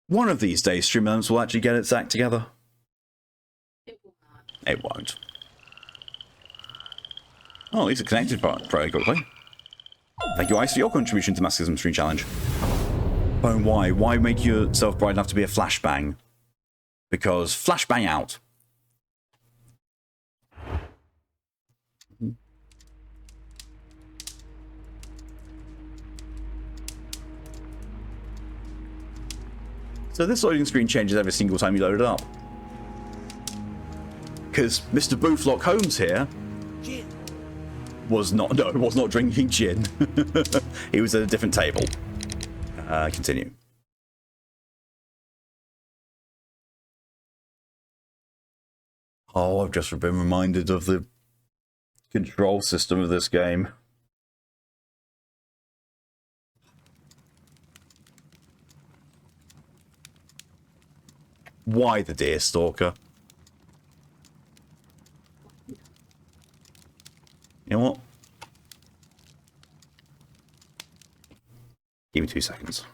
One of these days, Stream Elements will actually get its act together. It will not. It won't. Oh, at least it connected very quickly. Thank you, Ice, for your contribution to the Masochism Stream Challenge. Bone, why? Why make yourself bright enough to be a flashbang? Because flashbang out. So this loading screen changes every single time you load it up. Because Mr. Booflock Holmes here was not drinking gin. He was at a different table. Continue. Oh, I've just been reminded of the control system of this game. Why the Deer Stalker? You know what? Give me 2 seconds.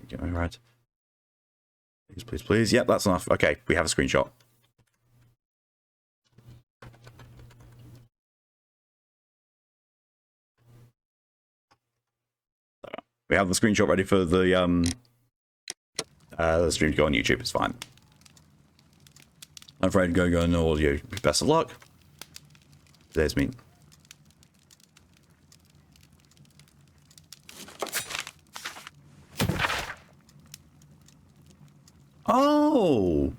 Get me right. Please, please, please. Yep, that's enough. Okay, we have a screenshot. We have the screenshot ready for the stream to go on YouTube. It's fine. I'm afraid to go no audio. Best of luck. There's me. Oh!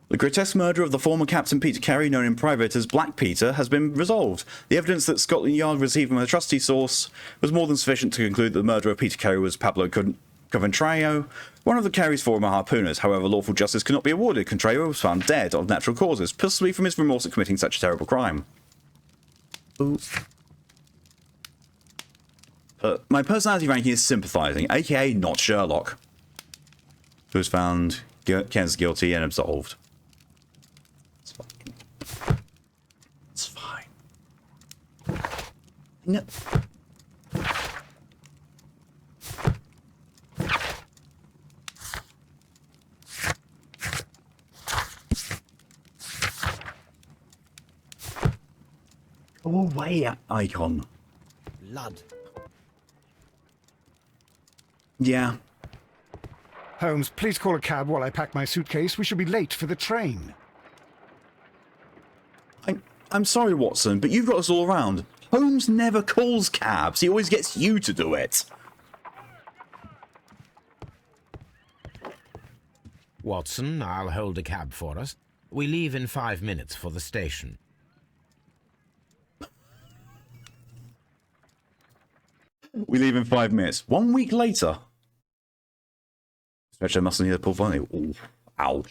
The grotesque murder of the former Captain Peter Carey, known in private as Black Peter, has been resolved. The evidence that Scotland Yard received from a trusty source was more than sufficient to conclude that the murderer of Peter Carey was Pablo Contrario, one of the Carey's former harpooners. However, lawful justice cannot be awarded. Contrario was found dead of natural causes, possibly from his remorse at committing such a terrible crime. Ooh. My personality ranking is sympathising, aka not Sherlock, who was found Ken's guilty and absolved. It's fine. It's fine. No. Go away, icon. Blood. Yeah. Holmes, please call a cab while I pack my suitcase. We should be late for the train. I'm sorry, Watson, but you've got us all around. Holmes never calls cabs. He always gets you to do it. Watson, I'll hold a cab for us. We leave in 5 minutes for the station. We leave in 5 minutes. 1 week later. Stretch their muscle near the pull funny. Ooh, ow.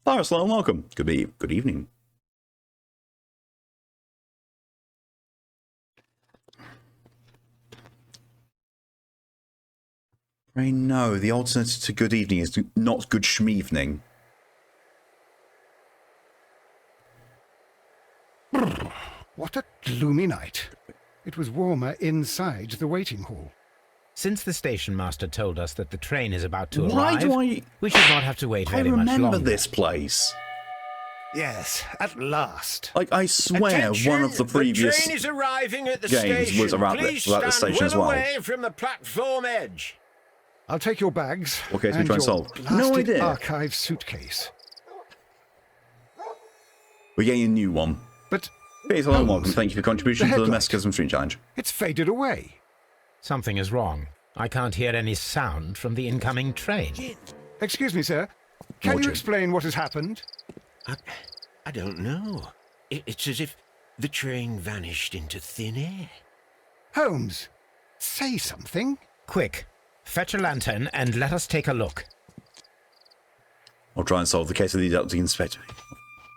Cyrus, hello and welcome. Good evening. I know, the alternative to good evening is not good schmeevening. What a gloomy night. It was warmer inside the waiting hall. Since the station master told us that the train is about to Why arrive, do I... we should not have to wait very much longer. I remember this place. Yes, at last. Like, I swear one of the previous train is arriving at the games station. was around Please the station stand as well. away from the platform edge. I'll take your bags. Okay, so we and try and your solve. blasted No idea. archive suitcase. We're getting a new one. But Please, hello and welcome. Thank you for your contribution the to the headlight. Masochism Stream Challenge. it's faded away. Something is wrong. I can't hear any sound from the incoming train. Excuse me, sir. Can you explain what has happened? I don't know. It's as if the train vanished into thin air. Holmes, say something. Quick, fetch a lantern and let us take a look. I'll try and solve the case of the deducting inspector.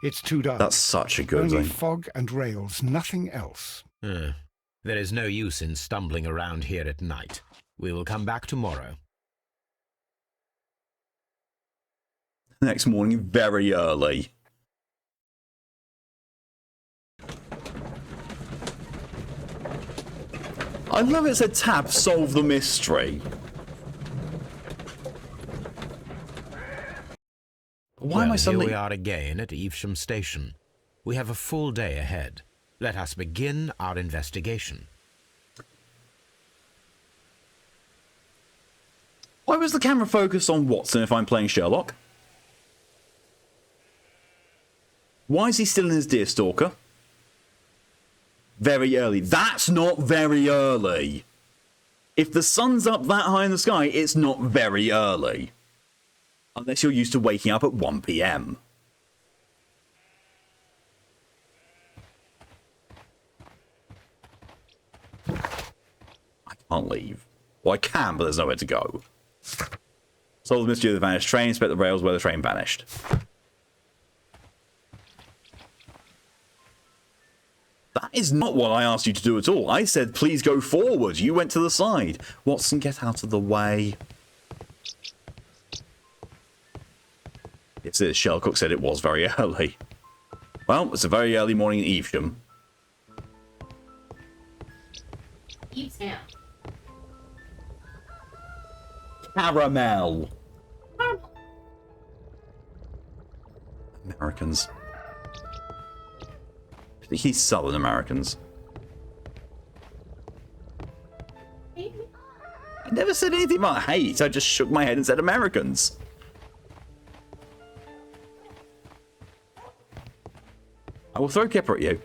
It's too dark. That's such a good Only thing. fog and rails, nothing else. There is no use in stumbling around here at night. We will come back tomorrow. Next morning, very early. I love it said tab, solve the mystery. Why am I suddenly... Here we are again at Evesham Station. We have a full day ahead. Let us begin our investigation. Why was the camera focused on Watson if I'm playing Sherlock? Why is he still in his Deerstalker? Very early. That's not very early. If the sun's up that high in the sky, it's not very early. Unless you're used to waking up at 1 PM. I can't leave. Well, I can, but there's nowhere to go. Solve the mystery of the vanished train, inspect the rails where the train vanished. That is not what I asked you to do at all. I said, please go forward. You went to the side. Watson, get out of the way. Yes, it is. Sherlock said it was very early. Well, it's a very early morning in Evesham. Evesham. Caramel. Caramel. Americans. He's Southern Americans. Maybe. I never said anything about hate. I just shook my head and said Americans. I will throw Kipper at you.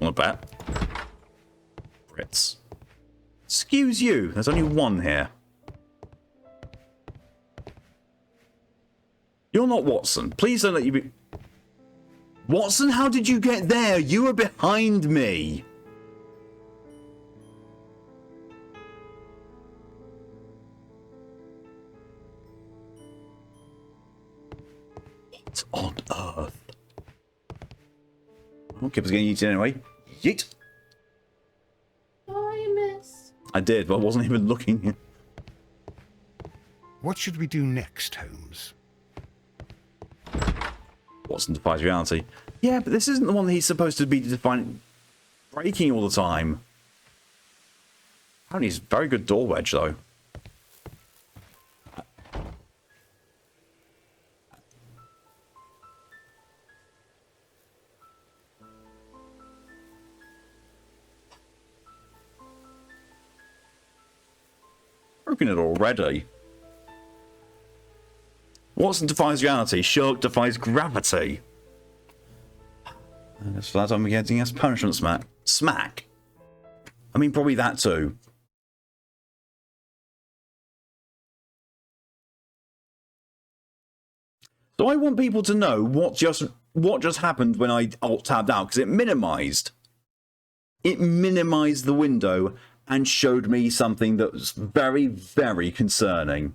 Want to bet? Brits. Excuse you. There's only one here. You're not Watson. Please don't let you be... Watson, how did you get there? You were behind me. What on earth? Oh, Kipper's getting eaten anyway. Yeet. Oh, you missed. I did, but I wasn't even looking. What should we do next, Holmes? Watson defies reality. Yeah, but this isn't the one that he's supposed to be breaking all the time. Apparently he's a very good door wedge, though. Broken it already. Watson defies reality. Sherlock defies gravity. And for that, I'm getting us punishment smack. Smack? I mean, probably that too. So I want people to know what just happened when I alt-tabbed out, because it minimized. It minimized the window and showed me something that was very, very concerning.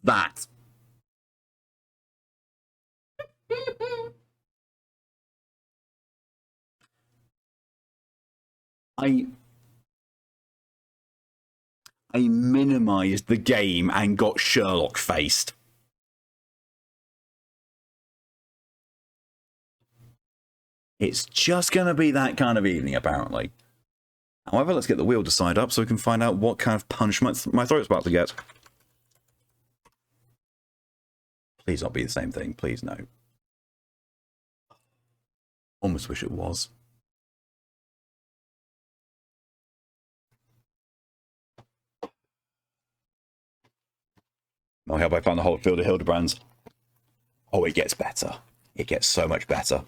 That. I minimized the game and got Sherlock faced. It's just going to be that kind of evening, apparently. However, let's get the wheel to side up so we can find out what kind of punishment my throat's about to get. Please not be the same thing. Please, no. Almost wish it was. I hope I found the whole field of Hildebrands. Oh, it gets better. It gets so much better.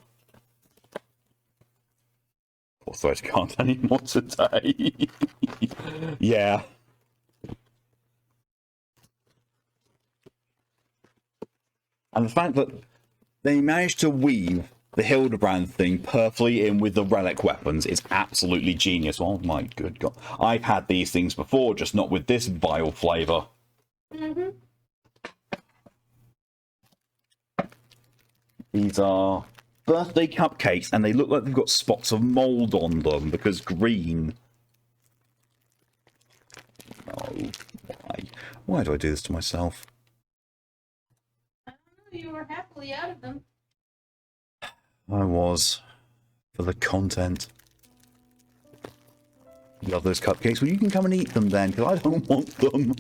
Poor throat can't anymore today. Yeah. And the fact that they managed to weave the Hildebrand thing perfectly in with the relic weapons is absolutely genius. Oh my good God. I've had these things before, just not with this vile flavour. Mm-hmm. These are birthday cupcakes, and they look like they've got spots of mould on them because green. No, why? Why do I do this to myself? I don't know, you were happy happily out of them. I was. For the content. Love those cupcakes. Well, you can come and eat them then, because I don't want them.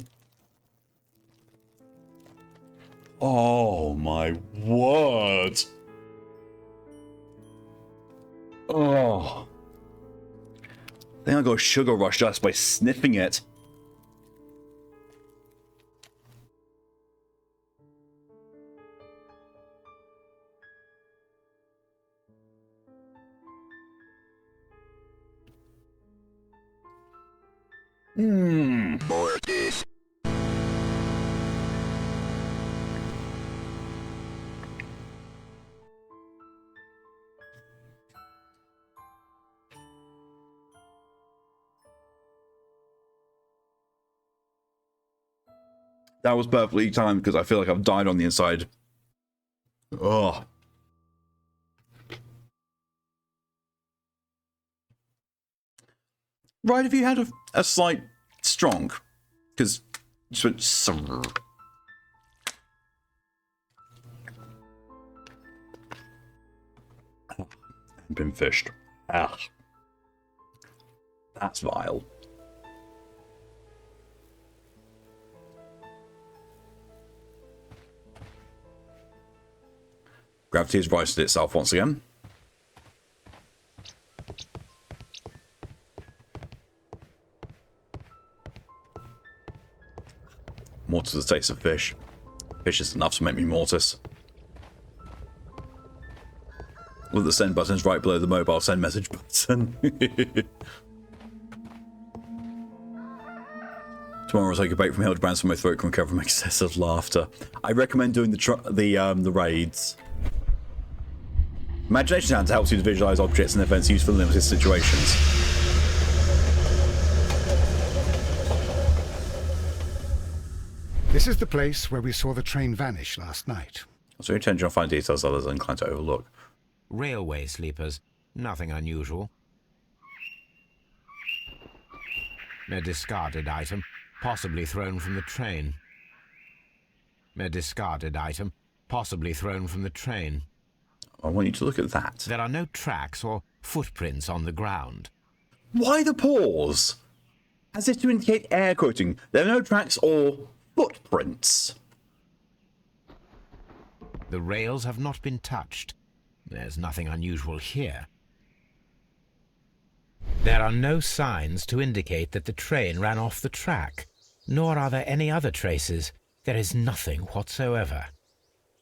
Oh my word. Oh. I think I got a sugar rush just by sniffing it. Mmm. That was perfectly timed because I feel like I've died on the inside. Ugh. Right, if you had a slight strong, because just went some. Been fished. Ah, that's vile. Gravity has righted itself once again. Mortis the taste of fish. Fish is enough to make me Mortis. Look, the send button is right below the mobile send message button. Tomorrow I'll take a break from Hildebrands so my throat can recover from excessive laughter. I recommend doing the raids. Imagination Sounds helps you to visualize objects and events useful in limited situations. This is the place where we saw the train vanish last night. So your attention will find details others are inclined to overlook. Railway sleepers. Nothing unusual. A discarded item, possibly thrown from the train. A discarded item, possibly thrown from the train. I want you to look at that. There are no tracks or footprints on the ground. Why the pause? As if to indicate air quoting. There are no tracks or footprints. The rails have not been touched. There's nothing unusual here. There are no signs to indicate that the train ran off the track, nor are there any other traces. There is nothing whatsoever.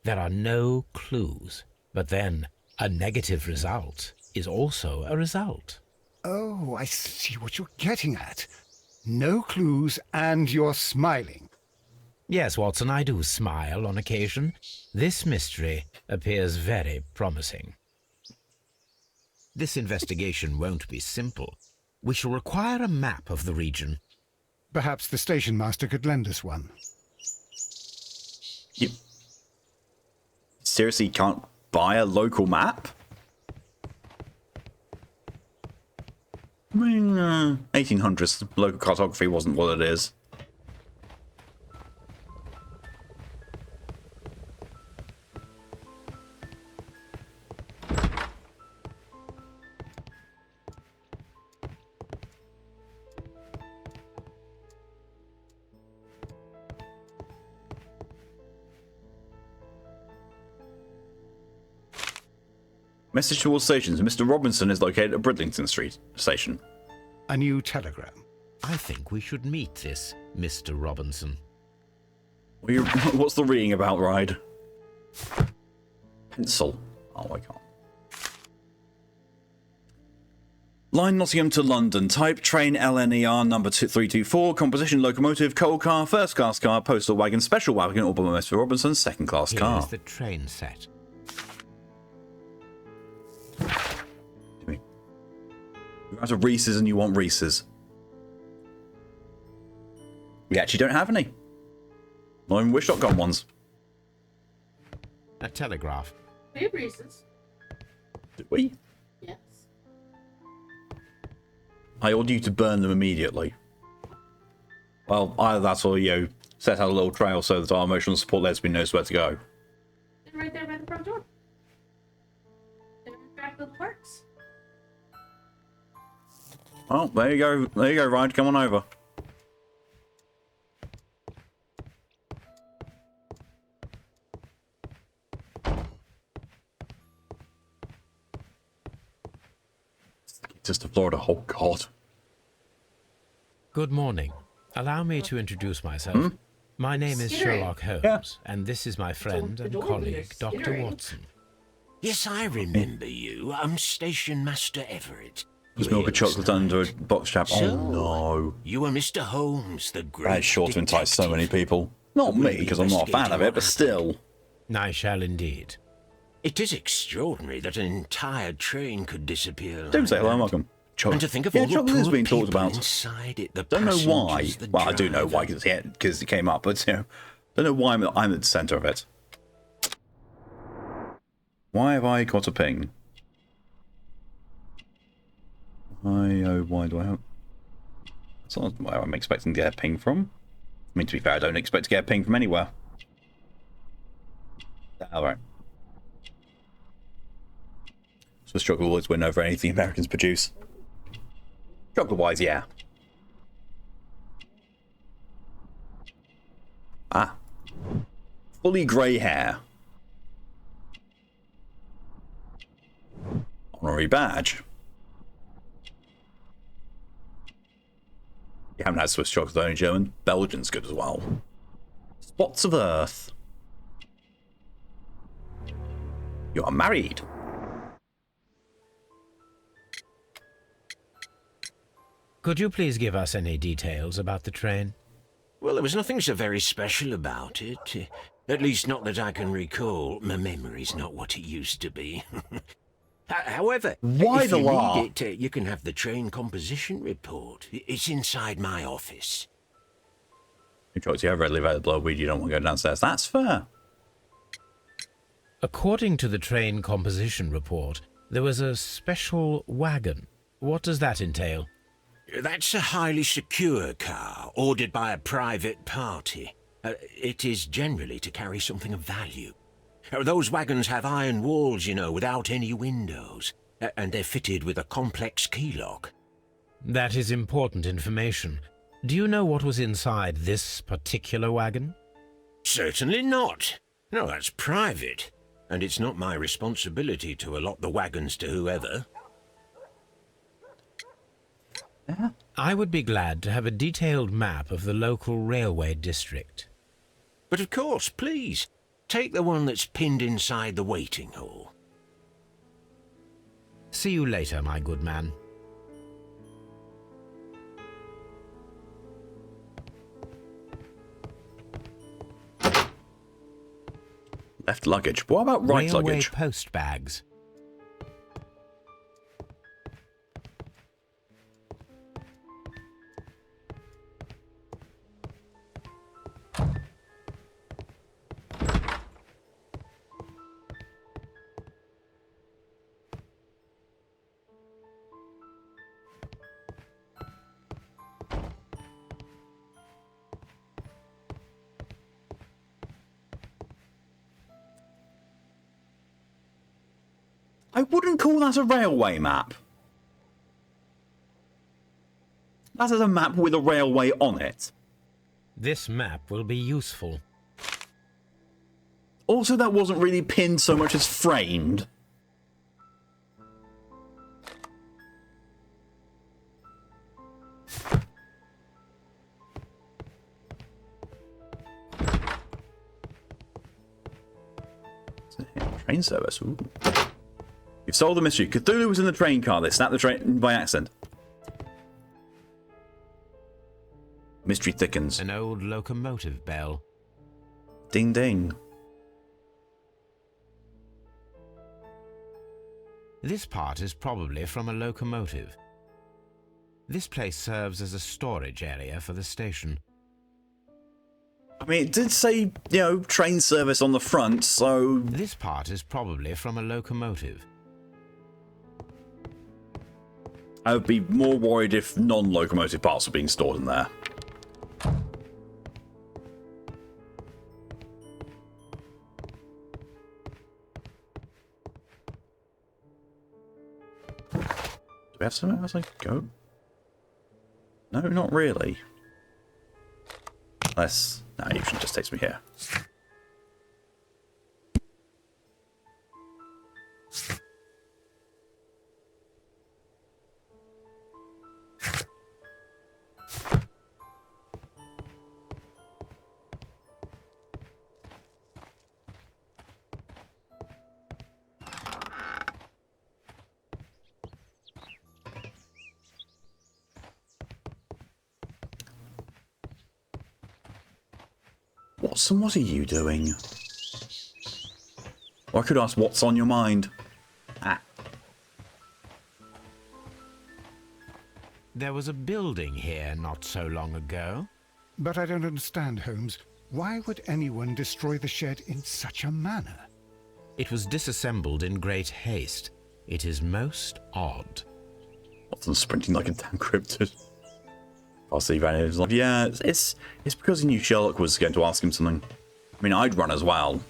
There are no clues. But then, a negative result is also a result. Oh, I see what you're getting at. No clues, and you're smiling. Yes, Watson, I do smile on occasion. This mystery appears very promising. This investigation won't be simple. We shall require a map of the region. Perhaps the station master could lend us one. You seriously can't buy a local map? I mean, 1800s, local cartography wasn't what it is. Message to all stations. Mr. Robinson is located at Bridlington Street Station. A new telegram. I think we should meet this Mr. Robinson. What's the reading about, Ride? Pencil. Oh, I can't. Line Nottingham to London. Type train LNER number 324. Composition locomotive, coal car, first class car, postal wagon, special wagon, or by Mr. Robinson, second class car. Here's the train set. You're out of Reese's and you want Reese's. We actually don't have any. Not even Wish.com ones. A telegraph. We have Reese's. Did we? Yes. I order you to burn them immediately. Well, either that or, set out a little trail so that our emotional support lesbian knows where to go. They're right there by the front door. They're back to the parks. Oh, there you go. There you go, Ride. Come on over. Just to Florida. Oh, God. Good morning. Allow me to introduce myself. My name is Sherlock Holmes, and this is my friend and colleague, Dr. Watson. Yes, I remember you. I'm Station Master Everett. There's milk and chocolate under a box trap. So, Oh, no. You are Mr. Holmes, the great That's sure to entice so many detective. people. Not me, because I'm not a fan of it, but still. I shall indeed. It is extraordinary that an entire train could disappear. Don't like say hello, that. welcome. And to think of all the chocolate is poor being talked people about. inside it, the Don't know why. passengers, the Well, I do know why, driver. because it came up, but, you know, don't know why I'm at the centre of it. Why have I got a ping? Why do I have... That's not where I'm expecting to get a ping from. I mean, to be fair, I don't expect to get a ping from anywhere. Alright. Swiss chocolate will always win over anything Americans produce. Chocolate-wise, yeah. Ah. Fully grey hair. Honorary badge. You haven't had Swiss chocolate, only German. Belgian's good as well. Spots of Earth. You are married. Could you please give us any details about the train? Well, there was nothing so very special about it. At least not that I can recall. My memory's not what it used to be. However, Why if the you law? need it, you can have the train composition report. It's inside my office. You have readily available weed, you don't want to go downstairs. That's fair. According to the train composition report, there was a special wagon. What does that entail? That's a highly secure car, ordered by a private party. It is generally to carry something of value. Those wagons have iron walls, you know, without any windows, and they're fitted with a complex key lock. That is important information. Do you know what was inside this particular wagon? Certainly not. No, that's private, and it's not my responsibility to allot the wagons to whoever. I would be glad to have a detailed map of the local railway district. But of course, please, take the one that's pinned inside the waiting hall. See you later, my good man. Left luggage. What about right Railway luggage? post bags. I wouldn't call that a railway map. That is a map with a railway on it. This map will be useful. Also, that wasn't really pinned so much as framed. Train service. Ooh. You've solved the mystery. Cthulhu was in the train car. They snapped the train by accident. Mystery thickens. An old locomotive bell. Ding ding. This part is probably from a locomotive. This place serves as a storage area for the station. I mean, it did say, you know, train service on the front, so... This part is probably from a locomotive. I would be more worried if non-locomotive parts were being stored in there. we have somewhere else I could go? No, not really. Unless... No, it usually just takes me here. Watson, what are you doing? Or I could ask what's on your mind. Ah. There was a building here not so long ago. But I don't understand, Holmes. Why would anyone destroy the shed in such a manner? It was disassembled in great haste. It is most odd. Watson's sprinting like a damn cryptid. I'll ran in. He's like, yeah, it's because he knew Sherlock was going to ask him something. I mean, I'd run as well.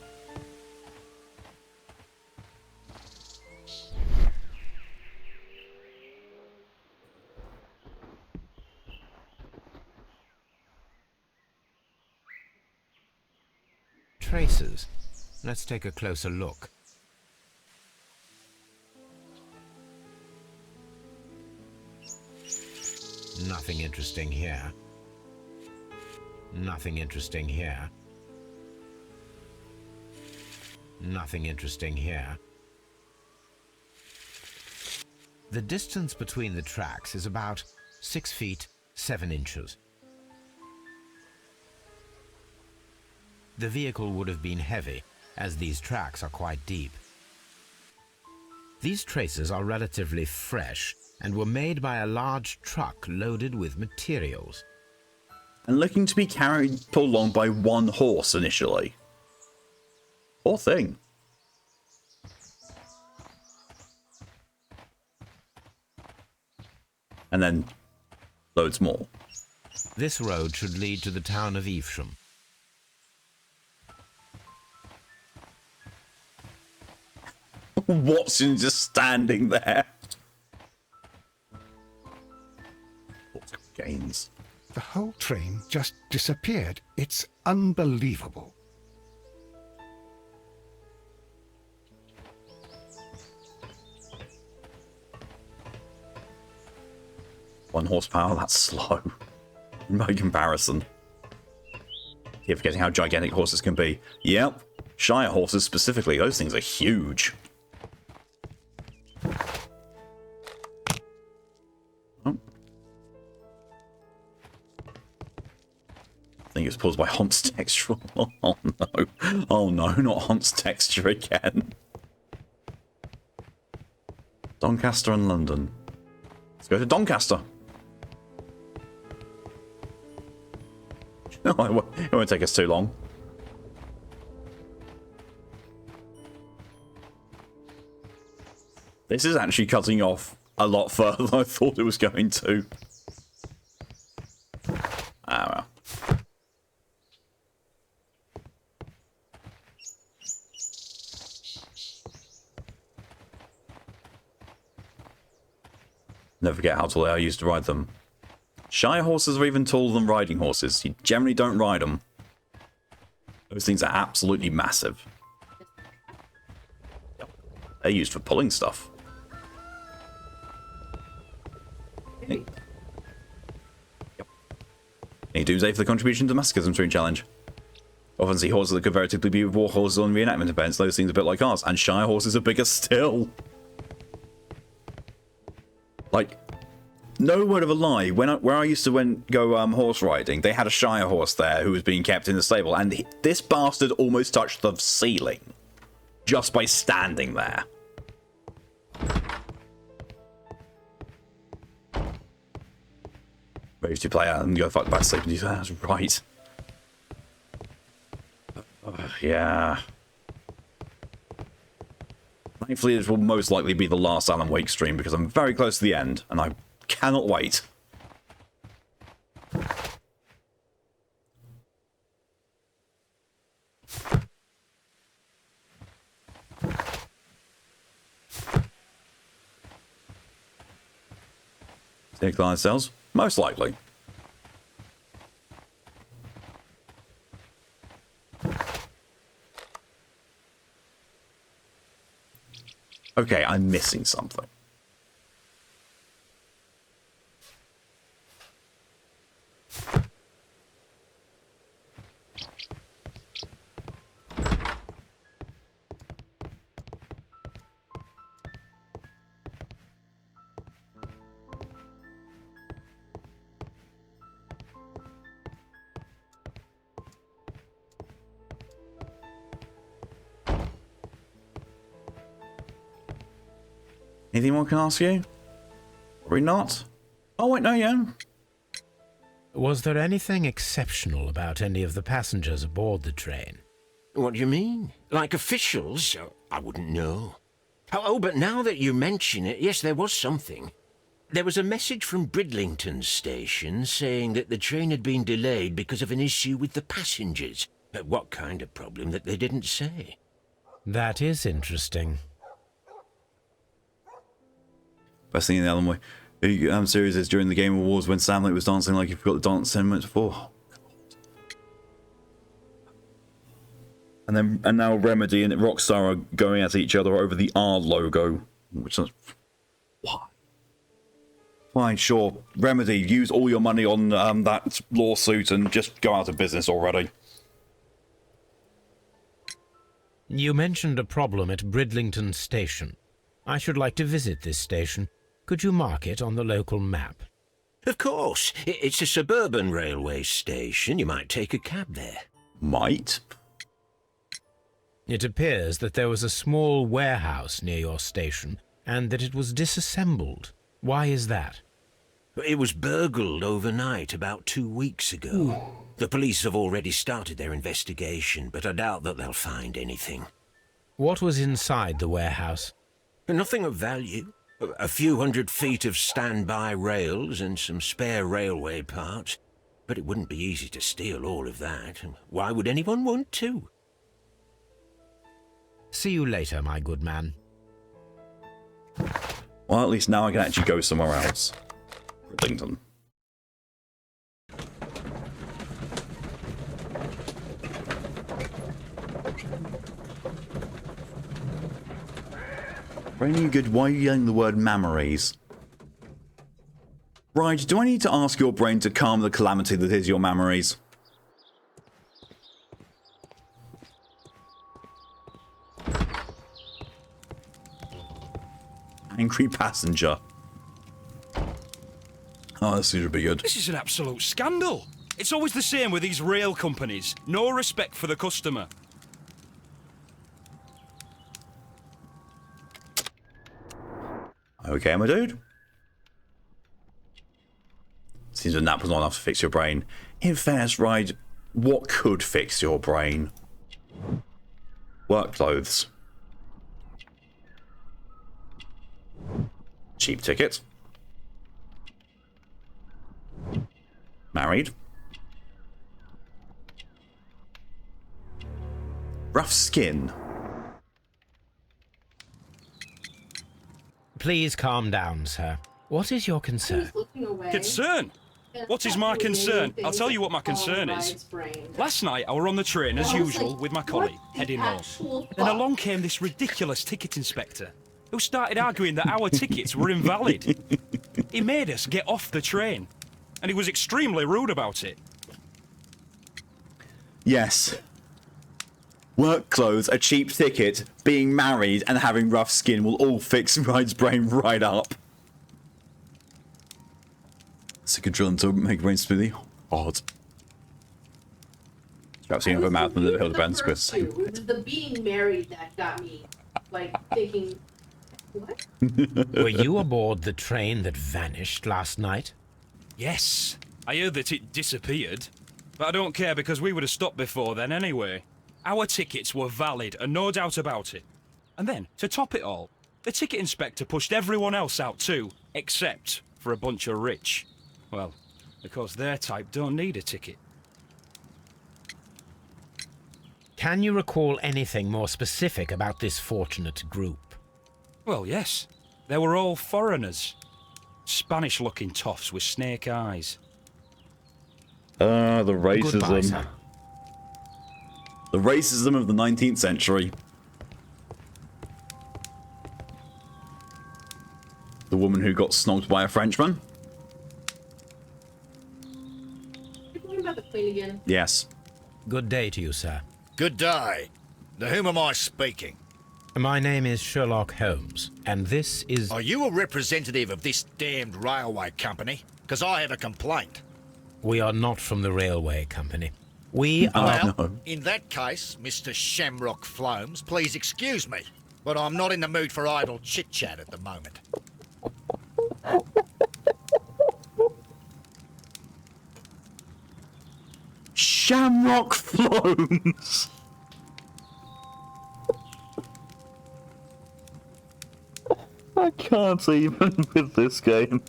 Traces. Let's take a closer look. Nothing interesting here. Nothing interesting here. Nothing interesting here. The distance between the tracks is about 6 feet 7 inches. The vehicle would have been heavy, as these tracks are quite deep. These traces are relatively fresh and were made by a large truck loaded with materials. And looking to be pulled along by one horse initially. Poor thing. And then loads more. This road should lead to the town of Evesham. Watson just standing there. Gains. The whole train just disappeared. It's unbelievable. One horsepower, that's slow. No comparison. Keep forgetting how gigantic horses can be. Yep. Shire horses specifically, those things are huge. Oh. I think it was caused by Hunt's texture. Oh no. Oh no, not Hunt's texture again. Doncaster and London. Let's go to Doncaster. No, it won't take us too long. This is actually cutting off a lot further than I thought it was going to. Ah, well. Never forget how tall they are. I used to ride them. Shire horses are even taller than riding horses. You generally don't ride them. Those things are absolutely massive. Yep. They're used for pulling stuff. Hey. Yep. Any doomsday for the contribution to masochism stream challenge. Often see horses that could veritably be war horses on reenactment events. Those things are a bit like ours. And Shire horses are bigger still. Like, no word of a lie. Where I used to go horse riding, they had a Shire horse there who was being kept in the stable, and this bastard almost touched the ceiling just by standing there. Ready to play out and go fuck back to sleep and do that. That's right. Yeah. Thankfully, this will most likely be the last Alan Wake stream because I'm very close to the end, and I cannot wait. Decline cells? Most likely. Okay, I'm missing something. Anything more I can ask you? Probably not. Oh, wait, no, yeah. Was there anything exceptional about any of the passengers aboard the train? What do you mean? Like officials? I wouldn't know. Oh, but now that you mention it, yes, there was something. There was a message from Bridlington station saying that the train had been delayed because of an issue with the passengers. But what kind of problem that they didn't say? That is interesting. Best thing in the Alan Way series is during the Game Awards when Sam Lake was dancing like he forgot the dance 10 minutes before. And now Remedy and Rockstar are going at each other over the R logo, which is what? Fine, sure. Remedy, use all your money on that lawsuit and just go out of business already. You mentioned a problem at Bridlington Station. I should like to visit this station. Could you mark it on the local map? Of course. It's a suburban railway station. You might take a cab there. Might? It appears that there was a small warehouse near your station and that it was disassembled. Why is that? It was burgled overnight about 2 weeks ago. Ooh. The police have already started their investigation, but I doubt that they'll find anything. What was inside the warehouse? Nothing of value. A few 100 feet of standby rails and some spare railway parts. But it wouldn't be easy to steal all of that. Why would anyone want to? See you later, my good man. Well, at least now I can actually go somewhere else. Bridlington. Very good. Why are you yelling the word memories? Right, do I need to ask your brain to calm the calamity that is your memories? Angry passenger. Oh, this should be good. This is an absolute scandal. It's always the same with these rail companies. No respect for the customer. Okay, my dude. Seems a nap was not enough to fix your brain. In fairness, right, what could fix your brain? Work clothes. Cheap ticket. Married. Rough skin. Please calm down, sir. What is your concern? He's looking away. Concern? What is my concern? I'll tell you what my concern is. Last night I were on the train as usual with my colleague, heading home. Then along came this ridiculous ticket inspector who started arguing that our tickets were invalid. He made us get off the train, and he was extremely rude about it. Yes. Work clothes, a cheap ticket, being married, and having rough skin will all fix Ryde's brain right up. So you can drill him to make brain smoothie. Odd. Perhaps you have a mouth and a little band squist. It was the being married that got me, like, thinking, what? Were you aboard the train that vanished last night? Yes, I heard that it disappeared. But I don't care because we would have stopped before then anyway. Our tickets were valid and no doubt about it. And then, to top it all, the ticket inspector pushed everyone else out too, except for a bunch of rich. Well, because their type don't need a ticket. Can you recall anything more specific about this fortunate group? Well, yes. They were all foreigners. Spanish-looking toffs with snake eyes. The Goodbye, racism. sir. The racism of the 19th century. The woman who got snogged by a Frenchman? You're talking about the Queen again. Yes. Good day to you, sir. Good day. To whom am I speaking? My name is Sherlock Holmes, and this is... Are you a representative of this damned railway company? Because I have a complaint. We are not from the railway company. We are... Well, no. in that case, Mr. Shamrock Floams, please excuse me, but I'm not in the mood for idle chit-chat at the moment. Shamrock Floams! I can't even with this game.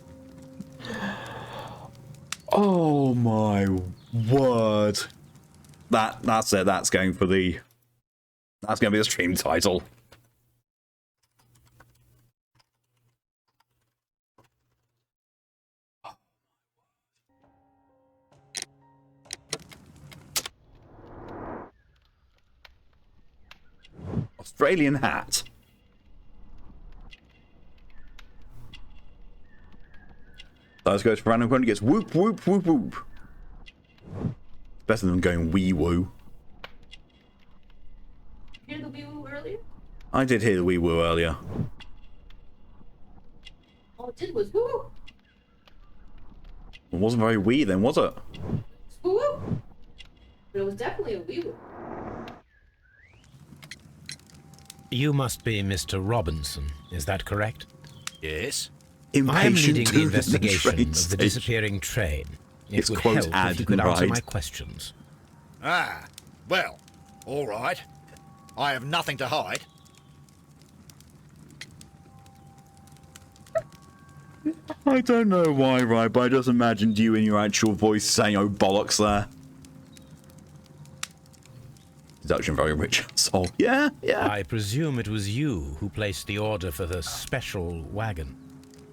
Oh my word. That's it, that's going to be the stream title. Australian hat. Let's go to random point. It gets whoop whoop whoop whoop. Better than going wee woo. Hear the wee woo earlier? I did hear the wee woo earlier. All it did was woo. It wasn't very wee then, was it? Woo woo. But it was definitely a wee woo. You must be Mr. Robinson, is that correct? Yes? I am Impatient leading to the investigation train of the station. disappearing train. It It's would quote, help add, if you could answer ride. my questions. Ah, well, all right. I have nothing to hide. I don't know why, right, but I just imagined you in your actual voice saying, oh bollocks there. He's actually very rich. So, yeah. I presume it was you who placed the order for the special wagon.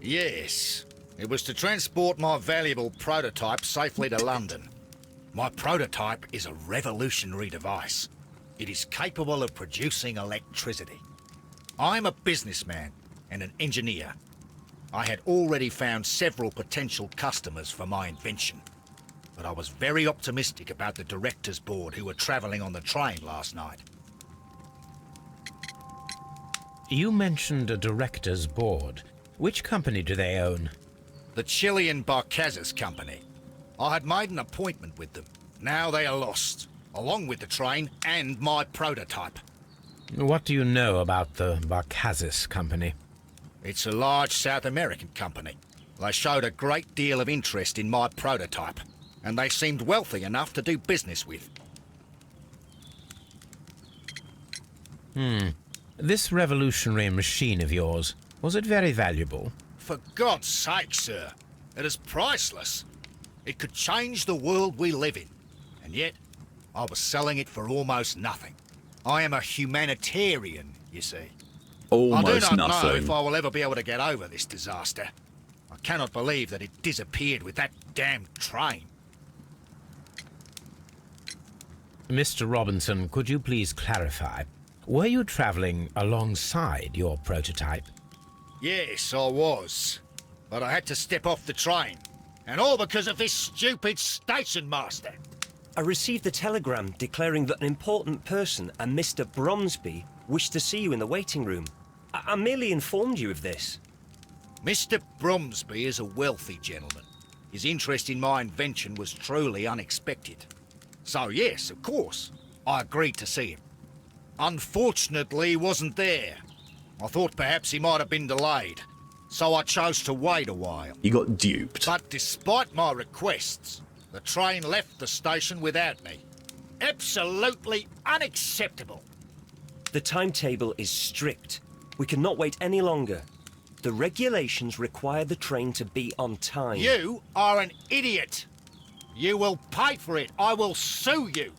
Yes. It was to transport my valuable prototype safely to London. My prototype is a revolutionary device. It is capable of producing electricity. I'm a businessman and an engineer. I had already found several potential customers for my invention, but I was very optimistic about the directors' board who were travelling on the train last night. You mentioned a director's board. Which company do they own? The Chilean Barcazas Company. I had made an appointment with them. Now they are lost, along with the train and my prototype. What do you know about the Barcazas Company? It's a large South American company. They showed a great deal of interest in my prototype, and they seemed wealthy enough to do business with. This revolutionary machine of yours, was it very valuable? For God's sake, sir, it is priceless. It could change the world we live in, and yet I was selling it for almost nothing. I am a humanitarian, you see. I do Almost not know nothing. if I will ever be able to get over this disaster. I cannot believe that it disappeared with that damned train. Mr. Robinson, could you please clarify? Were you traveling alongside your prototype? Yes, I was. But I had to step off the train. And all because of this stupid station master. I received a telegram declaring that an important person, a Mr. Bromsby, wished to see you in the waiting room. I merely informed you of this. Mr. Bromsby is a wealthy gentleman. His interest in my invention was truly unexpected. So yes, of course, I agreed to see him. Unfortunately, he wasn't there. I thought perhaps he might have been delayed, so I chose to wait a while. You got duped. But despite my requests, the train left the station without me. Absolutely unacceptable. The timetable is strict. We cannot wait any longer. The regulations require the train to be on time. You are an idiot. You will pay for it. I will sue you.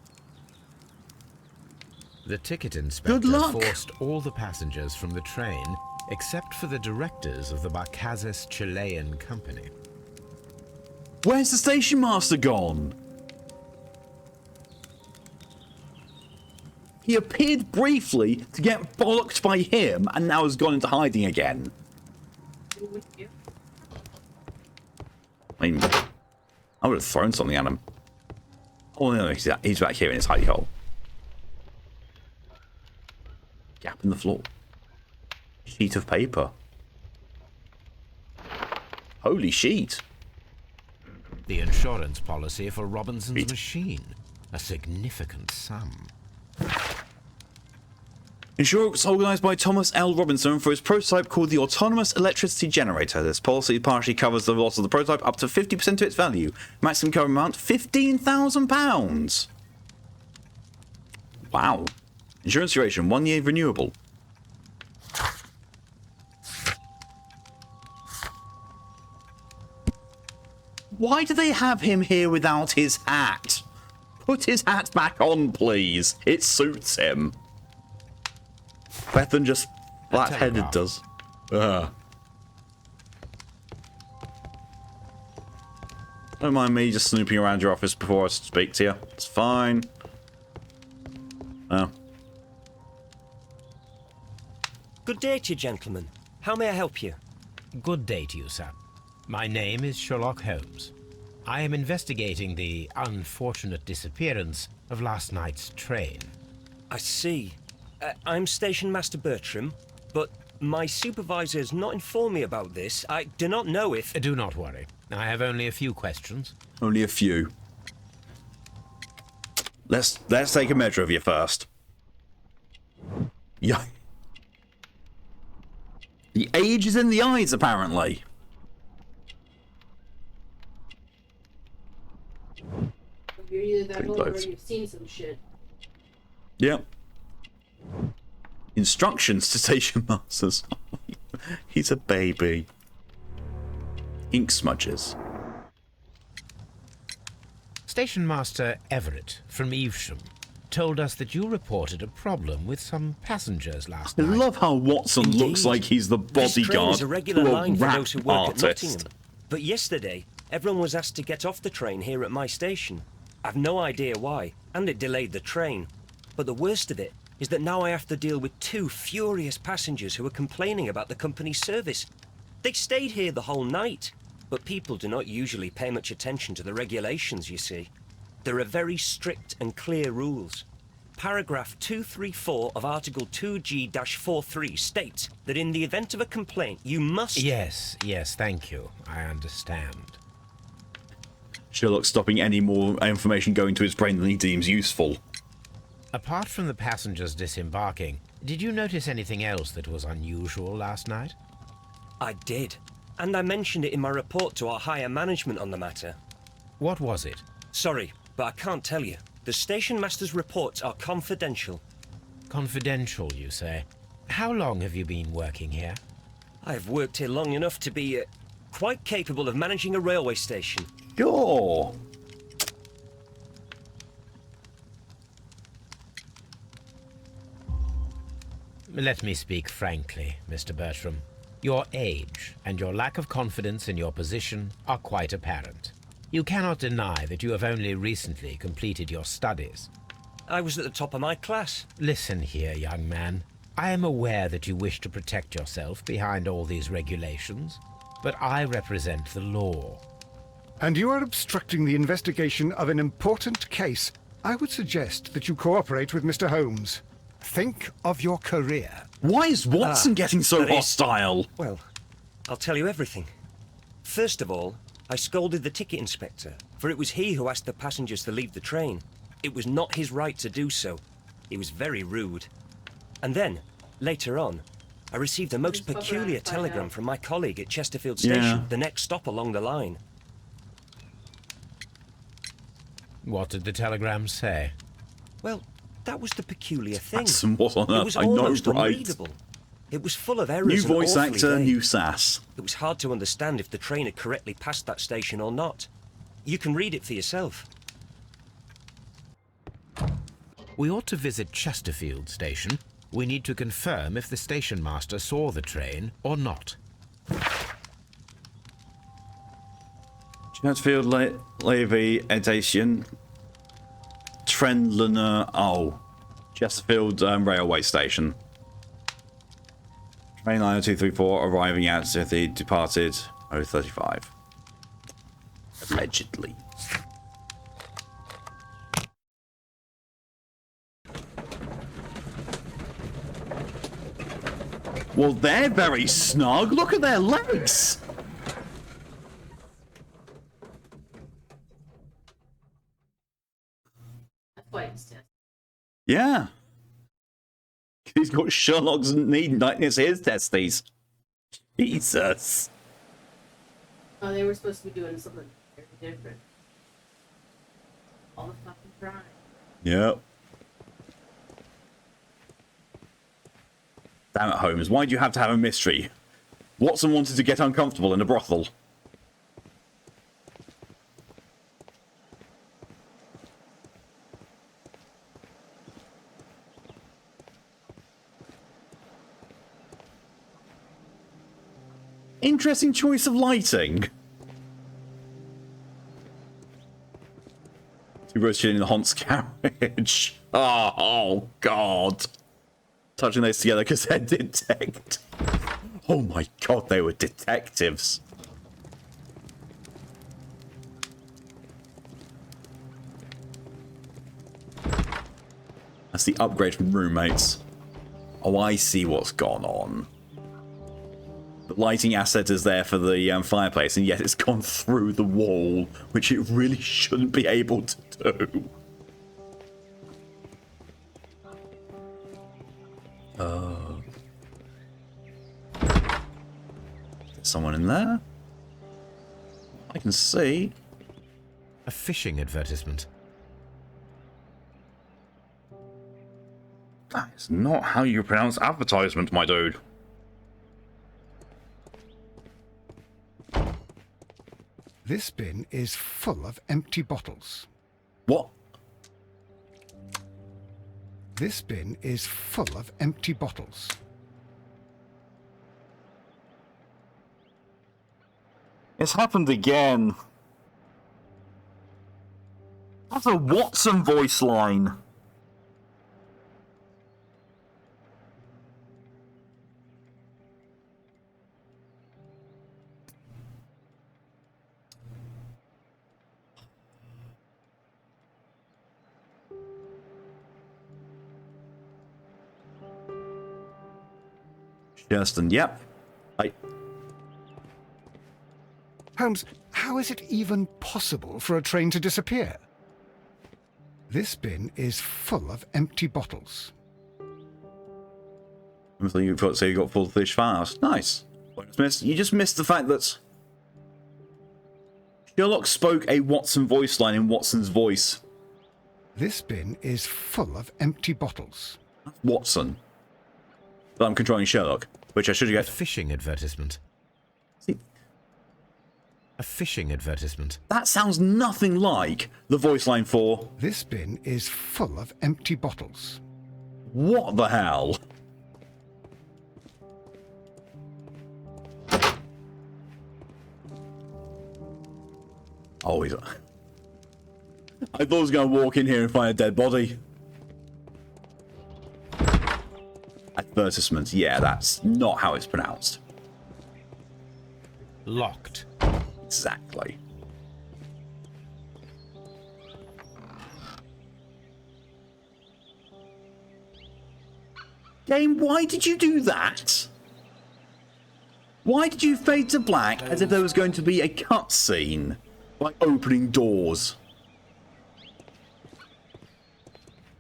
The ticket inspector luck. forced all the passengers from the train except for the directors of the Barcazes Chilean Company. Where's the station master gone? He appeared briefly to get bollocked by him and now has gone into hiding again. I mean, I would have thrown something at him. Oh no, he's back here in his hidey hole. Gap in the floor. Sheet of paper. Holy sheet. The insurance policy for Robinson's machine. A significant sum. Insurance was organised by Thomas L. Robinson for his prototype called the Autonomous Electricity Generator. This policy partially covers the loss of the prototype up to 50% of its value. Maximum cover amount, £15,000. Wow. Insurance duration, 1 year renewable. Why do they have him here without his hat? Put his hat back on, please. It suits him. Better than just flat-headed does. Don't mind me just snooping around your office before I speak to you. It's fine. Oh. Good day to you, gentlemen. How may I help you? Good day to you, sir. My name is Sherlock Holmes. I am investigating the unfortunate disappearance of last night's train. I see. I'm Station Master Bertram, but my supervisor has not informed me about this. I do not know if... Do not worry. I have only a few questions. Only a few. Let's take a measure of you first. Yeah. The age is in the eyes, apparently. You're either that Pretty old or close. you've seen some shit. Yep. Instructions to station masters. He's a baby. Ink smudges. Station Master Everett from Evesham told us that you reported a problem with some passengers last I night. love how Watson Indeed. looks like he's the This train bodyguard is a regular to a line for rap those who work at artist. Nottingham. But yesterday, everyone was asked to get off the train here at my station. I've no idea why, and it delayed the train. But the worst of it is that now I have to deal with 2 furious passengers who are complaining about the company's service. They stayed here the whole night, but people do not usually pay much attention to the regulations, you see. There are very strict and clear rules. Paragraph 234 of Article 2G-43 states that in the event of a complaint, you must... Yes, thank you. I understand. Sherlock's stopping any more information going to his brain than he deems useful. Apart from the passengers disembarking, did you notice anything else that was unusual last night? I did. And I mentioned it in my report to our higher management on the matter. What was it? Sorry, but I can't tell you. The station master's reports are confidential. Confidential, you say? How long have you been working here? I've worked here long enough to be quite capable of managing a railway station. Sure. Let me speak frankly, Mr. Bertram. Your age and your lack of confidence in your position are quite apparent. You cannot deny that you have only recently completed your studies. I was at the top of my class. Listen here, young man. I am aware that you wish to protect yourself behind all these regulations, but I represent the law. And you are obstructing the investigation of an important case. I would suggest that you cooperate with Mr. Holmes. Think of your career. Why is Watson getting so that is- hostile? Well, I'll tell you everything. First of all, I scolded the ticket inspector, for it was he who asked the passengers to leave the train. It was not his right to do so. He was very rude. And then, later on, I received a most Just fuck peculiar around and find telegram out. from my colleague at Chesterfield Yeah. Station, the next stop along the line. What did the telegram say? Well, that was the peculiar thing. That's what on It earth? was I know, almost right? unreadable. It was full of errors New and voice awfully actor, vague. new sass. It was hard to understand if the train had correctly passed that station or not. You can read it for yourself. We ought to visit Chesterfield Station. we need to confirm if the station master saw the train or not. Chatfield Levy Edition. Trendliner. Oh. Chesterfield Railway Station. Train line 234 arriving at the departed 035. Allegedly. Well, they're very snug. Look at their legs. That's why it's just. Yeah. He's got Sherlock's it's his testes. Jesus. Oh, they were supposed to be doing something very different. All the fucking crime. Yep. Damn it, Holmes. Why do you have to have a mystery? Watson wanted to get uncomfortable in a brothel. Interesting choice of lighting. Two roasted in the Hont's carriage. Oh, God. Touching those together because they're detect. Oh my God, they were detectives. That's the upgrade from roommates. Oh, I see what's gone on. The lighting asset is there for the fireplace, and yet it's gone through the wall, which it really shouldn't be able to do. There's someone in there. I can see. A fishing advertisement. That is not how you pronounce advertisement, my dude. This bin is full of empty bottles. What? This bin is full of empty bottles. It's happened again. That's a Watson voice line. Justin, yep. Holmes, how is it even possible for a train to disappear? This bin is full of empty bottles. So you got full fish fast. Nice. You just missed the fact that Sherlock spoke a Watson voice line in Watson's voice. This bin is full of empty bottles. Watson. But I'm controlling Sherlock, which I should A get. fishing advertisement. See, A fishing advertisement. that sounds nothing like the voice line for This bin is full of empty bottles. what the hell? Oh, he's. I thought I was going to walk in here and find a dead body. Advertisement. Yeah, that's not how it's pronounced. Locked. Exactly. Game, why did you do that? Why did you fade to black as if there was going to be a cutscene? Like opening doors.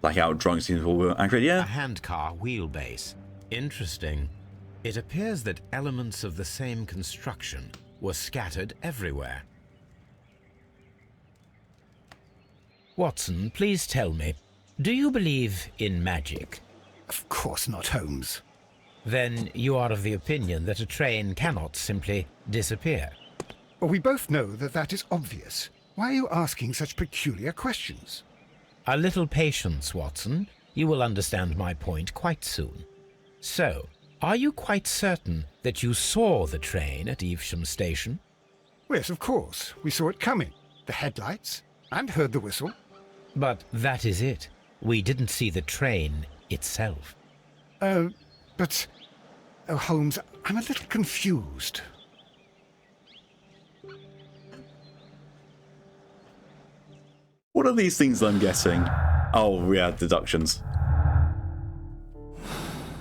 Blackout drunk seems all accurate, A yeah? handcar wheelbase. Interesting. It appears that elements of the same construction were scattered everywhere. Watson, please tell me, do you believe in magic? Of course not, Holmes. Then you are of the opinion that a train cannot simply disappear. Well, we both know that that is obvious. Why are you asking such peculiar questions? A little patience, Watson. You will understand my point quite soon. So, are you quite certain that you saw the train at Evesham Station? Yes, of course. We saw it coming. The headlights. And heard the whistle. But that is it. We didn't see the train itself. But... Oh, Holmes, I'm a little confused. What are these things I'm guessing? Oh, yeah, deductions.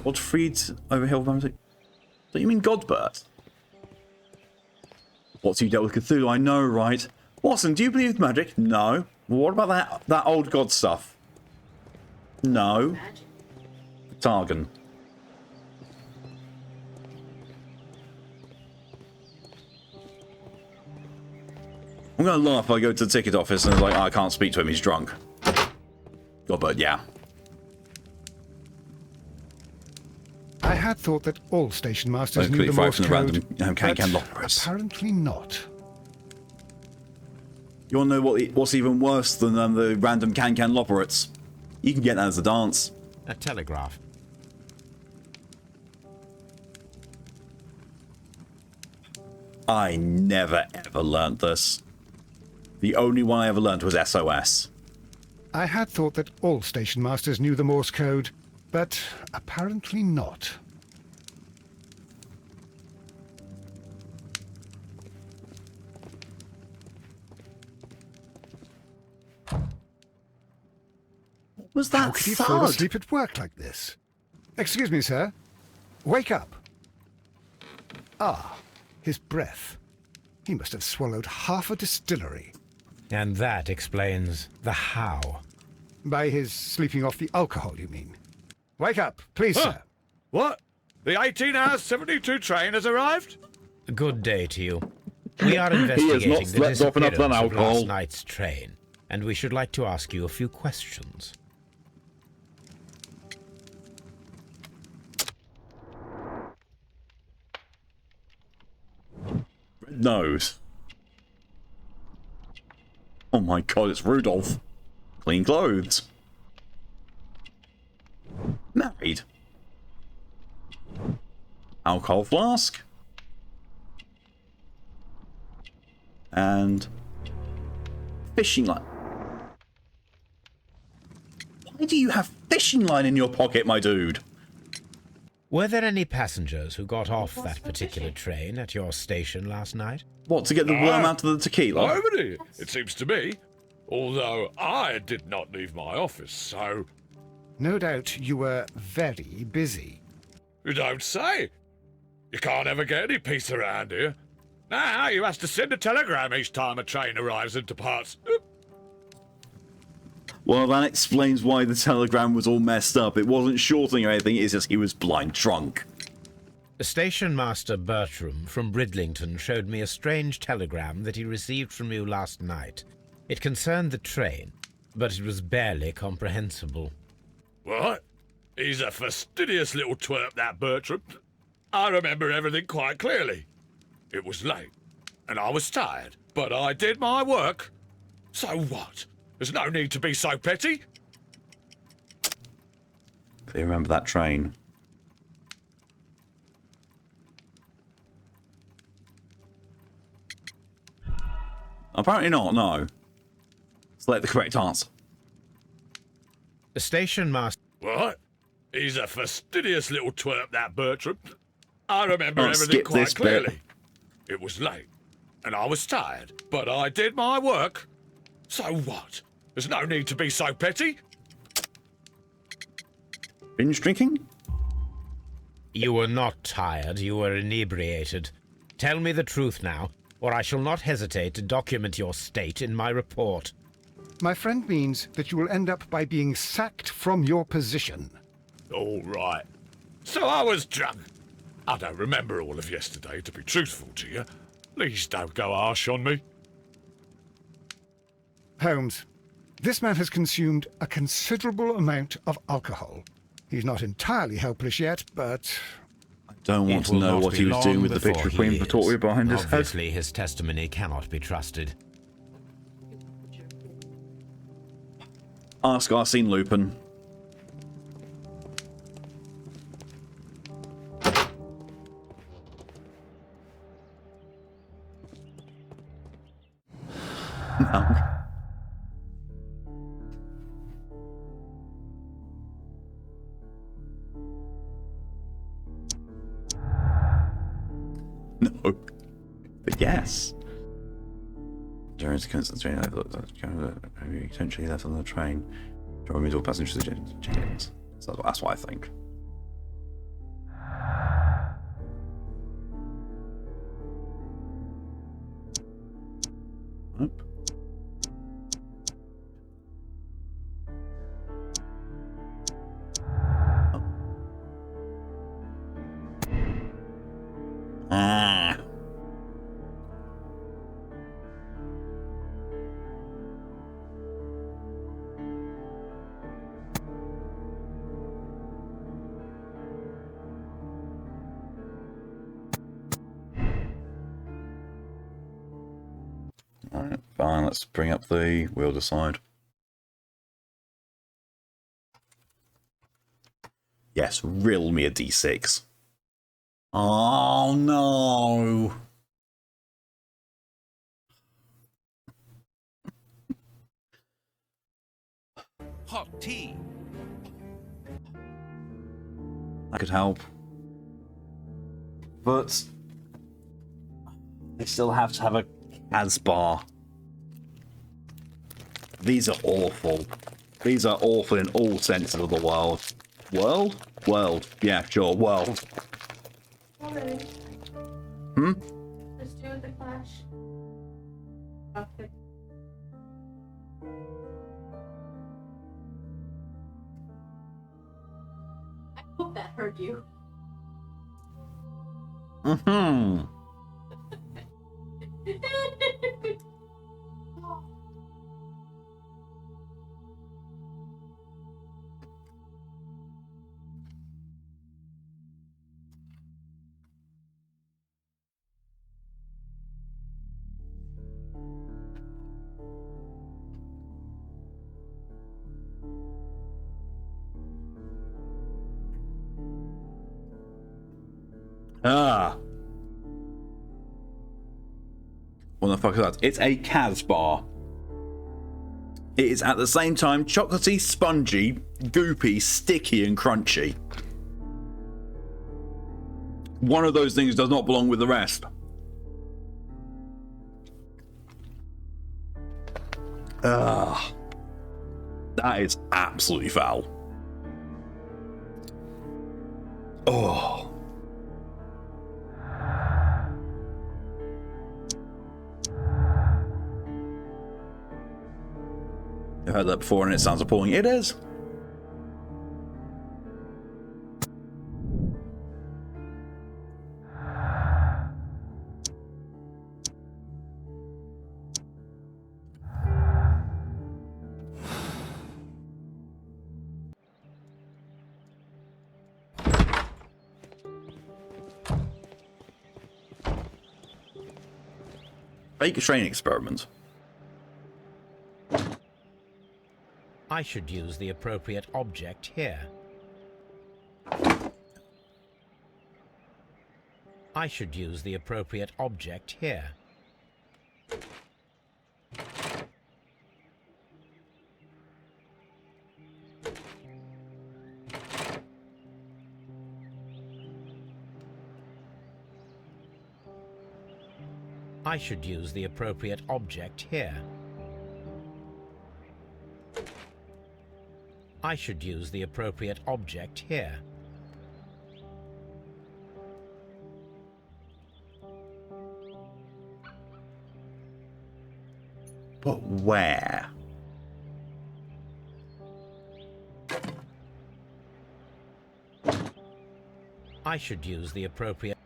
Godfried's Overhill music. Don't you mean Godbert? What's you dealt with Cthulhu? I know, right? Watson, do you believe in magic? No. Well, what about that old god stuff? No. Magic. Targan. I'm gonna laugh if I go to the ticket office and it's like, oh, I can't speak to him, he's drunk. Godbert, yeah. I had thought that all station masters knew the Completely Morse from the code, random can but lockers. apparently not. You wanna know what's even worse than the random can loperates? You can get that as a dance. A telegraph. I never ever learnt this. The only one I ever learnt was SOS. I had thought that all station masters knew the Morse code, but apparently not. Was that How could he fall asleep at work like this? Excuse me, sir. Wake up. Ah, his breath. He must have swallowed half a distillery. And that explains the how. By his sleeping off the alcohol, you mean? Wake up, please, sir. What? The 18 hours 72 train has arrived? Good day to you. We are He investigating has not the slept off enough disappearance than of alcohol. last night's train, and we should like to ask you a few questions. Red nose. Oh my god, it's Rudolph. Clean clothes. Married. Alcohol flask. And fishing line. Why do you have fishing line in your pocket, my dude? Were there any passengers who got off that particular train at your station last night? What, to get the worm out of the tequila? Nobody, it seems to me. Although I did not leave my office, so... No doubt you were very busy. You don't say. You can't ever get any peace around here. Now you have to send a telegram each time a train arrives and departs. Well, that explains why the telegram was all messed up. It wasn't shorting or anything, it's just he was blind drunk. Station Master Bertram from Bridlington showed me a strange telegram that he received from you last night. It concerned the train, but it was barely comprehensible. What? He's a fastidious little twerp, that Bertram. I remember everything quite clearly. It was late, and I was tired, but I did my work. So what? There's no need to be so petty. Do you remember that train? Apparently not, no. Select the correct answer. The Station Master... What? He's a fastidious little twerp, that Bertram. I remember Oh, everything skip quite this bit. clearly. It was late, and I was tired, but I did my work. So what? There's no need to be so petty. Binge drinking? You were not tired, you were inebriated. Tell me the truth now, or I shall not hesitate to document your state in my report. My friend means that you will end up by being sacked from your position. All right. So I was drunk. I don't remember all of yesterday, to be truthful to you. Please don't go harsh on me. Holmes, this man has consumed a considerable amount of alcohol. He's not entirely helpless yet, but... I don't want It to will know not what be he was doing long with the before picture of he Queen is. Victoria behind his head. Obviously, his testimony cannot be trusted. Ask Arsene Lupin. No. No. But yes. During the train, potentially left on the train. Driving all passengers to jails. So that's what I think. Nope. Oh. Ah. Alright, fine, let's bring up the wheel to side. Yes, rill me a d6. Oh no! Hot tea. That could help. But I still have to have a Casbah. These are awful. These are awful in all senses of the world. World? World. Yeah, sure, world. Alright. Hmm? Let's do the clash. Okay. I hope that hurt you. Mm-hmm. Ah. What the fuck is that? It's a Casbah. It is at the same time chocolatey, spongy, goopy, sticky, and crunchy. One of those things does not belong with the rest. Ugh. That is absolutely foul. Oh. I've heard that before and it sounds appalling. It is. Fake a training experiment. I should use the appropriate object here. I should use the appropriate object here. I should use the appropriate object here. I should use the appropriate object here. But where? I should use the appropriate...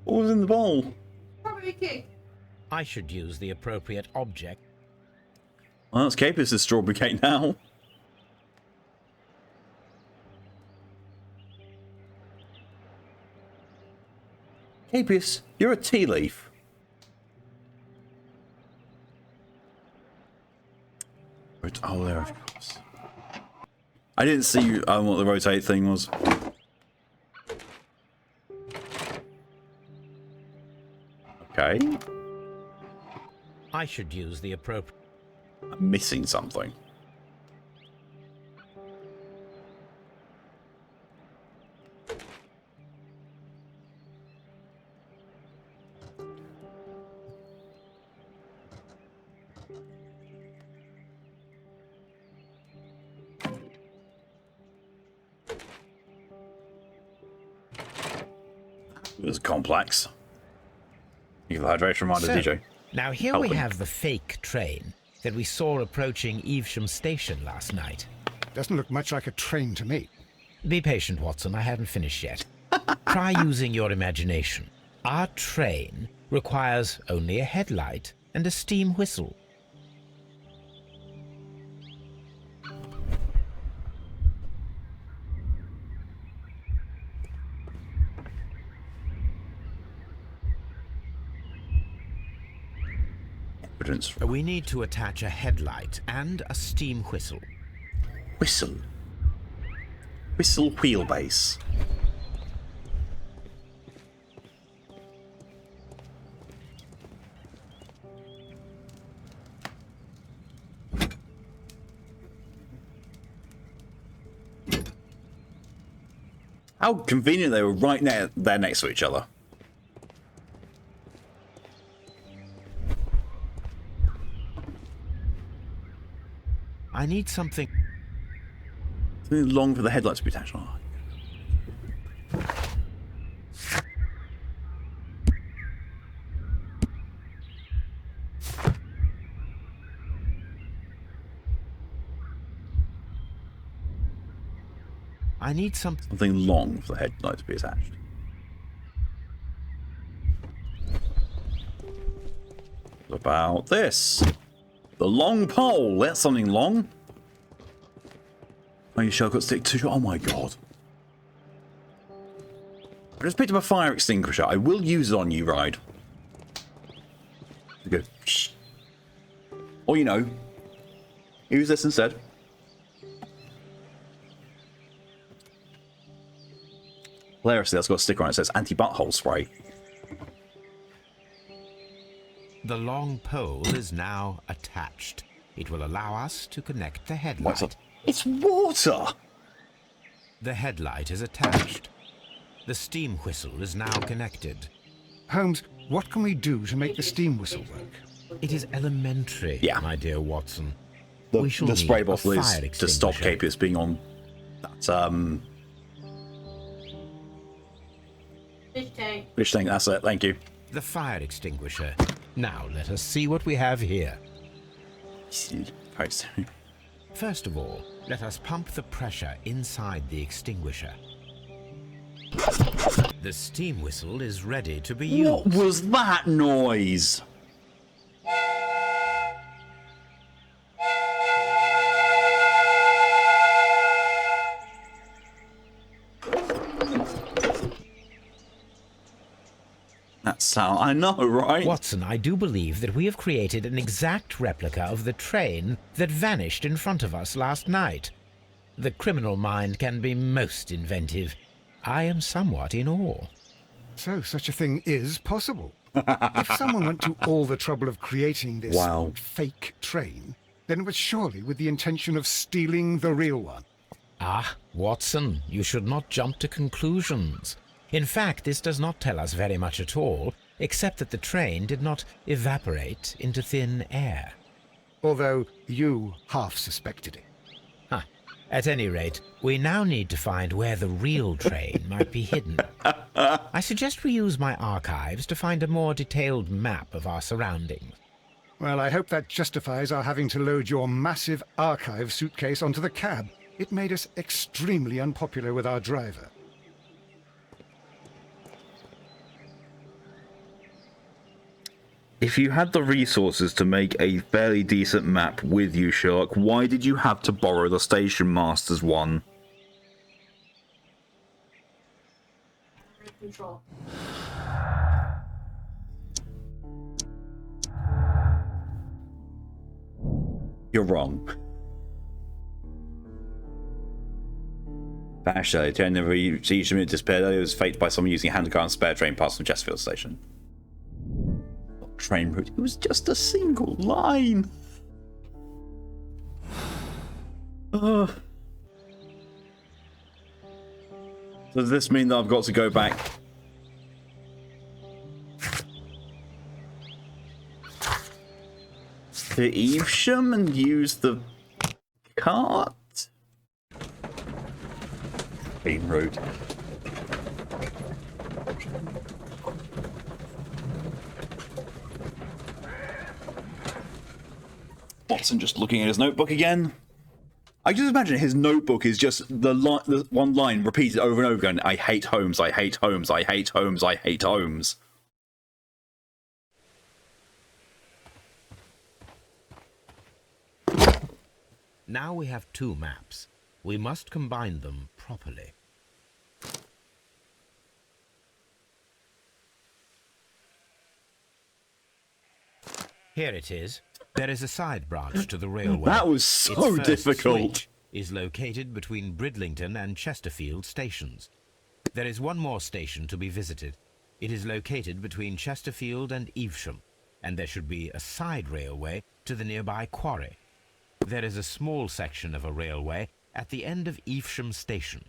What was in the bowl? Strawberry cake. I should use the appropriate object. Well, that's Capus' strawberry cake now. Capus, you're a tea leaf. Oh, there, of course. I didn't see what the rotate thing was. Okay. I should use the appropriate... I'm missing something. It was complex. You the hydration reminder, So, DJ. now here Help we me. have the fake train that we saw approaching Evesham Station last night. Doesn't look much like a train to me. Be patient, Watson. I haven't finished yet. Try using your imagination. Our train requires only a headlight and a steam whistle. Evidence. We need to attach a headlight and a steam whistle. Whistle. Whistle wheelbase. How convenient they were right there next to each other. I need something... Something long for the headlights to be attached on. I need something... Something long for the headlight to be attached. What about this? The long pole. That's something long. Oh, you Sherlock got stick to. Oh my god. I just picked up a fire extinguisher. I will use it on you, Ride. Good. Or you know, use this instead. Hilariously, that's got a sticker on it that says anti-butthole spray. The long pole is now attached. It will allow us to connect the headlight. What's up? It's water! The headlight is attached. The steam whistle is now connected. Holmes, what can we do to make the steam whistle work? It is elementary, Yeah. my dear Watson. The, We shall the spray need a bottle is fire to stop extinguisher. KPS being on that, Fish tank. fish tank. That's it. Thank you. The fire extinguisher. Now let us see what we have here. Right. First of all, let us pump the pressure inside the extinguisher. The steam whistle is ready to be used. What was that noise? That sound, I know, right? Watson, I do believe that we have created an exact replica of the train that vanished in front of us last night. The criminal mind can be most inventive. I am somewhat in awe. So such a thing is possible. If someone went to all the trouble of creating this Wow. fake train, then it was surely with the intention of stealing the real one. Ah, Watson, you should not jump to conclusions. In fact, this does not tell us very much at all, except that the train did not evaporate into thin air. Although you half suspected it. Huh. At any rate, we now need to find where the real train might be hidden. I suggest we use my archives to find a more detailed map of our surroundings. Well, I hope that justifies our having to load your massive archive suitcase onto the cab. It made us extremely unpopular with our driver. If you had the resources to make a fairly decent map with you, Sherlock, why did you have to borrow the Station Master's one? Control. You're wrong. Vanished earlier. Train never reached him. It disappeared earlier. It was faked by someone using a hand car and spare train parts from Chesterfield Station. Not train route. It was just a single line. So does this mean that I've got to go back? To Evesham and use the cart? Being rude. Watson just looking at his notebook again. I just imagine his notebook is just the one line repeated over and over again. I hate Holmes, I hate Holmes, I hate Holmes, I hate Holmes. Now we have two maps. We must combine them properly. Here it is. There is a side branch to the railway. That was so difficult. Switch is located between Bridlington and Chesterfield stations. There is one more station to be visited. It is located between Chesterfield and Evesham, and there should be a side railway to the nearby quarry. There is a small section of a railway at the end of Evesham station.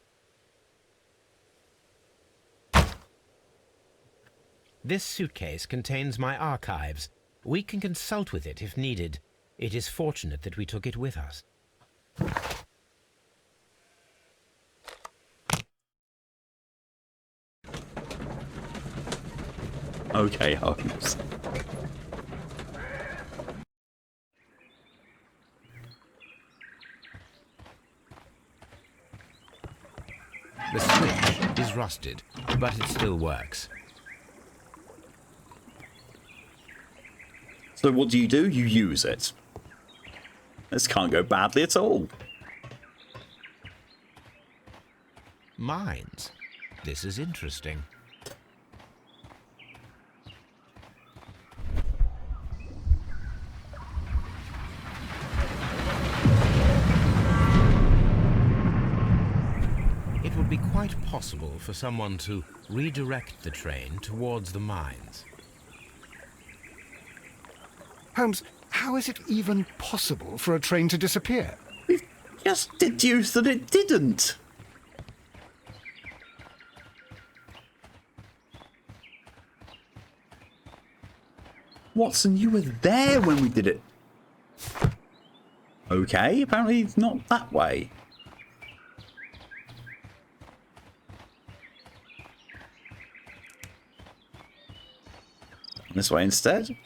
This suitcase contains my archives. We can consult with it if needed. It is fortunate that we took it with us. Okay, Holmes. The switch is rusted, but it still works. So what do? You use it. This can't go badly at all. Mines. This is interesting. It would be quite possible for someone to redirect the train towards the mines. Holmes, how is it even possible for a train to disappear? We've just deduced that it didn't. Watson, you were there when we did it. Okay, apparently it's not that way. This way instead.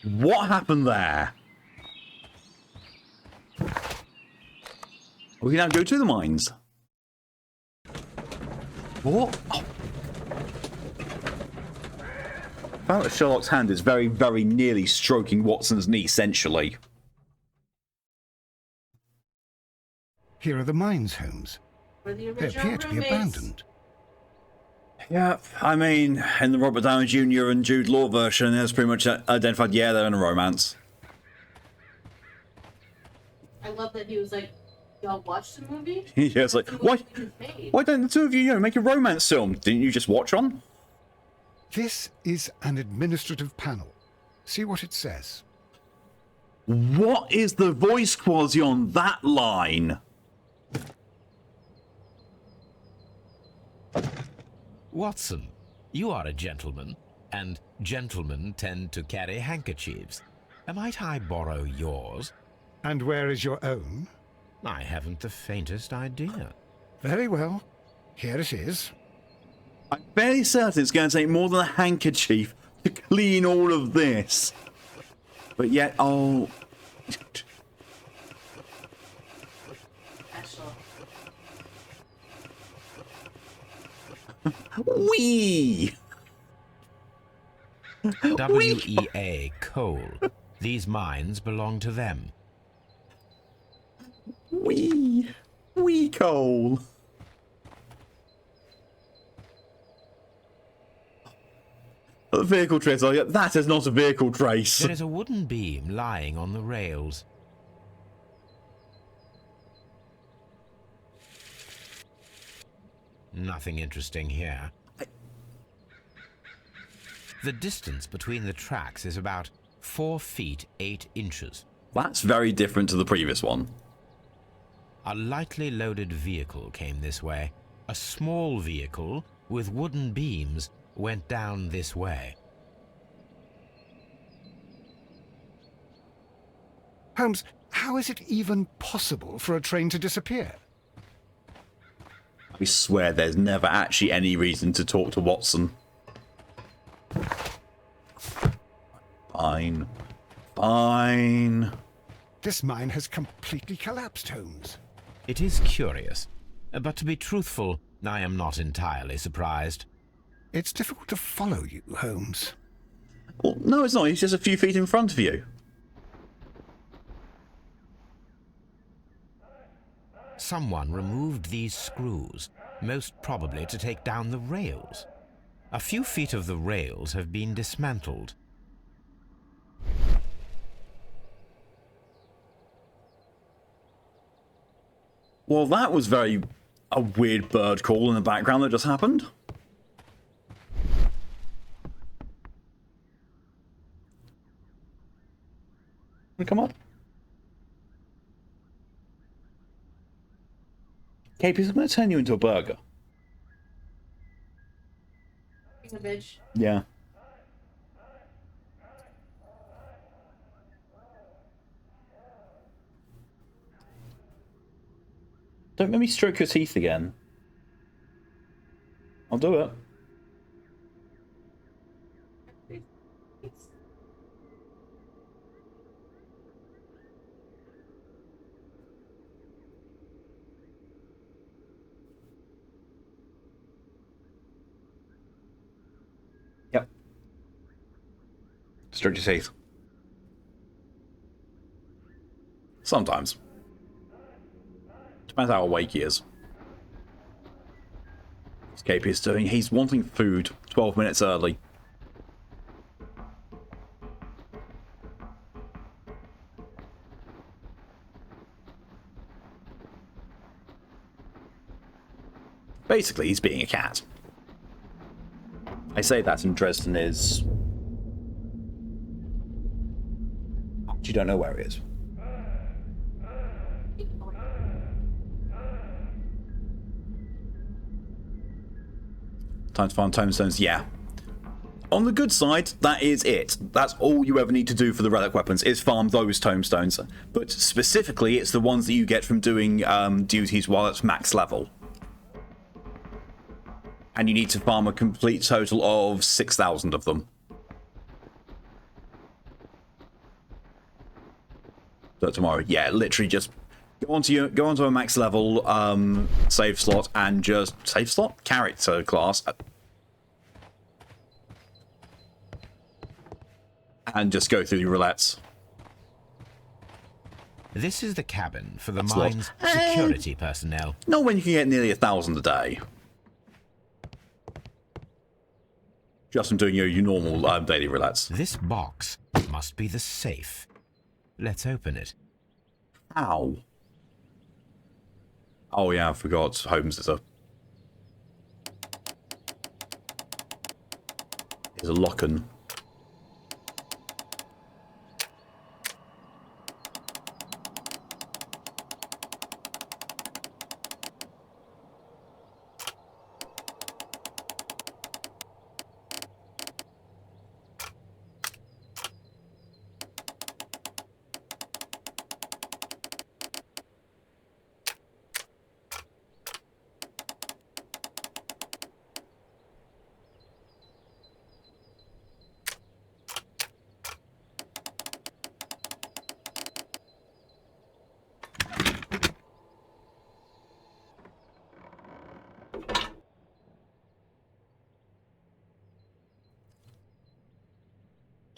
What happened there? We can now go to the mines. What? Oh. Found that Sherlock's hand is very, very nearly stroking Watson's knee, essentially. Here are the mines, Holmes. Were the They original appear to be roommates. abandoned. Yeah, I mean, in the Robert Downey Jr. and Jude Law version, it's pretty much identified, yeah, they're in a romance. I love that he was like, y'all watched the movie? Yeah, it's like, why don't the two of you, make a romance film? Didn't you just watch one? This is an administrative panel. See what it says. What is the voice quality on that line? Watson, you are a gentleman, and gentlemen tend to carry handkerchiefs. Might I borrow yours? And where is your own? I haven't the faintest idea. Very well. Here it is. I'm fairly certain it's going to take more than a handkerchief to clean all of this. But yet, oh... Wee! WEA coal. These mines belong to them. Wee coal. The vehicle trace. That is not a vehicle trace. There is a wooden beam lying on the rails. Nothing interesting here. The distance between the tracks is about 4 feet 8 inches. That's very different to the previous one. A lightly loaded vehicle came this way. A small vehicle with wooden beams went down this way. Holmes, how is it even possible for a train to disappear? We swear there's never actually any reason to talk to Watson. Fine. Fine. This mine has completely collapsed, Holmes. It is curious, but to be truthful, I am not entirely surprised. It's difficult to follow you, Holmes. Well, no, it's not. He's just a few feet in front of you. Someone removed these screws, most probably to take down the rails. A few feet of the rails have been dismantled. Well, that was a weird bird call in the background that just happened. Wanna come up? KP, I'm going to turn you into a burger. A bitch. Yeah. Don't make me stroke your teeth again. I'll do it. Yep. Stroke your teeth. Sometimes. Depends how awake he is. What's KP is doing? He's wanting food 12 minutes early. Basically, he's being a cat. I say that and Dresden is... You don't know where he is. Time to farm tomestones, yeah. On the good side, that is it. That's all you ever need to do for the relic weapons, is farm those tomestones. But specifically, it's the ones that you get from doing duties while it's max level. And you need to farm a complete total of 6,000 of them. So tomorrow, yeah, literally just go onto a max level save slot and just character class, and just go through the roulettes. This is the cabin for the That's mine's security personnel. Not when you can get nearly 1,000 a day. Just from doing your normal daily roulettes. This box must be the safe. Let's open it. Ow. Oh yeah, I forgot. Holmes is a locken.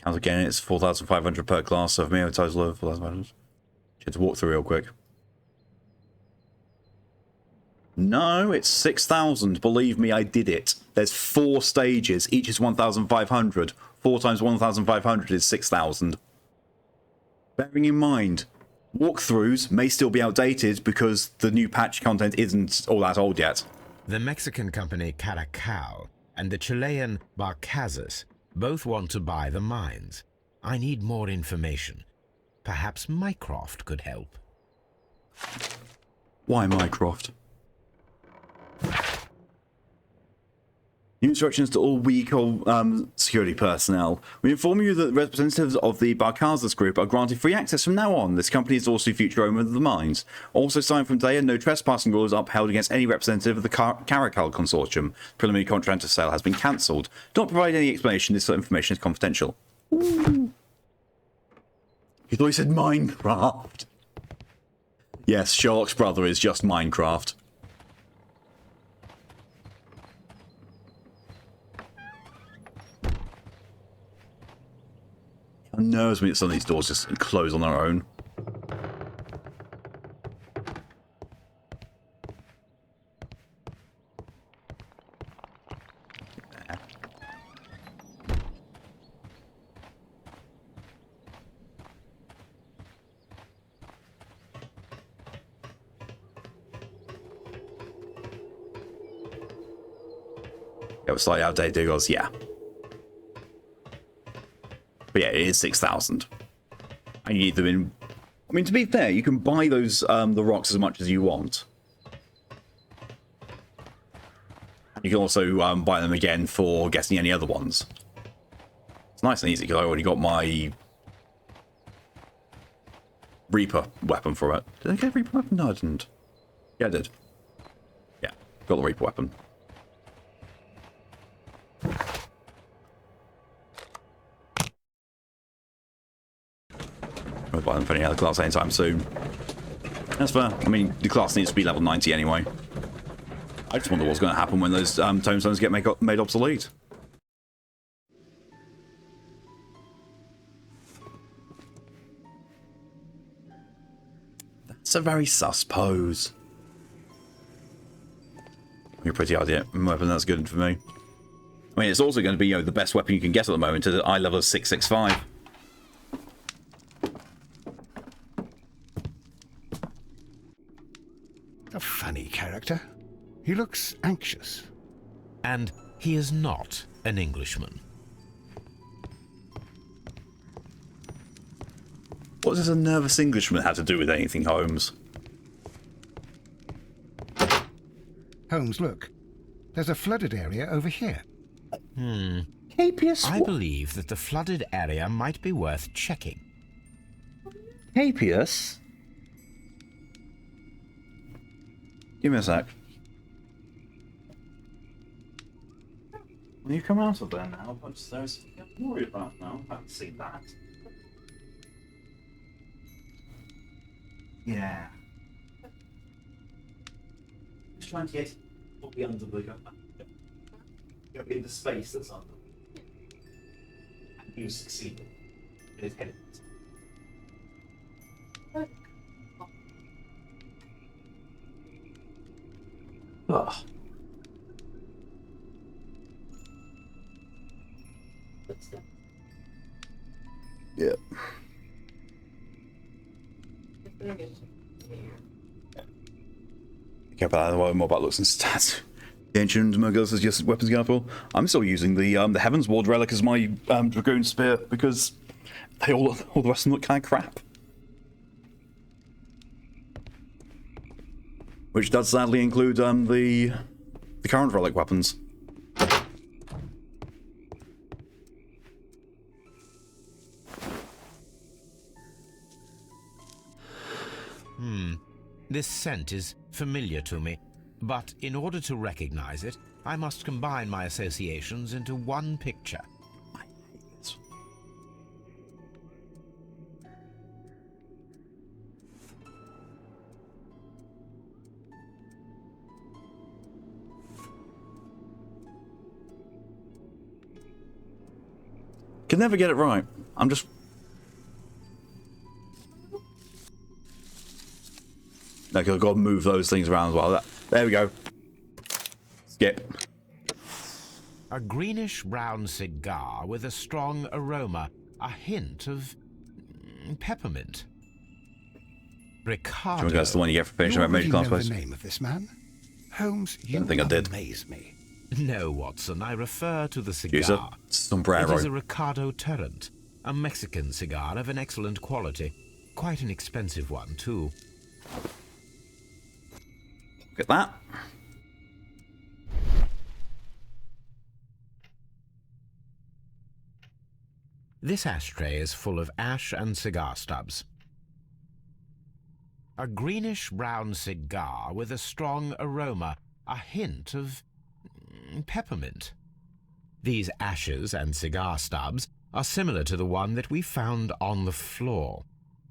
Count again, it's 4,500 per class, so for me a total of 4,500. You had to walk through real quick. No, it's 6,000. Believe me, I did it. There's 4 stages. Each is 1,500. 4 times 1,500 is 6,000. Bearing in mind, walkthroughs may still be outdated because the new patch content isn't all that old yet. The Mexican company Caracal and the Chilean Barcazas both want to buy the mines. I need more information. Perhaps Mycroft could help. Why Mycroft? New instructions to all vehicle security personnel. We inform you that representatives of the Barcazas group are granted free access from now on. This company is also future owner of the mines. Also signed from today, no trespassing rules upheld against any representative of the Caracal consortium. Preliminary contract of sale has been cancelled. Do not provide any explanation. This information is confidential. Ooh. You thought he said Minecraft. Yes, Sherlock's brother is just Minecraft. It nerves me that some of these doors just close on their own. Yeah, we're slightly outdated diggers, yeah. But yeah, it is 6,000. And you need them in... I mean, to be fair, you can buy those, the rocks as much as you want. You can also buy them again for getting any other ones. It's nice and easy, because I already got my... Reaper weapon for it. Did I get a Reaper weapon? No, I didn't. Yeah, I did. Yeah, got the Reaper weapon. I'll buy them for any other class anytime soon. That's fair. I mean, the class needs to be level 90 anyway. I just wonder what's going to happen when those tombstones get made obsolete. That's a very sus pose. You're a pretty idea. Weapon that's good for me. I mean, it's also going to be, you know, the best weapon you can get at the moment at eye level of 665. A funny character. He looks anxious. And he is not an Englishman. What does a nervous Englishman have to do with anything, Holmes? Holmes, look. There's a flooded area over here. Capius? I believe that the flooded area might be worth checking. Capius? Give me a sec. When you come out of there now, but there's something I'm worried about now. I haven't seen that. Yeah. Just trying to get probably under the in the space that's under. And you succeeded. It is headed. Ugh. Yeah. Okay, but more about looks and stats. The ancient Murgles is just weapons example. I'm still using the Heavens Ward relic as my Dragoon spear because they all the rest of them look kind of crap. Which does sadly include the current relic weapons. This scent is familiar to me, but in order to recognize it, I must combine my associations into one picture. Can never get it right. I'm just... Like, I've got to move those things around as well. There we go. Skip. A greenish-brown cigar with a strong aroma, a hint of peppermint. Ricardo. That's the one you get for finishing about major class know plays. the name of this man? Holmes, you think I did. amaze me. No, Watson, I refer to the cigar. Use a It sombrero. is a Ricardo Turrent, a Mexican cigar of an excellent quality. Quite an expensive one, too. Look at that. This ashtray is full of ash and cigar stubs. A greenish-brown cigar with a strong aroma, a hint of peppermint. These ashes and cigar stubs are similar to the one that we found on the floor.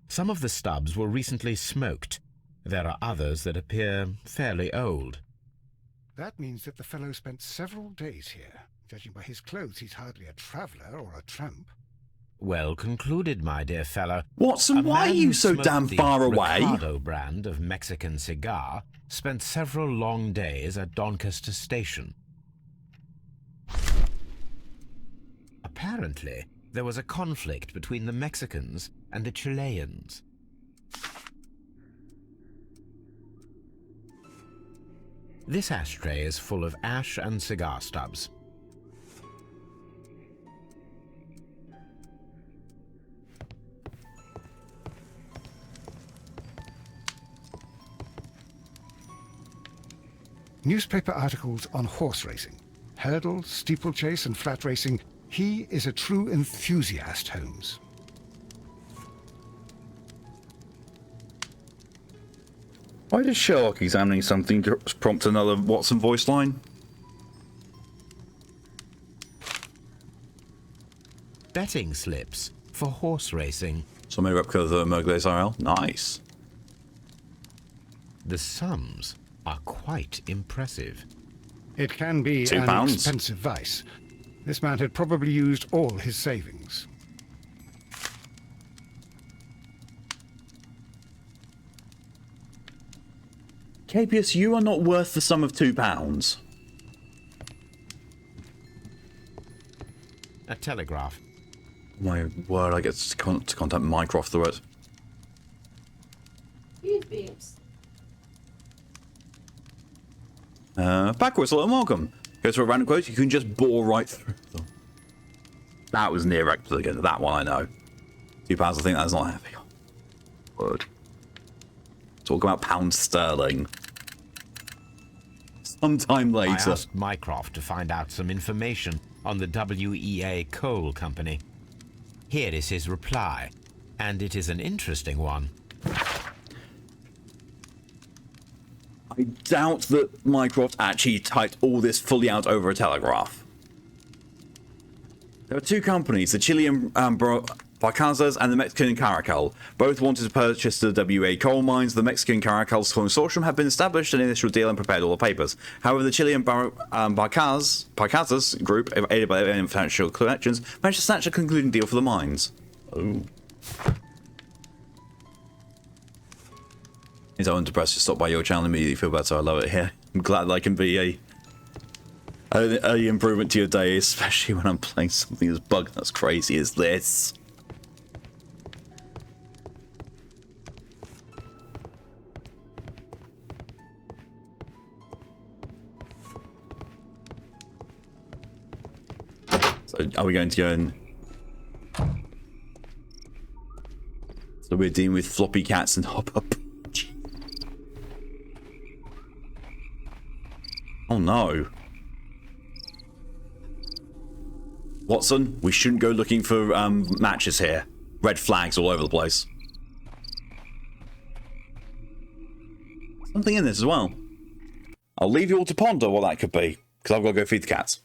Some of the stubs were recently smoked. There are others that appear fairly old. That means that the fellow spent several days here. Judging by his clothes, he's hardly a traveller or a tramp. Well concluded, my dear fellow. Watson, A why are man you who so smoked damn the far away? Ricardo brand of Mexican cigar spent several long days at Doncaster Station. Apparently, there was a conflict between the Mexicans and the Chileans. This ashtray is full of ash and cigar stubs. Newspaper articles on horse racing. Hurdle, steeplechase and flat racing. He is a true enthusiast, Holmes. Why does Sherlock examining something prompt another Watson voice line? Betting slips for horse racing. So maybe replica of the Merguez RL. Nice. The sums are quite impressive. It can be an £2. expensive vice. This man had probably used all his savings. Capius, you are not worth the sum of £2. A telegraph. My word, I get to contact Mycroft through it. These beams. Backwards, hello, welcome. Go to a random quote, you can just bore right through them. That was near rectal again, that one I know. £2, I think that's not heavy. Word. Talk about pounds sterling. Sometime I later. asked Mycroft to find out some information on the WEA Coal Company. Here is his reply, and it is an interesting one. I doubt that Mycroft actually typed all this fully out over a telegraph. There are two companies, the Chilean Barcazas and the Mexican Caracal. Both wanted to purchase the WA coal mines. The Mexican Caracal's consortium had been established an initial deal and prepared all the papers. However, the Chilean Barcazas group, aided by their financial connections, managed to snatch a concluding deal for the mines. Oh. Is Owen depressed to stop by your channel and immediately feel better? I love it here. I'm glad I can be a improvement to your day, especially when I'm playing something as bugged and as crazy as this. So are we going to go and... So we're dealing with floppy cats and hop up. Oh no. Watson, we shouldn't go looking for matches here. Red flags all over the place. Something in this as well. I'll leave you all to ponder what that could be, because I've got to go feed the cats.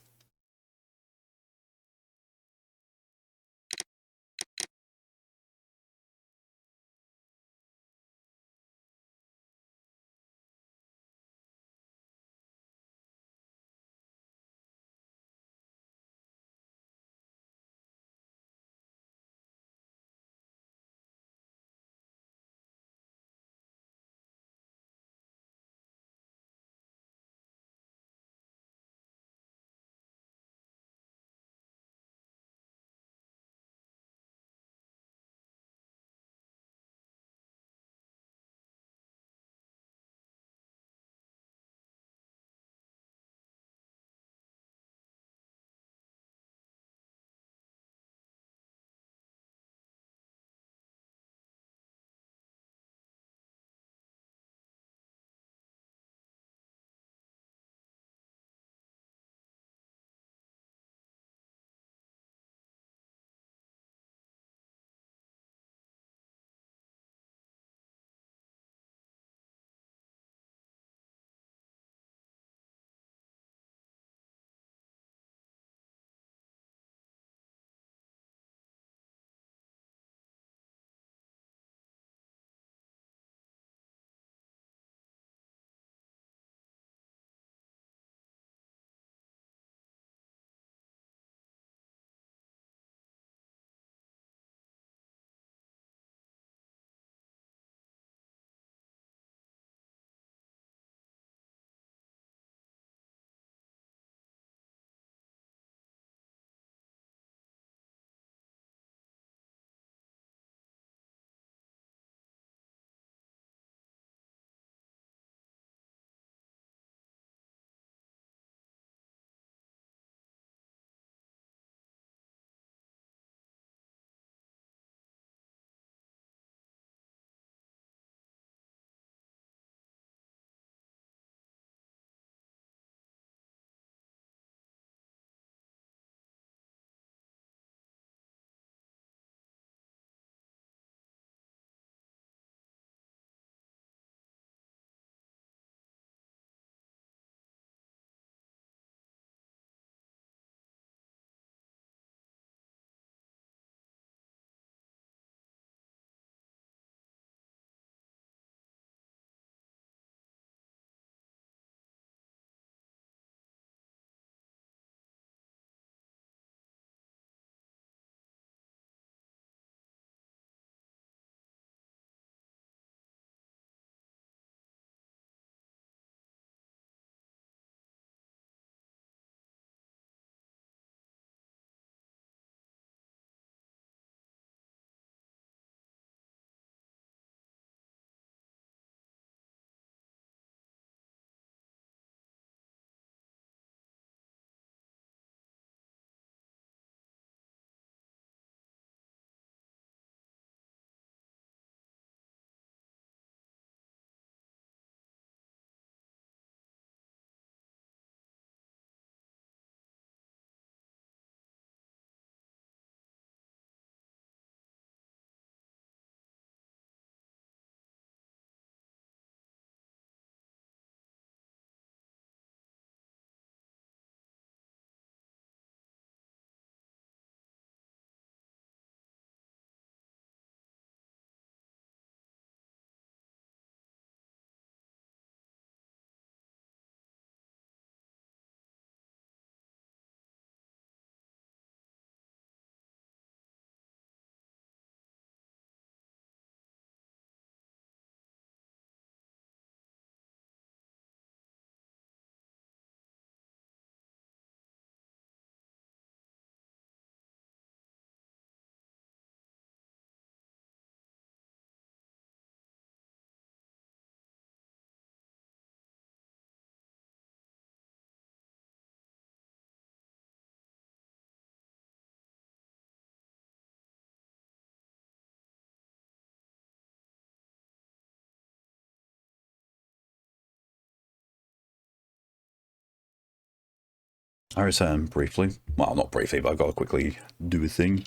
I return briefly. Well, not briefly, but I've got to quickly do a thing.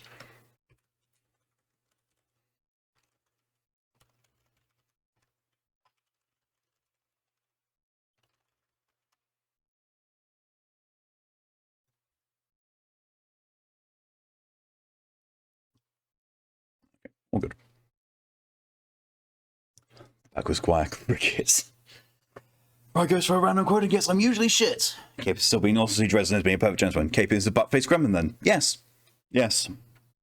All good. Back with Squire Crickets. Right, goes for a random quote and gets I'm usually shit. Cape is still being Aussie Dresden as being a perfect gentleman. Cape is a butt-faced gremlin then. Yes. Yes.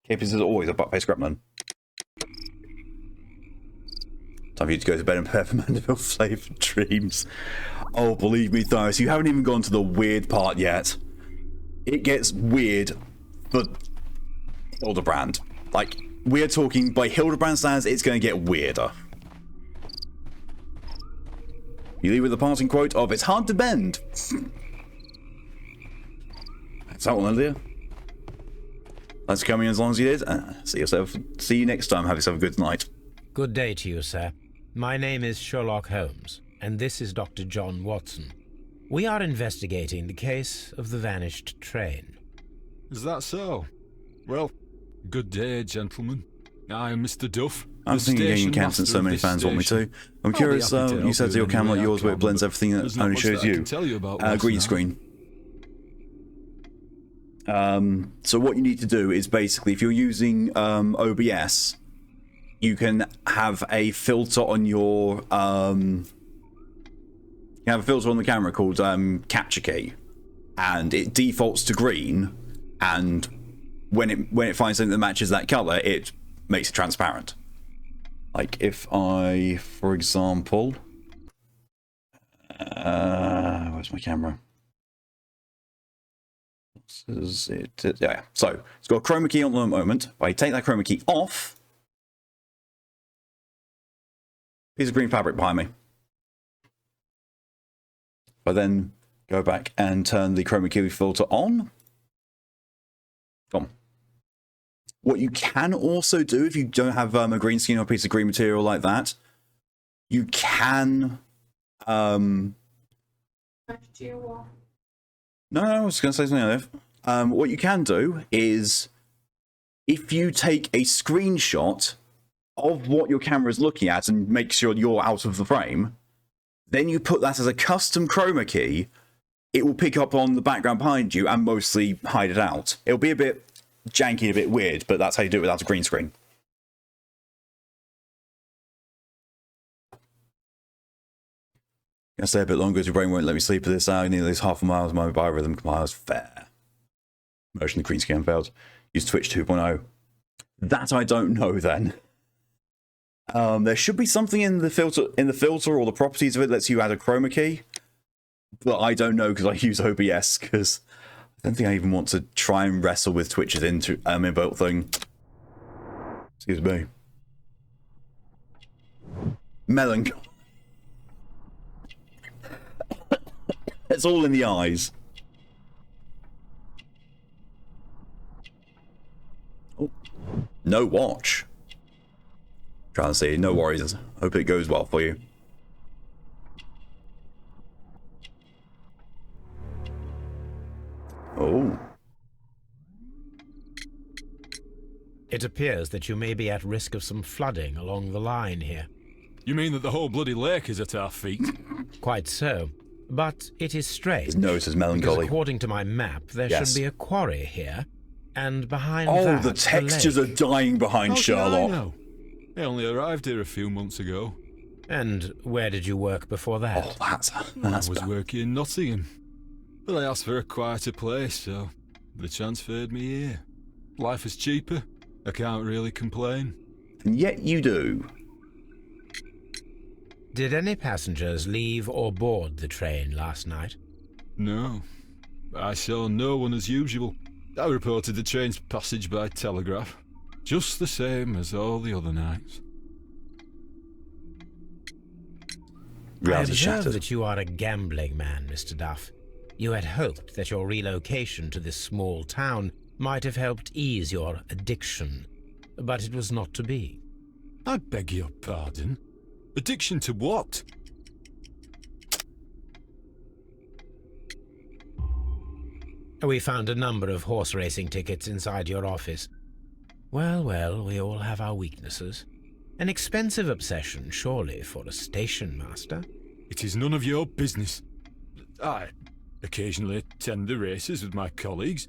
Cape is always a butt-faced gremlin. Time for you to go to bed and prepare for Mandeville flavoured dreams. Oh, believe me, Thyrus, you haven't even gone to the weird part yet. It gets weird for Hildebrand. Like, we're talking, by Hildebrand standards, it's going to get weirder. You leave with a parting quote of, it's hard to bend. That's that one, dear. Thanks for coming as long as you did. See you next time. Have yourself a good night. Good day to you, sir. My name is Sherlock Holmes, and this is Dr. John Watson. We are investigating the case of the vanished train. Is that so? Well, good day, gentlemen. I am Mr. Duff. I'm thinking getting camp since so many fans want me to. I'm curious, you said to your camera like yours where it blends everything that only shows you. Green screen. So what you need to do is basically, if you're using OBS, you can have a filter on your you have a filter on the camera called capture key, and it defaults to green, and when it finds something that matches that color, it makes it transparent. Like if I, for example, where's my camera? This is it. Yeah. So it's got a chroma key on the moment. If I take that chroma key off, piece of green fabric behind me. I then go back and turn the chroma key filter on. Gone. What you can also do, if you don't have a green screen or a piece of green material like that, you can... No, I was going to say something else. What you can do is, if you take a screenshot of what your camera is looking at and make sure you're out of the frame, then you put that as a custom chroma key, it will pick up on the background behind you and mostly hide it out. It'll be a bit janky, a bit weird, but that's how you do it without a green screen. Gonna stay a bit longer as your brain won't let me sleep for this hour. Nearly at least half a mile of my biorhythm compiles. Fair. Motion the green screen failed. Use Twitch 2.0. That I don't know then. There should be something in the filter or the properties of it that lets you add a chroma key. But I don't know because I use OBS, because I don't think I even want to try and wrestle with Twitch's inbuilt thing. Excuse me. Melancholy. It's all in the eyes. Oh. No watch. Trying to see. No worries. Hope it goes well for you. Oh. It appears that you may be at risk of some flooding along the line here. You mean that the whole bloody lake is at our feet? Quite so. But it is strange. His nose is melancholy. Because according to my map, there should be a quarry here, and behind that, oh, the textures are dying behind Sherlock. I know. I only arrived here a few months ago. And where did you work before that? Oh, that's I was working in Nottingham. But I asked for a quieter place, so they transferred me here. Life is cheaper. I can't really complain. And yet you do. Did any passengers leave or board the train last night? No. I saw no one as usual. I reported the train's passage by telegraph. Just the same as all the other nights. I observe that you are a gambling man, Mr. Duff. You had hoped that your relocation to this small town might have helped ease your addiction, but it was not to be. I beg your pardon? Addiction to what? We found a number of horse racing tickets inside your office. Well, well, we all have our weaknesses. An expensive obsession, surely, for a station master. It is none of your business. I occasionally attend the races with my colleagues.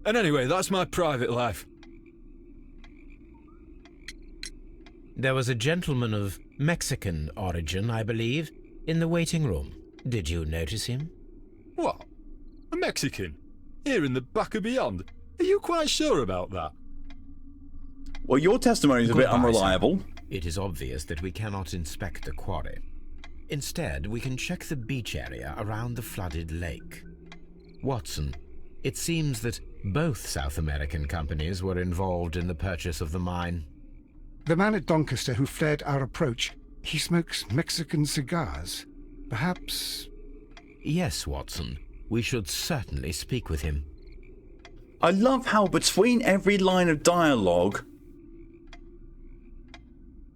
And anyway, that's my private life. There was a gentleman of Mexican origin, I believe, in the waiting room. Did you notice him? What? A Mexican? Here in the back of beyond? Are you quite sure about that? Well, your testimony is a bit Goodbye, unreliable. sir. It is obvious that we cannot inspect the quarry. Instead, we can check the beach area around the flooded lake. Watson, it seems that both South American companies were involved in the purchase of the mine. The man at Doncaster who flared our approach, he smokes Mexican cigars. Perhaps... Yes, Watson. We should certainly speak with him. I love how between every line of dialogue,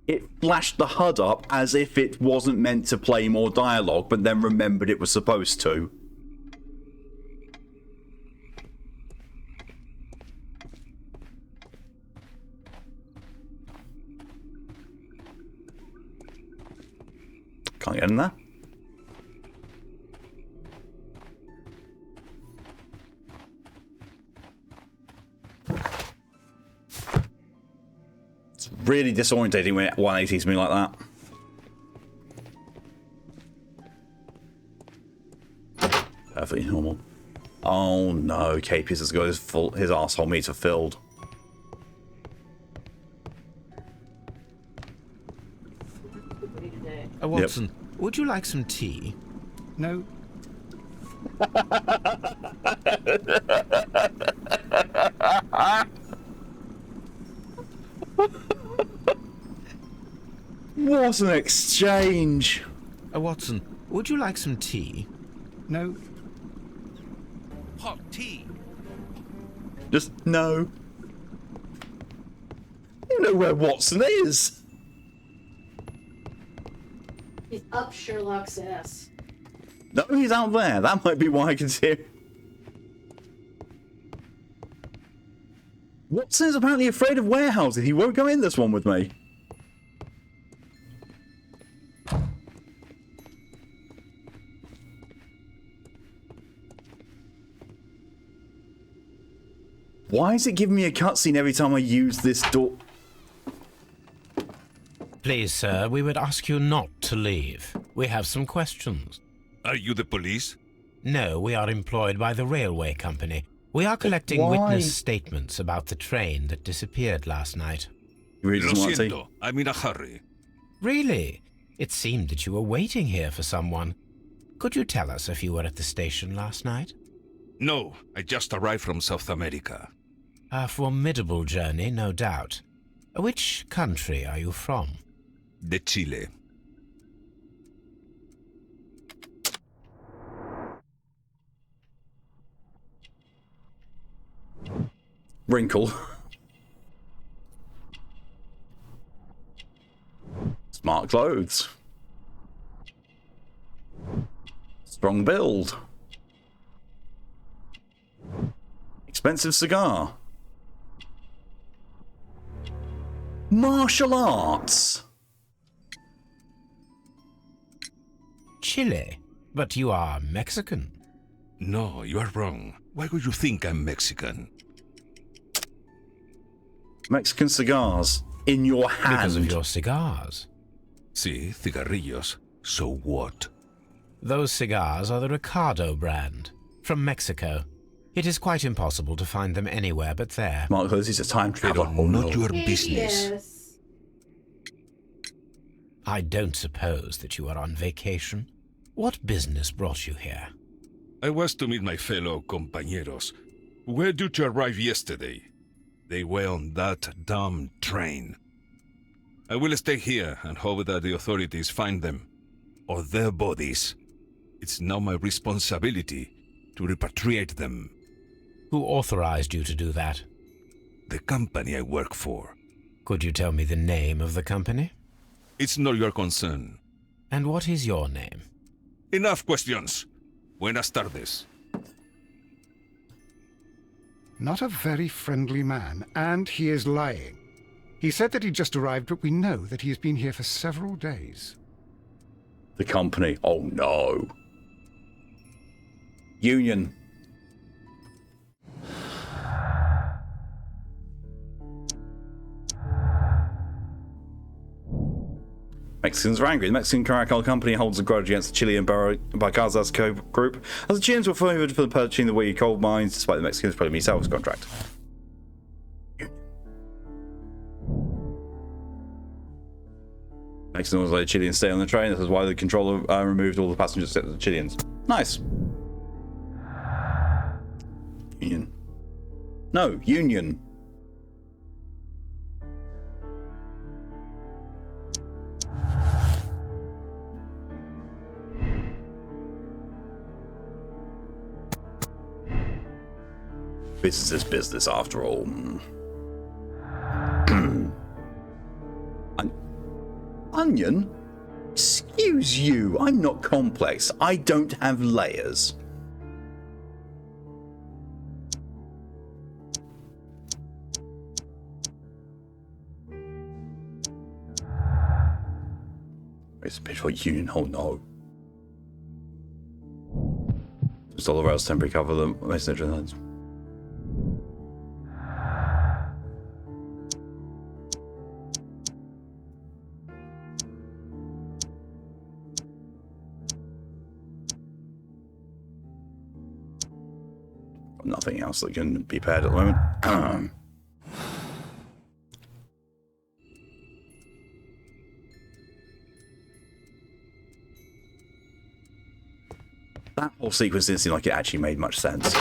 it flashed the HUD up as if it wasn't meant to play more dialogue, but then remembered it was supposed to. Can't get in there. It's really disorientating when it 180s me like that. Perfectly normal. Oh no, Capes has got his asshole meter filled. Watson, would you like some tea? No. What an exchange! Watson, would you like some tea? No. Hot tea. Just no. You know where Watson is. He's up Sherlock's ass. No, he's out there. That might be why I can see him. Watson is apparently afraid of warehouses. He won't go in this one with me. Why is it giving me a cutscene every time I use this door? Please, sir, we would ask you not to leave. We have some questions. Are you the police? No, we are employed by the railway company. We are collecting Why? witness statements about the train that disappeared last night. He really Lo doesn't want to see. siento, I'm in a hurry. Really? It seemed that you were waiting here for someone. Could you tell us if you were at the station last night? No, I just arrived from South America. A formidable journey, no doubt. Which country are you from? De Chile. Wrinkle. Smart clothes. Strong build. Expensive cigar. Martial arts. Chile? But you are Mexican. No, you are wrong. Why would you think I'm Mexican? Mexican cigars in your hand. Because of your cigars. Sí, cigarrillos. So what? Those cigars are the Ricardo brand, from Mexico. It is quite impossible to find them anywhere but there. Mark Close is a time trader. But not your business. Yes. I don't suppose that you are on vacation. What business brought you here? I was to meet my fellow compañeros, who were due to arrive yesterday. They were on that damn train. I will stay here and hope that the authorities find them, or their bodies. It's now my responsibility to repatriate them. Who authorized you to do that? The company I work for. Could you tell me the name of the company? It's not your concern. And what is your name? Enough questions. Buenas tardes. Not a very friendly man, and he is lying. He said that he just arrived, but we know that he has been here for several days. The company. Oh no. Union. Mexicans are angry. The Mexican Caracol Company holds a grudge against the Chilean Barcazas group, as the Chileans were favored for purchasing the Wii coal mines, despite the Mexicans putting a sales contract. Mexicans let the Chileans stay on the train. This is why the controller removed all the passengers except the Chileans. Nice. Union. No, Union. Business is business after all. Onion? Excuse you, I'm not complex. I don't have layers. It's a bit for Union, oh no. Just all around temporary cover the messenger lines. Nothing else that can be paired at the moment. That whole sequence didn't seem like it actually made much sense.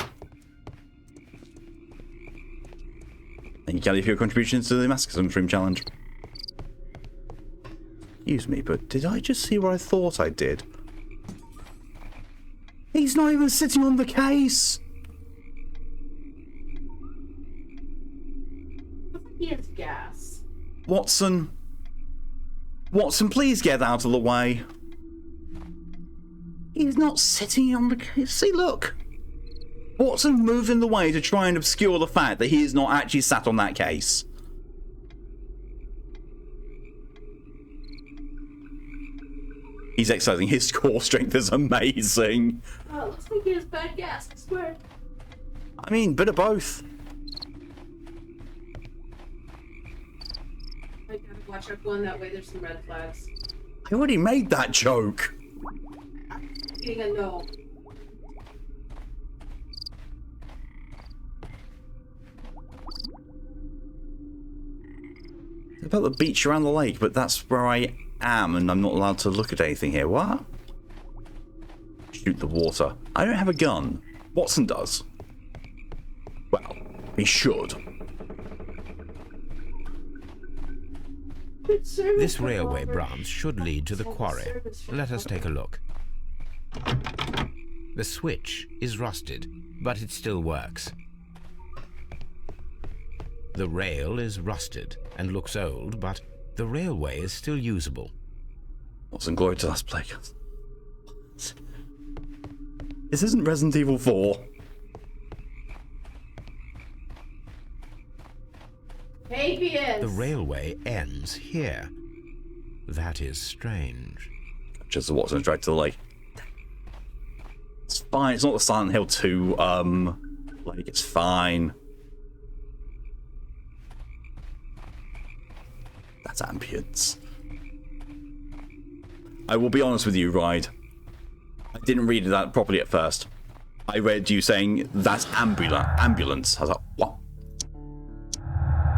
Thank you, Kelly, for your contributions to the Masochism Stream Challenge. Excuse me, but did I just see what I thought I did? He's not even sitting on the case! He has gas. Watson. Watson, please get out of the way. He's not sitting on the case. See, look. Watson moved in the way to try and obscure the fact that he is not actually sat on that case. He's exercising his core strength is amazing. Oh, it looks like he has bad gas, I swear. I mean, bit of both. I gotta watch out going that way, there's some red flags. I already made that joke. Getting a no. About the beach around the lake, but that's where I am, and I'm not allowed to look at anything here. What? Shoot the water. I don't have a gun. Watson does. Well, he should. This railway branch should lead to the quarry. Let us take a look. The switch is rusted, but it still works. The rail is rusted and looks old, but the railway is still usable. Watson, glory to last plague. This isn't Resident Evil 4. ABS. The railway ends here. That is strange. Just the Watson's dragged to the lake. It's fine. It's not the Silent Hill 2 lake. It's fine. That's ambience. I will be honest with you, Ride. I didn't read that properly at first. I read you saying that's ambulance. I was like, what?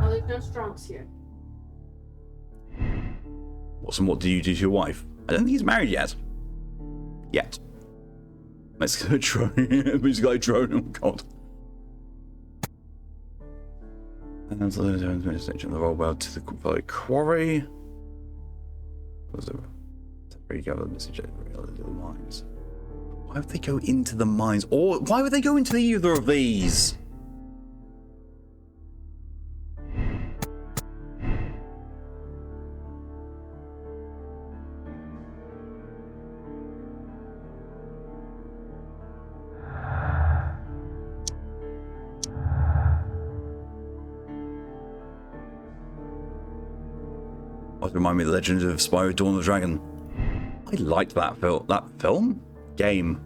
Oh, there's no strongs here. Watson, what did you do to your wife? I don't think he's married yet. Yet. Let's go drone. He's got a drone. Oh god. And so the administration of the rollbell to the quarry. Was a temporary government message at the mines. Why would they go into the mines? Or why would they go into either of these? Always remind me of the Legend of Spyro Dawn of the Dragon. I liked that film? Game.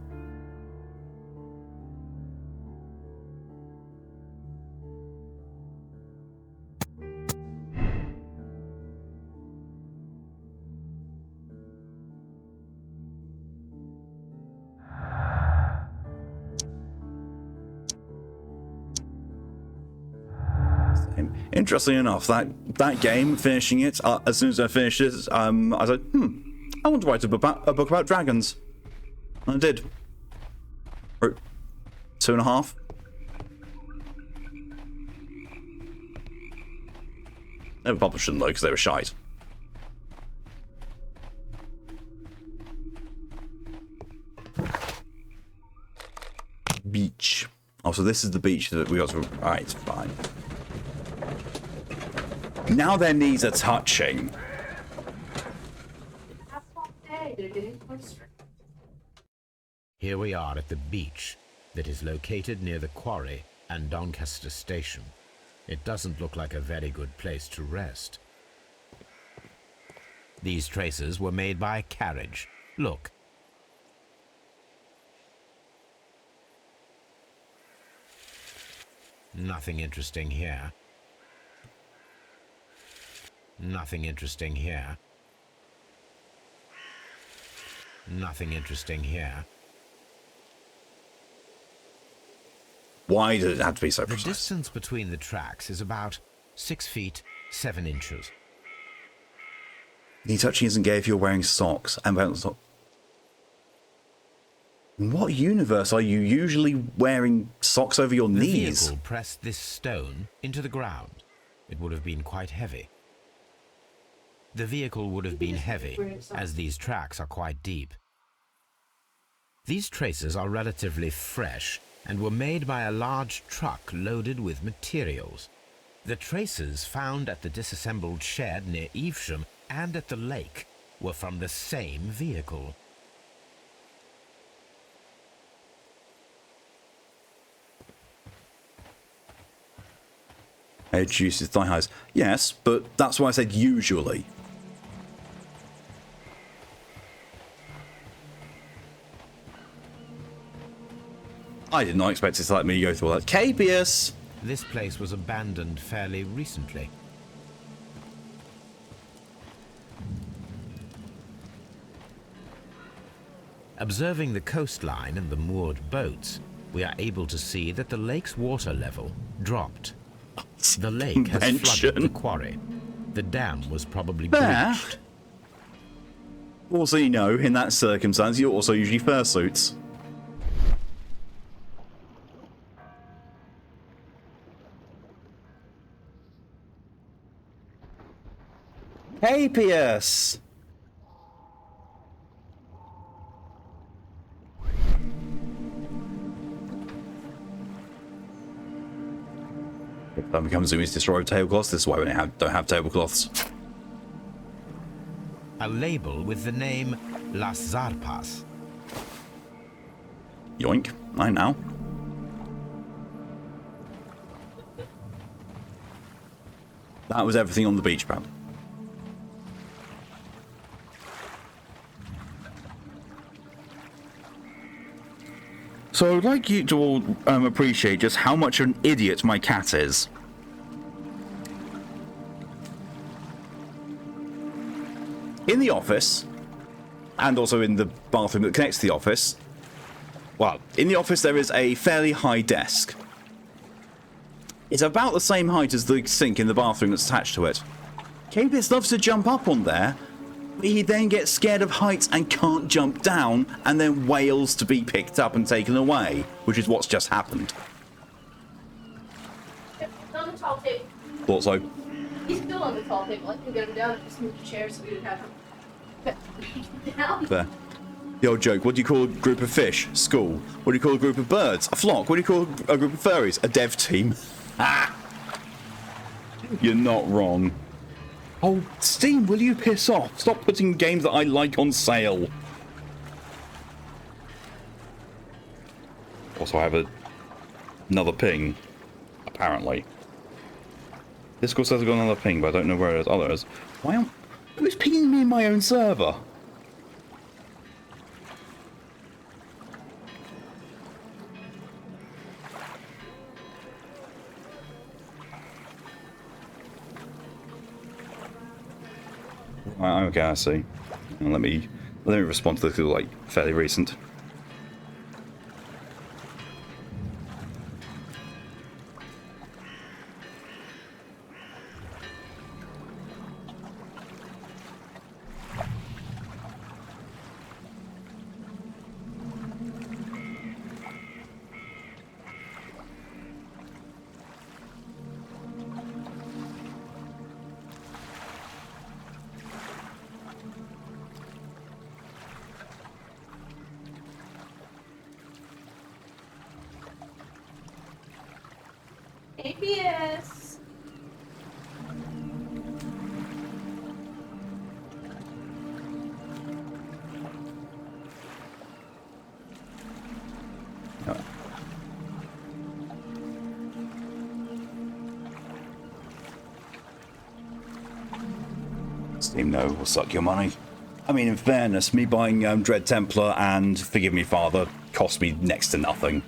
Interestingly enough, that game, finishing it, as soon as I finished it, I was like, I want to write a book about dragons. And I did. Wrote 2.5. Never published them though, because they were shite. Beach. Oh, so this is the beach that we got to... Alright, fine. Now their knees are touching. Here we are at the beach that is located near the quarry and Doncaster Station. It doesn't look like a very good place to rest. These traces were made by a carriage. Look. Nothing interesting here. Nothing interesting here. Nothing interesting here. Why does it have to be so precise? The distance between the tracks is about 6 feet 7 inches. Knee touching isn't gay if you're wearing socks. And wearing socks. In what universe are you usually wearing socks over your knees? The vehicle pressed this stone into the ground. It would have been quite heavy. The vehicle would have been heavy, as these tracks are quite deep. These traces are relatively fresh and were made by a large truck loaded with materials. The traces found at the disassembled shed near Evesham and at the lake were from the same vehicle. It juices thigh highs. Yes, but that's why I said usually. I did not expect it to let me go through all that. Capius! This place was abandoned fairly recently. Observing the coastline and the moored boats, we are able to see that the lake's water level dropped. The lake has flooded the quarry. The dam was probably breached. Also, you know, in that circumstance, you also usually fursuits. Capius! If that becomes Zumi's destroyed tablecloths, this is why we don't have tablecloths. A label with the name Las Zarpas. Yoink. I know. That was everything on the beach, pal. So I'd like you to all appreciate just how much of an idiot my cat is. In the office, and also in the bathroom that connects to the office, well, in the office there is a fairly high desk. It's about the same height as the sink in the bathroom that's attached to it. Capius loves to jump up on there, but he then gets scared of heights and can't jump down, and then wails to be picked up and taken away, which is what's just happened. He's on the tall table. Thought so. He's still on the tall table. I can get him down and just move the chair so we would have him down. There. The old joke, what do you call a group of fish? School. What do you call a group of birds? A flock. What do you call a group of furries? A dev team. Ah! You're not wrong. Oh, Steam, will you piss off? Stop putting games that I like on sale. Also, I have another ping, apparently. Discord says I've got another ping, but I don't know where it is. Oh, there it is. Who's pinging me in my own server? Okay, I see. Let me respond to this, like, fairly recent. APS. Steam no will suck your money. I mean, in fairness, me buying Dread Templar and Forgive Me Father cost me next to nothing.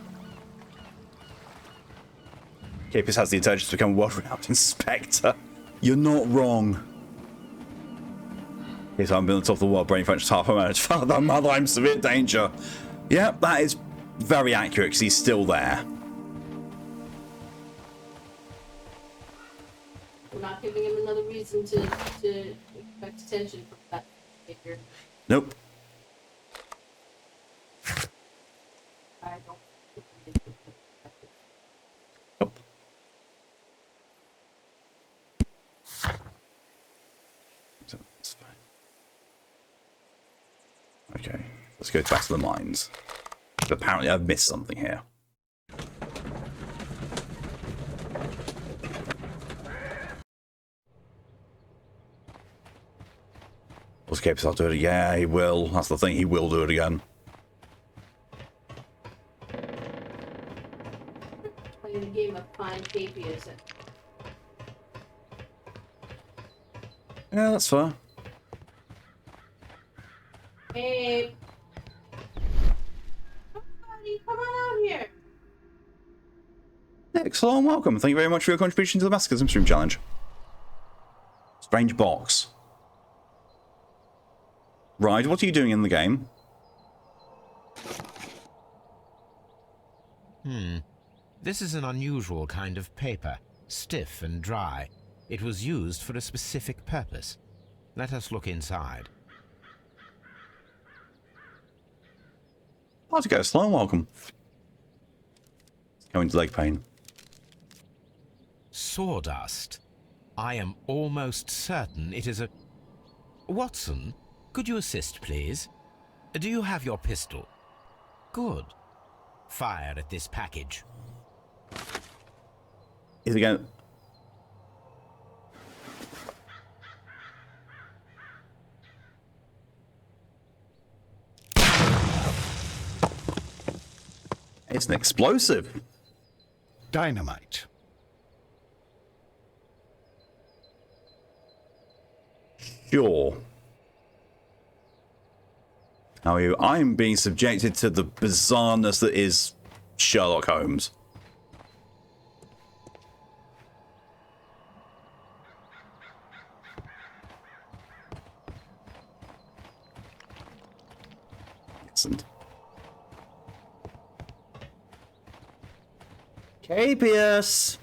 Capus has the intelligence to become a world-renowned inspector. You're not wrong. Yes, I'm on top of the world, brain French half a managed. Father, mother, I'm in severe danger. Yeah, that is very accurate because he's still there. We're not giving him another reason to expect attention from that figure. Nope. I don't. Nope. So that's fine. Okay, let's go back to the mines. Apparently I've missed something here. Will Capus, I'll do it. Yeah, he will. That's the thing, he will do it again. Playing a game of Find Capius. Yeah, that's fair. Hey. Somebody, come on out here. Excellent, welcome. Thank you very much for your contribution to the Masochism Stream Challenge. Strange box. Right, what are you doing in the game? This is an unusual kind of paper, stiff and dry. It was used for a specific purpose. Let us look inside. How's it go? Slow and welcome. Going to leg pain. Sawdust. I am almost certain it is a... Watson, could you assist, please? Do you have your pistol? Good. Fire at this package. Is it going... It's an explosive. Dynamite. Sure. How are you? I'm being subjected to the bizarreness that is Sherlock Holmes. Excellent. Capius!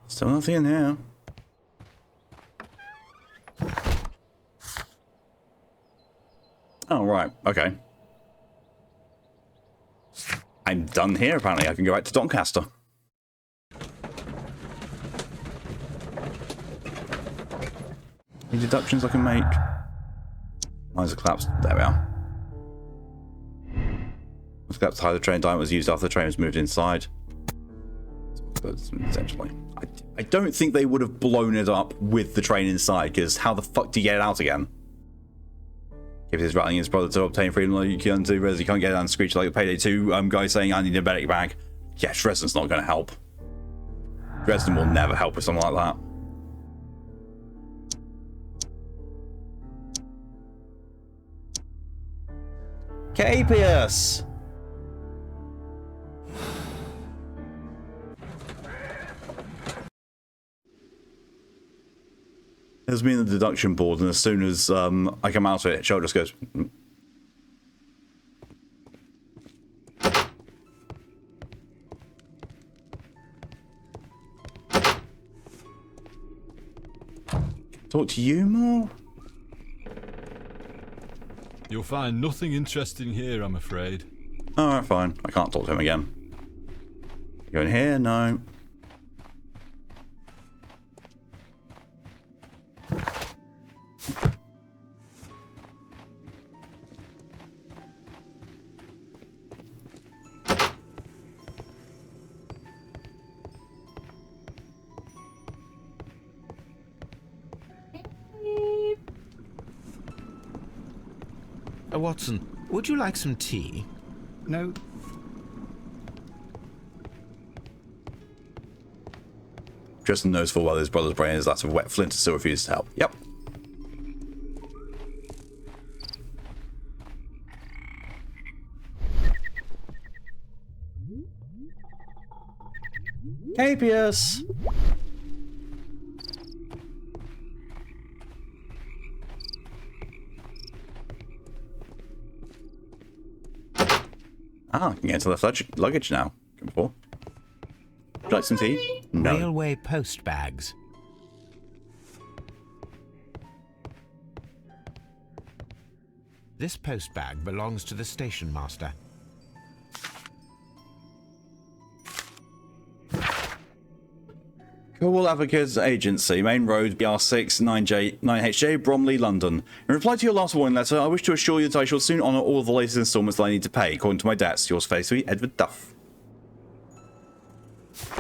Still nothing in here. right. Okay. I'm done here, apparently. I can go back to Doncaster. Any deductions I can make? Lines are collapsed. There we are. Was collapsed to hide the train. Dynamite was used after the train was moved inside. Essentially. I don't think they would have blown it up with the train inside, because how the fuck do you get it out again? If he's rallying his brother to obtain freedom, like you can do, you can't get down and screech like the Payday 2 guy saying, I need a medic bag. Yeah, Dresden's not going to help. Dresden will never help with something like that. Capius! There's me in the deduction board, and as soon as I come out of it, Cheryl just goes... Talk to you more? You'll find nothing interesting here, I'm afraid. Alright, fine. I can't talk to him again. Go in here? No. Watson, would you like some tea? No. Dresden knows full well his brother's brain is that of wet flint and still refuses to help. Yep. Capius! Ah, I can get into the luggage now. Come for. Would you like some tea? No. Railway post bags. This post bag belongs to the station master. Cornwall Advocates Agency, Main Road, BR6, 9HJ, Bromley, London. In reply to your last warning letter, I wish to assure you that I shall soon honour all the latest instalments that I need to pay, according to my debts. Yours faithfully, Edward Duff.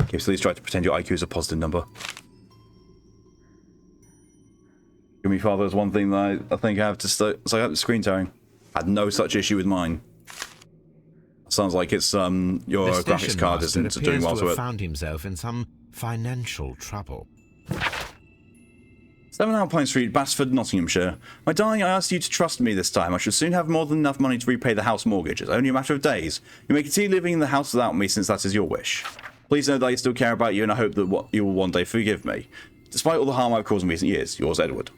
Okay, so please try to pretend your IQ is a positive number. Give me, Father, is one thing that I think I have to so I have the screen tearing. I had no such issue with mine. Sounds like it's your graphics card isn't doing well to it. Found himself in some financial trouble. 7 Alpine Street, Basford, Nottinghamshire. My darling, I asked you to trust me this time. I should soon have more than enough money to repay the house mortgage. It's only a matter of days. You may continue living in the house without me, since that is your wish. Please know that I still care about you, and I hope that you will one day forgive me. Despite all the harm I've caused in recent years, yours, Edward.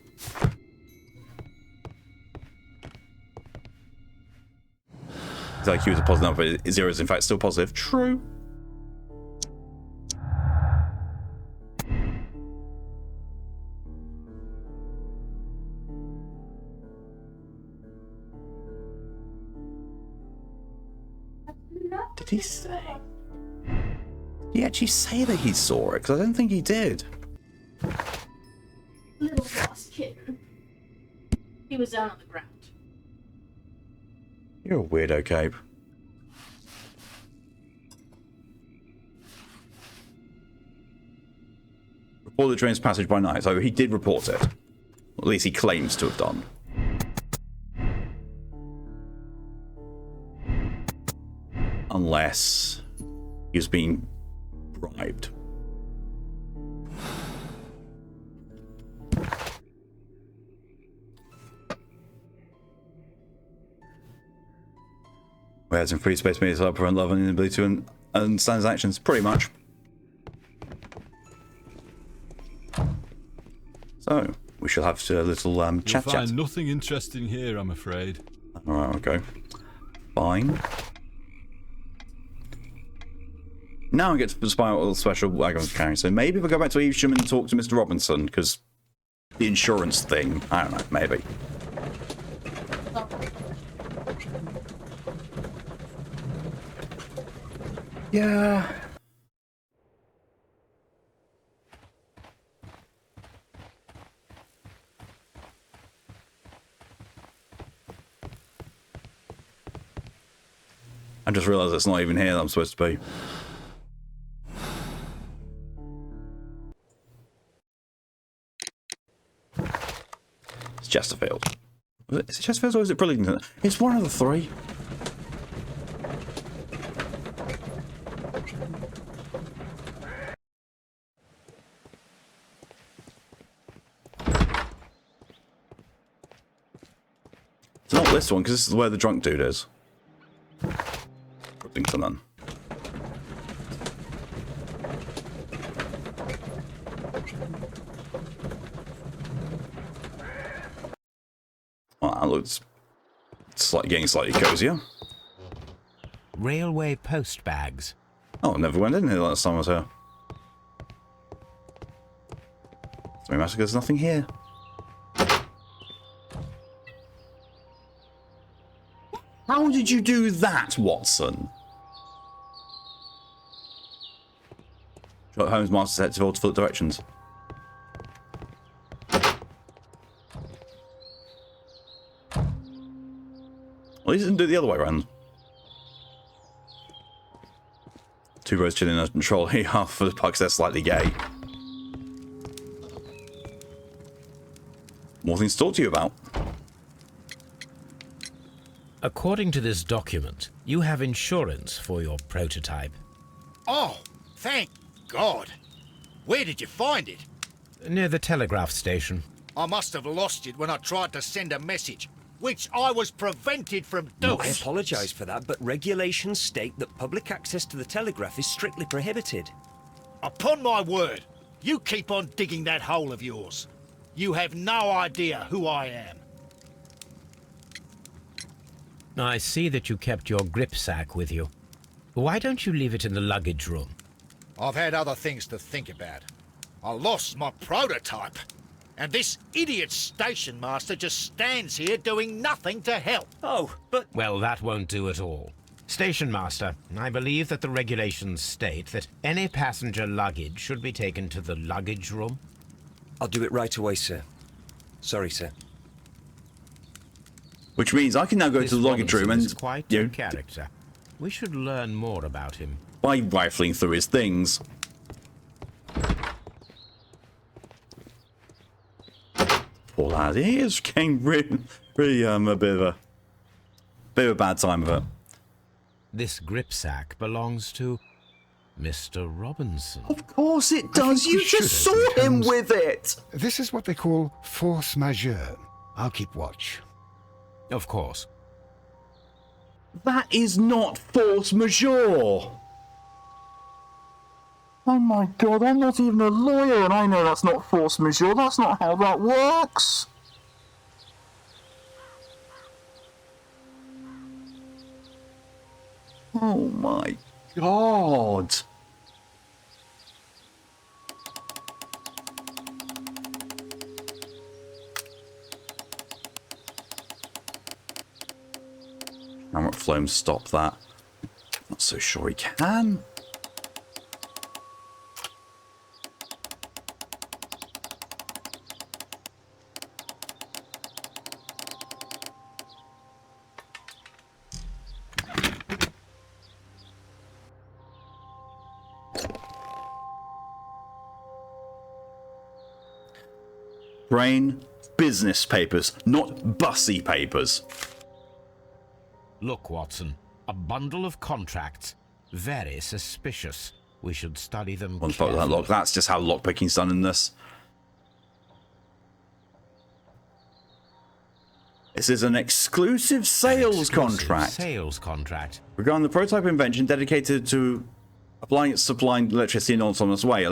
His IQ is a positive number, but 0 is in fact still positive. True. Did he say? Did he actually say that he saw it? Because I don't think he did. Little lost kitten. He was down on the ground. You're a weirdo, Cape. Report the train's passage by night. So he did report it. Or at least he claims to have done. Unless he was being bribed. Whereas in free space media to prevent love and inability to understand his actions, pretty much. So we shall have a little chat. You'll find nothing interesting here, I'm afraid. All right, okay, fine. Now I get to spy out all the special wagons carrying. So maybe if I go back to Evesham and talk to Mr. Robinson, because the insurance thing. I don't know, maybe. Yeah. I just realised it's not even here that I'm supposed to be. It's Chesterfield. Is it Chesterfield or is it Burlington? It's one of the three. It's not this one, because this is where the drunk dude is. Burlington then. Oh, that looks getting slightly cozier. Railway post bags. Oh, I never went in here last time I was here. Three massacres, nothing here. How did you do that, Watson? Sherlock Holmes, Master Detective, alternate directions. Well, he didn't do it the other way around. Two rows chilling in a trolley, half of the pucks, they're slightly gay. More things to talk to you about. According to this document, you have insurance for your prototype. Oh, thank God. Where did you find it? Near the telegraph station. I must have lost it when I tried to send a message, which I was prevented from doing. I apologise for that, but regulations state that public access to the telegraph is strictly prohibited. Upon my word, you keep on digging that hole of yours. You have no idea who I am. I see that you kept your grip sack with you. Why don't you leave it in the luggage room? I've had other things to think about. I lost my prototype. And this idiot station master just stands here doing nothing to help. Oh, but... Well, that won't do at all. Station master, I believe that the regulations state that any passenger luggage should be taken to the luggage room. I'll do it right away, sir. Sorry, sir. Which means I can now go to the luggage room and... Is quite a character. We should learn more about him. By rifling through his things. Poor lad, he is getting really a bit of a bad time of it. This grip sack belongs to Mr. Robinson. Of course it does. You just saw him with it. This is what they call force majeure. I'll keep watch. Of course. That is not force majeure. Oh my God, I'm not even a lawyer and I know that's not force majeure. That's not how that works. Oh my God. Shamrock Floams stop that. Not so sure he can. Brain, business papers, not bussy papers. Look, Watson, a bundle of contracts. Very suspicious. We should study them One part of that lock. That's just how lockpicking's done in this. This is an exclusive sales contract. Sales contract. Regarding the prototype invention dedicated to supplying electricity in an autonomous way.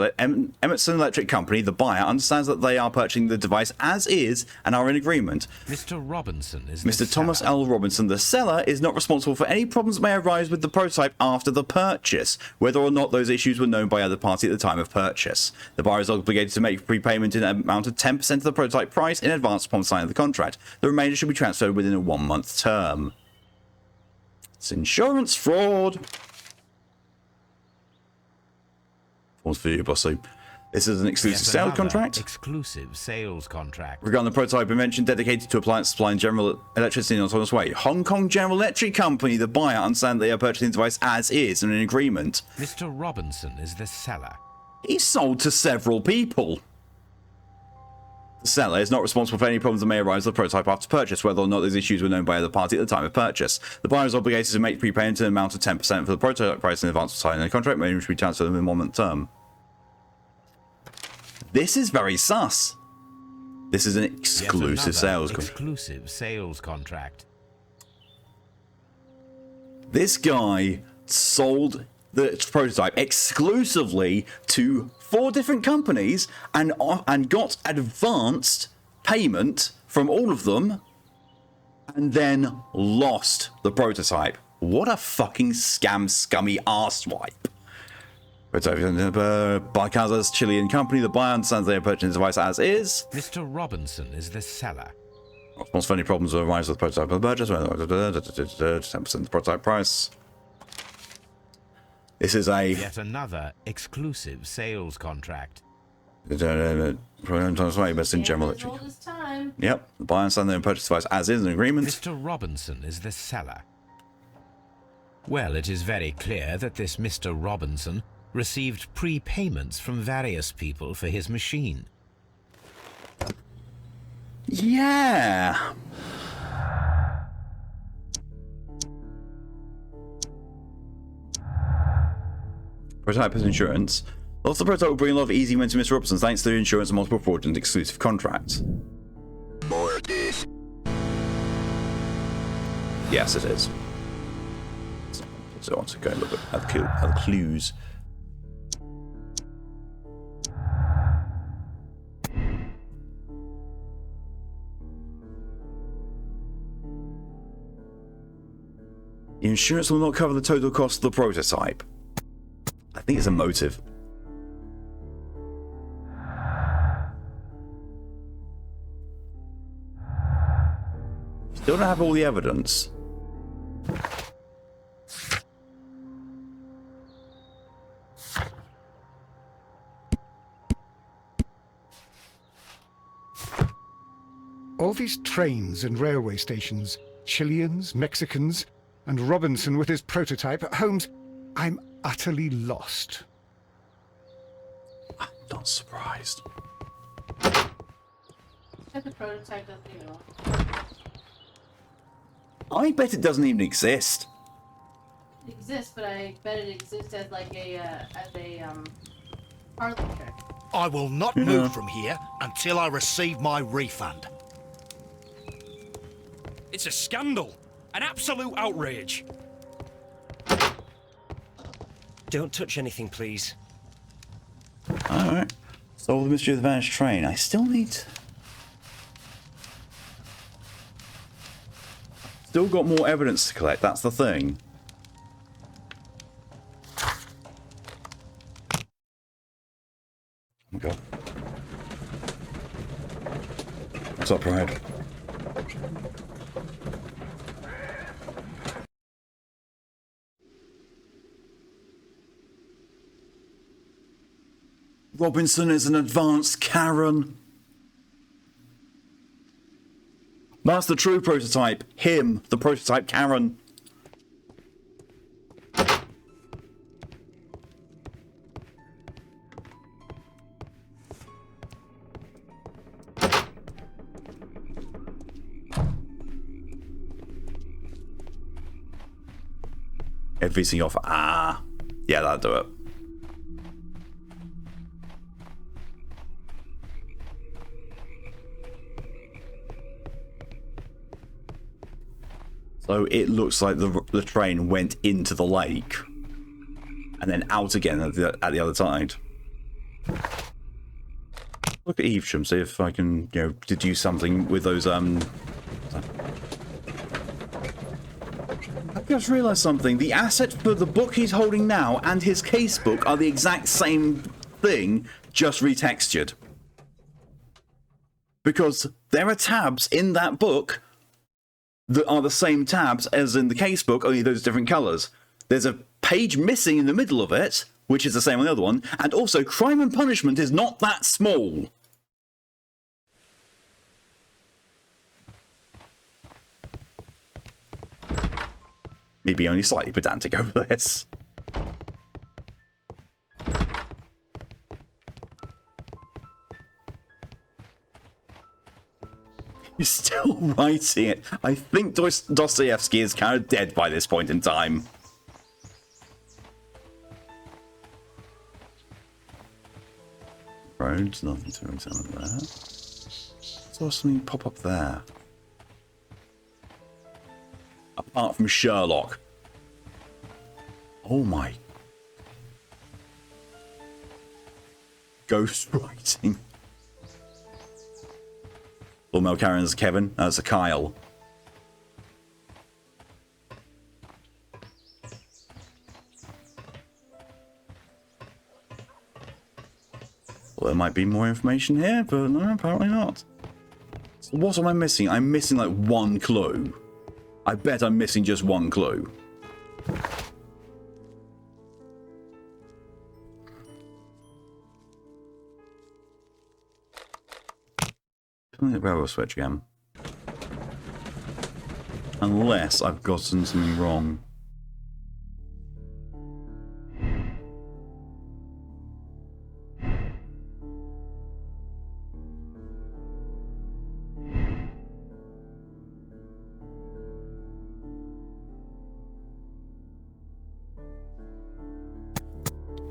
Emerson Electric Company, the buyer, understands that they are purchasing the device as is and are in agreement. Mr. Robinson is Mr. Thomas L. Robinson, the seller, is not responsible for any problems that may arise with the prototype after the purchase, whether or not those issues were known by either party at the time of purchase. The buyer is obligated to make prepayment in an amount of 10% of the prototype price in advance upon signing of the contract. The remainder should be transferred within a 1-month term. It's insurance fraud. What's for you, bossy? This is an exclusive Yet sales another contract. Exclusive sales contract. Regarding the prototype invention dedicated to appliance supply and general electricity in an autonomous way. Hong Kong General Electric Company, the buyer, understand they are purchasing the device as is in an agreement. Mr. Robinson is the seller. He's sold to several people. The seller is not responsible for any problems that may arise with the prototype after purchase, whether or not those issues were known by the party at the time of purchase. The buyer is obligated to make prepayment in an amount of 10% for the prototype price in advance of signing the contract, which will be transferred within 1 month term. This is very sus. This is an exclusive sales contract. Exclusive sales contract. This guy sold the prototype exclusively to 4 different companies and got advanced payment from all of them and then lost the prototype. What a fucking scummy arsewipe. Barcaza's Chilean company, the buyer understands they are purchasing the device as is. Mr. Robinson is the seller. Response for any problems that arise with the prototype of the purchase, 10% of the prototype price. This is a... Yet another exclusive sales contract. Best in general. As old as time. Yep, the buyer understands they are purchasing the device as is an agreement. Mr. Robinson is the seller. Well, it is very clear that this Mr. Robinson received prepayments from various people for his machine. Yeah. Prototype has insurance. Lots of the prototype will bring a lot of easy wins to Mr. Robinson thanks to insurance and multiple fraudulent exclusive contracts. More of this. Yes, it is. So I want to go and look at the clues. The insurance will not cover the total cost of the prototype. I think it's a motive. Still don't have all the evidence. All these trains and railway stations, Chileans, Mexicans, and Robinson with his prototype. Holmes, I'm utterly lost. I'm not surprised. The prototype doesn't even work. I bet it doesn't even exist. It exists, but I bet it exists as like a parlor trick. I will not move from here until I receive my refund. It's a scandal. An absolute outrage. Don't touch anything, please. Alright. Solve the mystery of the vanished train. I still need... Still got more evidence to collect, that's the thing. Oh my god. What's up, Pride? Robinson is an advanced Karen. That's the true prototype. Him, the prototype Karen. Everything off. Ah. Yeah, that'll do it. So it looks like the train went into the lake and then out again at the other side. Look at Evesham, see if I can, deduce something with those, I've just realised something. The asset for the book he's holding now and his casebook are the exact same thing, just retextured. Because there are tabs in that book that are the same tabs as in the casebook, only those different colours. There's a page missing in the middle of it, which is the same on the other one, and also crime and punishment is not that small. Maybe only slightly pedantic over this. You're still writing it. I think Dostoevsky is kind of dead by this point in time. Roads, nothing to examine there. Saw something pop up there. Apart from Sherlock. Oh my. Ghostwriting. Lord Melcaren's Kevin. That's a Kyle. Well, there might be more information here, but no, apparently not. So what am I missing? I'm missing like one clue. I bet I'm missing just one clue. Turn the railroad switch again. Unless I've gotten something wrong.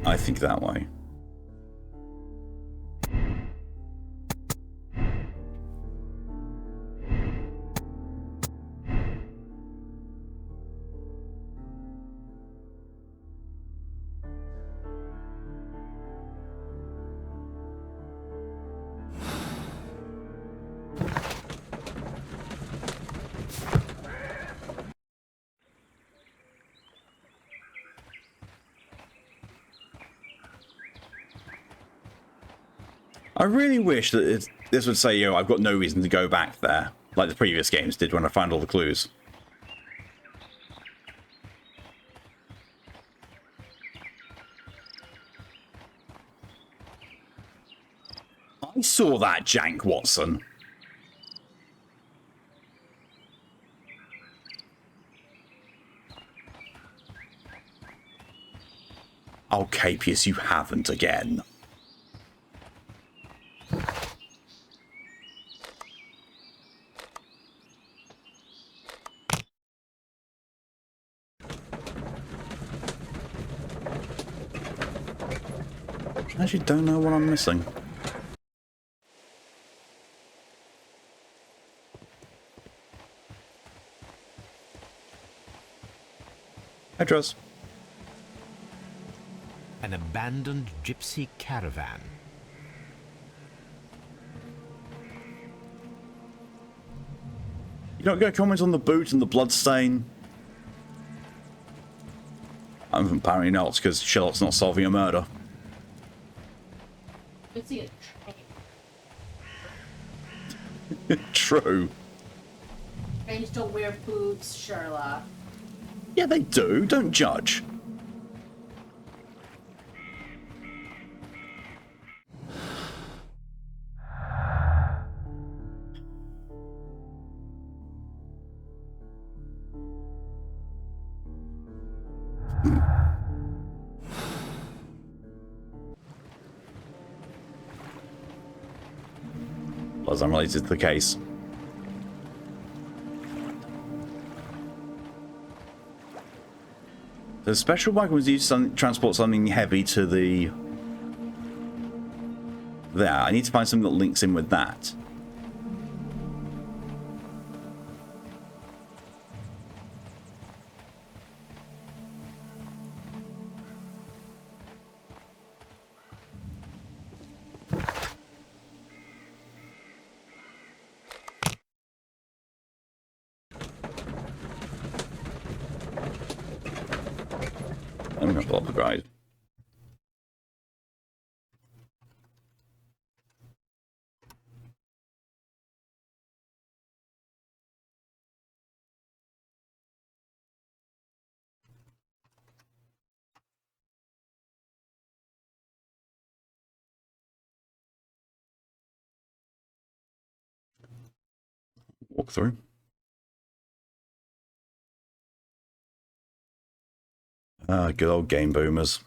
I think that way. I really wish that this would say, yo, I've got no reason to go back there, like the previous games did when I found all the clues. I saw that, Jank Watson. Oh, Capius, you haven't again. I actually don't know what I'm missing. Address. An abandoned gypsy caravan. You don't get comments on the boot and the blood stain? Apparently not, because Sherlock's not solving a murder. Let's see it. True. Trains don't wear boots, Sherlock. Yeah, they do. Don't judge. As unrelated to the case. The special wagon was used to transport something heavy to the... There. I need to find something that links in with that. I'm going to pull up the guide. Walk through. Ah, good old game boomers.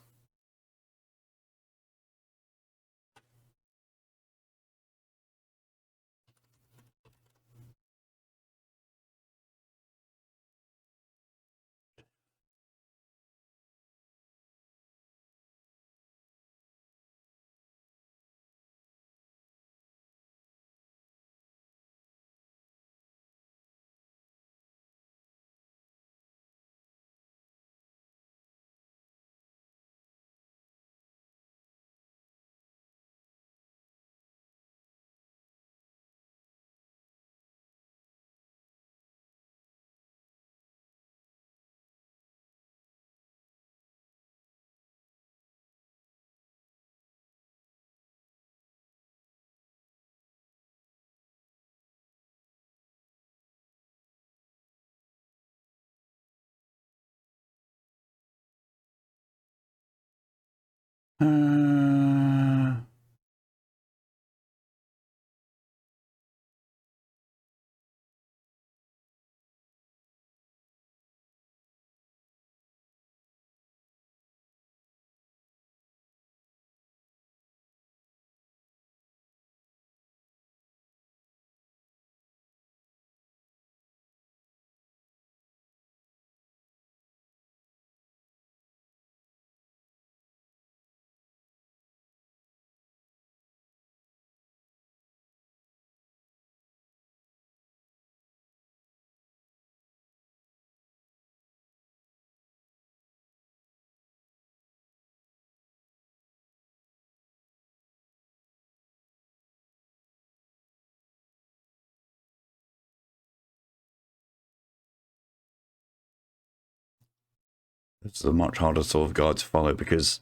This is a much harder sort of guide to follow because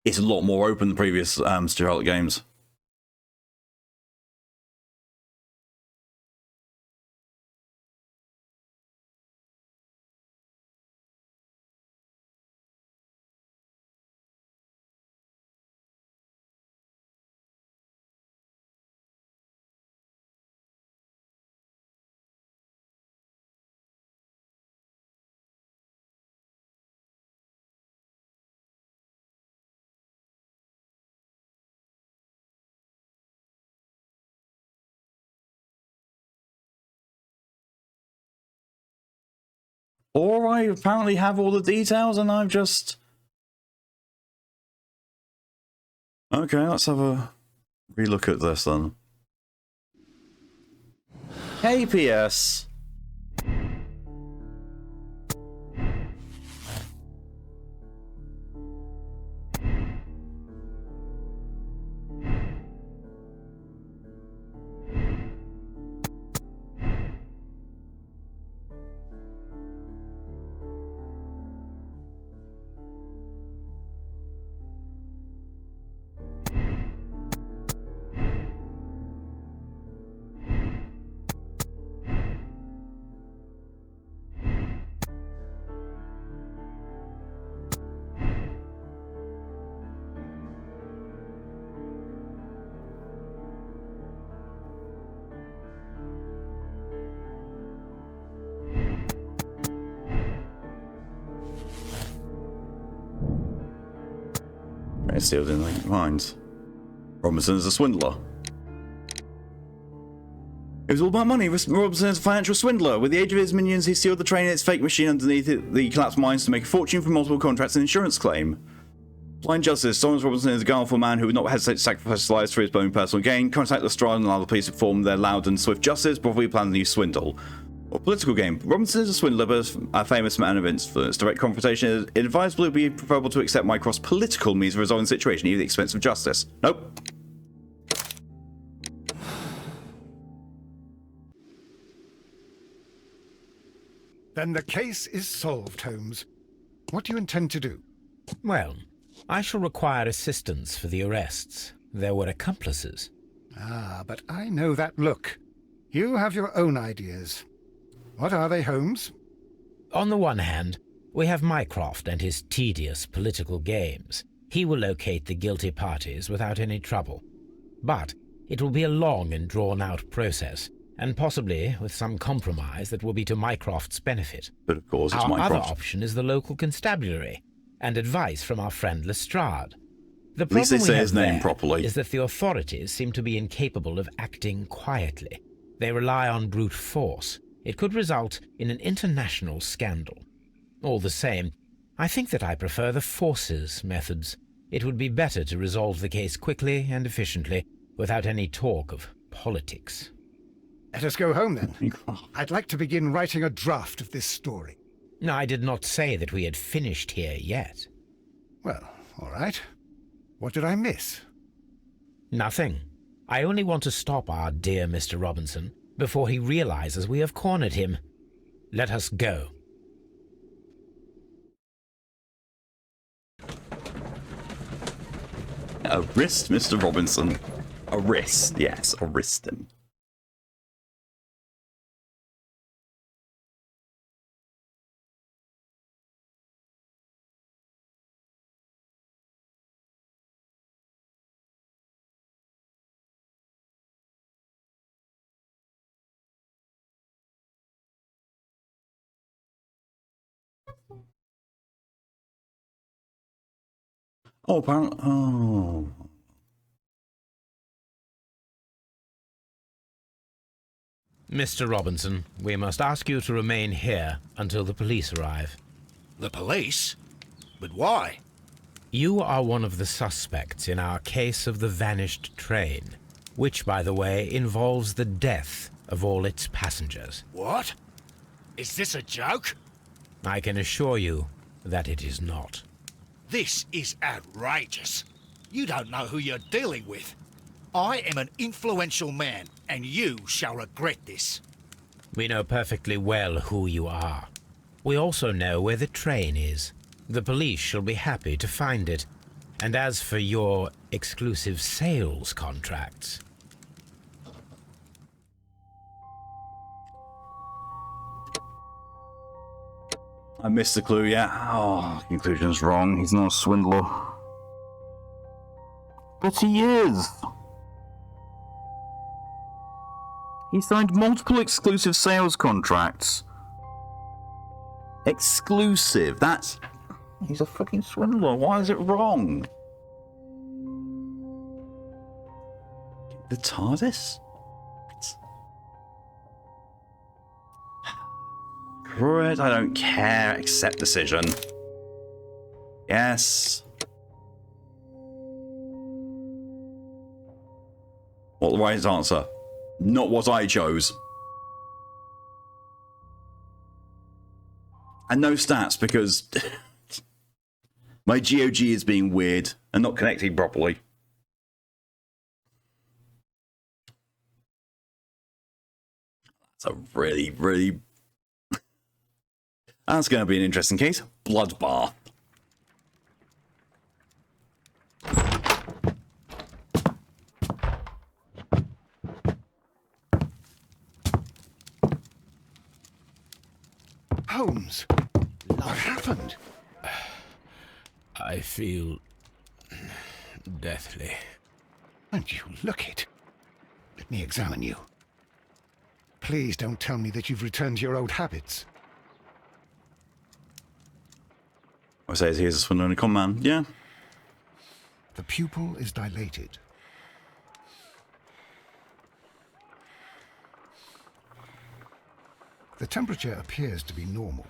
it's a lot more open than previous Sherlock games. Or I apparently have all the details and I've just... Okay, let's have a relook at this then. KPS. Sealed in the mines. Robinson is a swindler. It was all about money. Robinson is a financial swindler. With the aid of his minions, he sealed the train in its fake machine underneath the collapsed mines to make a fortune from multiple contracts and insurance claim. Blind justice. Thomas Robinson is a guileful man who would not hesitate to sacrifice his lives for his own personal gain. Contact Lestrade and allow the police to perform their loud and swift justice before he plans a new swindle. Or political game. Robinson is a swindler, but a famous man of influence. Direct confrontation is advisable. It would be preferable to accept my cross-political means of resolving the situation, even at the expense of justice. Nope. Then the case is solved, Holmes. What do you intend to do? Well, I shall require assistance for the arrests. There were accomplices. Ah, but I know that look. You have your own ideas. What are they, Holmes? On the one hand, we have Mycroft and his tedious political games. He will locate the guilty parties without any trouble. But it will be a long and drawn-out process, and possibly with some compromise that will be to Mycroft's benefit. But of course, it's Our other Mycroft. option is the local constabulary, and advice from our friend Lestrade. The At least they problem we say have his name there properly. is that the authorities seem to be incapable of acting quietly. They rely on brute force. It could result in an international scandal. All the same, I think that I prefer the forces methods. It would be better to resolve the case quickly and efficiently, without any talk of politics. Let us go home, then. I'd like to begin writing a draft of this story. No, I did not say that we had finished here yet. Well, all right. What did I miss? Nothing. I only want to stop our dear Mr. Robinson before he realizes we have cornered him. Let us go. Arrest Mr. Robinson. Arrest, yes, arrest him. Oh, apparently. Oh. Mr. Robinson, we must ask you to remain here until the police arrive. The police? But why? You are one of the suspects in our case of the vanished train, which, by the way, involves the death of all its passengers. What? Is this a joke? I can assure you that it is not. This is outrageous. You don't know who you're dealing with. I am an influential man, and you shall regret this. We know perfectly well who you are. We also know where the train is. The police shall be happy to find it. And as for your exclusive sales contracts... I missed the clue, yeah. Oh, conclusion's wrong. He's not a swindler. But he is. He signed multiple exclusive sales contracts. Exclusive. That's... He's a fucking swindler. Why is it wrong? The TARDIS? Right, I don't care. Accept decision. Yes. What the right answer? Not what I chose. And no stats because my GOG is being weird and not connecting properly. That's a really... That's going to be an interesting case. Bloodbath. Holmes, what happened? I feel... deathly. And you look it. Let me examine you. Please don't tell me that you've returned to your old habits. I say he's a swindler and a con man. Yeah. The pupil is dilated. The temperature appears to be normal.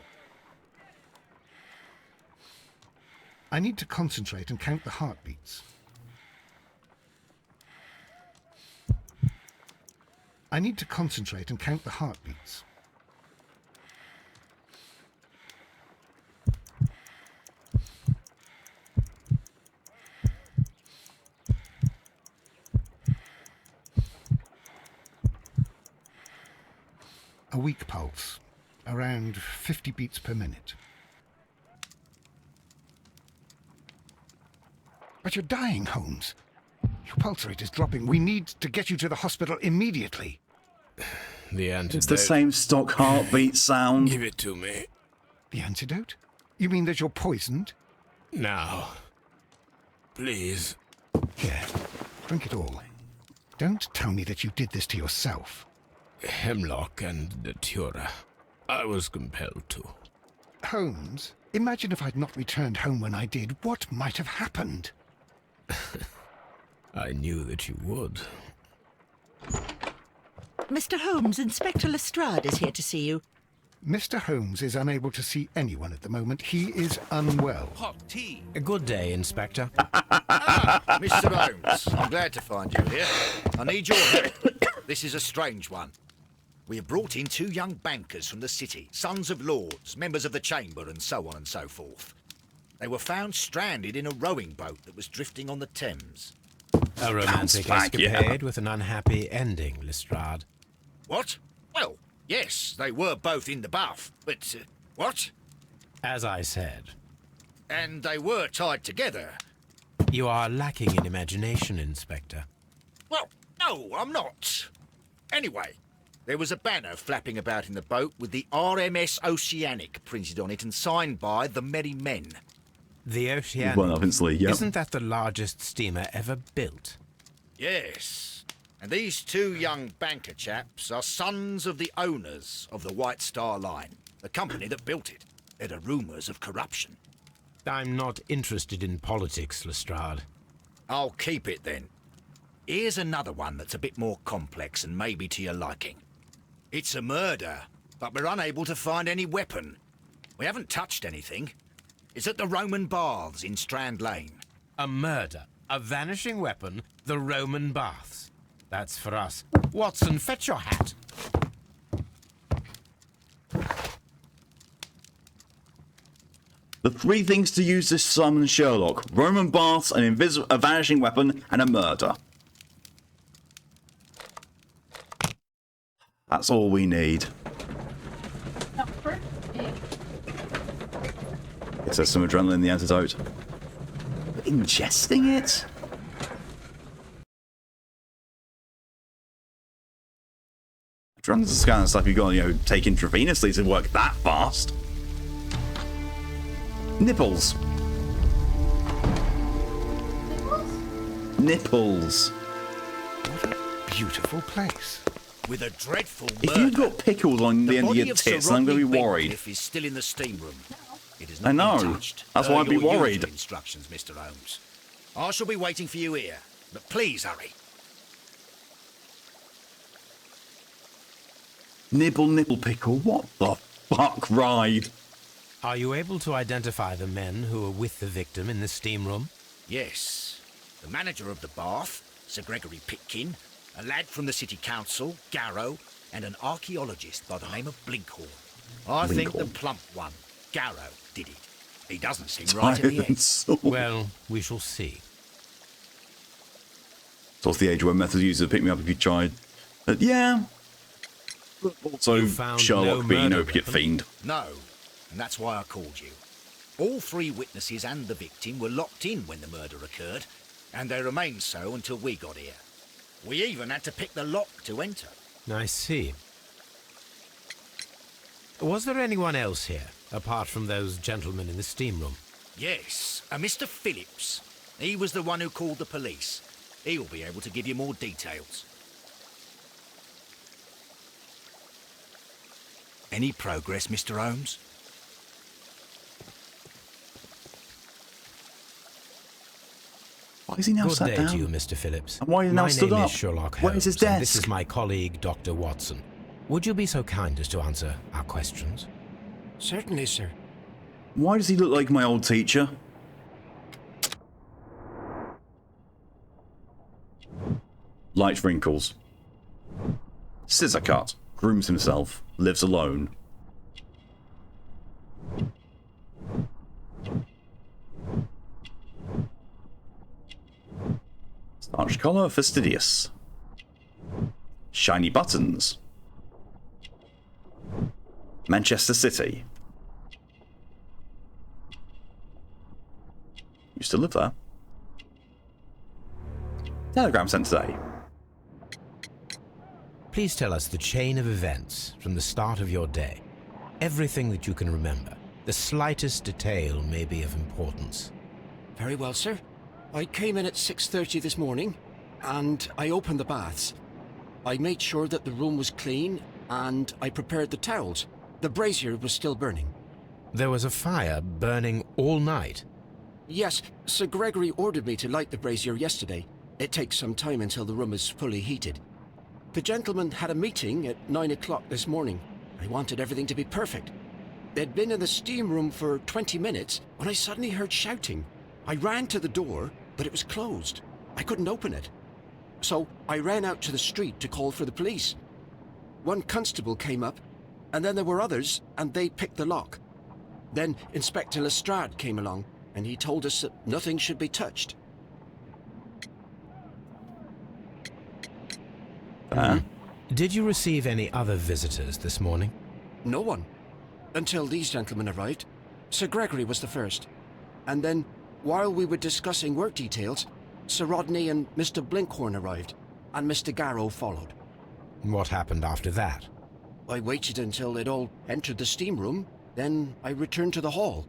I need to concentrate and count the heartbeats. I need to concentrate and count the heartbeats. A weak pulse, around 50 beats per minute. But you're dying, Holmes. Your pulse rate is dropping. We need to get you to the hospital immediately. The antidote. It's the same stock heartbeat sound. Give it to me. The antidote? You mean that you're poisoned? Now. Please. Here, drink it all. Don't tell me that you did this to yourself. Hemlock and Datura. I was compelled to. Holmes, imagine if I'd not returned home when I did. What might have happened? I knew that you would. Mr. Holmes, Inspector Lestrade is here to see you. Mr. Holmes is unable to see anyone at the moment. He is unwell. Hot tea. A good day, Inspector. Mr. Holmes, I'm glad to find you here. I need your help. This is a strange one. We have brought in 2 young bankers from the city, sons of lords, members of the Chamber, and so on and so forth. They were found stranded in a rowing boat that was drifting on the Thames. A romantic escapade with an unhappy ending, Lestrade. What? Well, yes, they were both in the bath, but, what? As I said, And they were tied together. you are lacking in imagination, Inspector. Well, no, I'm not. Anyway, there was a banner flapping about in the boat with the RMS Oceanic printed on it and signed by the Merry Men. The Oceanic. Well, obviously, yep. Isn't that the largest steamer ever built? Yes. And these 2 young banker chaps are sons of the owners of the White Star Line, the company that built it. There are rumours of corruption. I'm not interested in politics, Lestrade. I'll keep it then. Here's another one that's a bit more complex and maybe to your liking. It's a murder, but we're unable to find any weapon. We haven't touched anything. It's at the Roman Baths in Strand Lane. A murder, a vanishing weapon, the Roman Baths. That's for us. Watson, fetch your hat. The 3 things to use to summon Sherlock: Roman baths, a vanishing weapon, and a murder. That's all we need. It says some adrenaline in the antidote. Ingesting it? Adrenaline's the kind of stuff you've got to, take intravenously to work that fast. Nipples. Nipples. What a beautiful place. With a dreadful If murder. you've got pickles on the end of your tits, then I'm going to be worried. Is still in the steam room. It is I not know. been touched. That's why I'd be Your usual worried. Instructions, Mr. Holmes. I shall be waiting for you here, but please hurry. Nibble pickle. What the fuck, ride? Are you able to identify the men who were with the victim in the steam room? Yes. The manager of the bath, Sir Gregory Pitkin, a lad from the city council, Garrow, and an archaeologist by the name of Blinkhorn. I think the plump one, Garrow, did it. He doesn't seem right in the head. Well, we shall see. So what's the age where methods used to pick me up if you tried? Yeah. Also, You found Sherlock no being an murder opiate weapon? fiend. No, and that's why I called you. All 3 witnesses and the victim were locked in when the murder occurred, and they remained so until we got here. We even had to pick the lock to enter. I see. Was there anyone else here, apart from those gentlemen in the steam room? Yes, a Mr. Phillips. He was the one who called the police. He'll be able to give you more details. Any progress, Mr. Holmes? Why is he now Good sat day down? to you, Mr. Phillips. And why is he now My stood name up? is Sherlock Holmes. Where's his and This desk? is my colleague, Dr. Watson. Would you be so kind as to answer our questions? Certainly, sir. Why does he look like my old teacher? Light wrinkles. Scissor cut. Grooms himself. Lives alone. Starch collar. Fastidious. Shiny buttons. Manchester City. Used to live there. Telegram sent today. Please tell us the chain of events from the start of your day. Everything that you can remember. The slightest detail may be of importance. Very well, sir. I came in at 6:30 this morning, and I opened the baths. I made sure that the room was clean, and I prepared the towels. The brazier was still burning. There was a fire burning all night. Yes, Sir Gregory ordered me to light the brazier yesterday. It takes some time until the room is fully heated. The gentlemen had a meeting at 9 o'clock this morning. I wanted everything to be perfect. They'd been in the steam room for 20 minutes when I suddenly heard shouting. I ran to the door, but it was closed. I couldn't open it. So I ran out to the street to call for the police. One constable came up, and then there were others, and they picked the lock. Then Inspector Lestrade came along, and he told us that nothing should be touched. Did you receive any other visitors this morning? No one. Until these gentlemen arrived. Sir Gregory was the first. And then, while we were discussing work details, Sir Rodney and Mr. Blinkhorn arrived, and Mr. Garrow followed. What happened after that? I waited until they'd all entered the steam room, then I returned to the hall.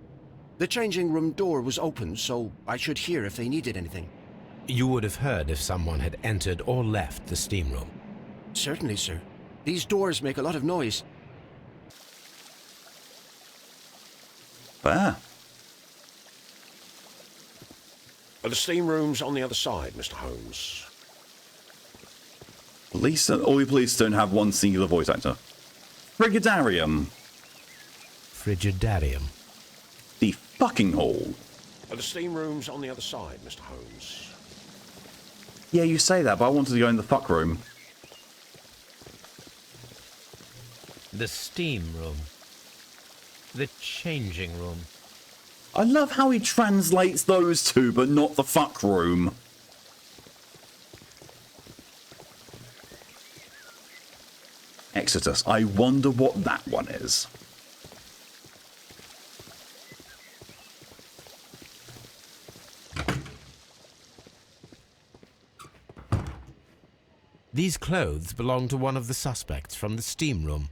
The changing room door was open, so I should hear if they needed anything. You would have heard if someone had entered or left the steam room. Certainly, sir. These doors make a lot of noise. Fair. The steam room's on the other side, Mr. Holmes. Police, all the police don't have one singular voice actor. Frigidarium. Frigidarium. The fucking hall. The steam room's on the other side, Mr. Holmes. Yeah, you say that, but I wanted to go in the fuck room. The steam room. The changing room. I love how he translates those two, but not the fuck room. Exodus. I wonder what that one is. These clothes belong to one of the suspects from the steam room.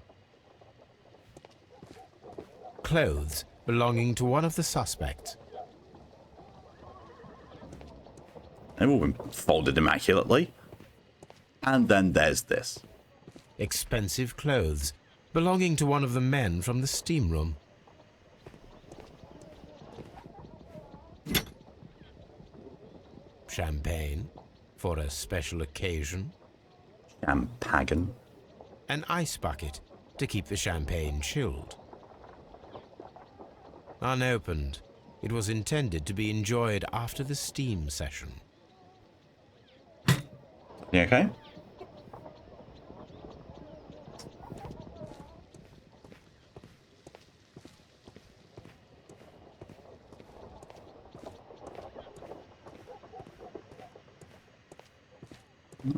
Clothes belonging to one of the suspects. They've all been folded immaculately. And then there's this. Expensive clothes belonging to one of the men from the steam room. Champagne for a special occasion. Champagne. An ice bucket to keep the champagne chilled. Unopened, it was intended to be enjoyed after the steam session. You okay?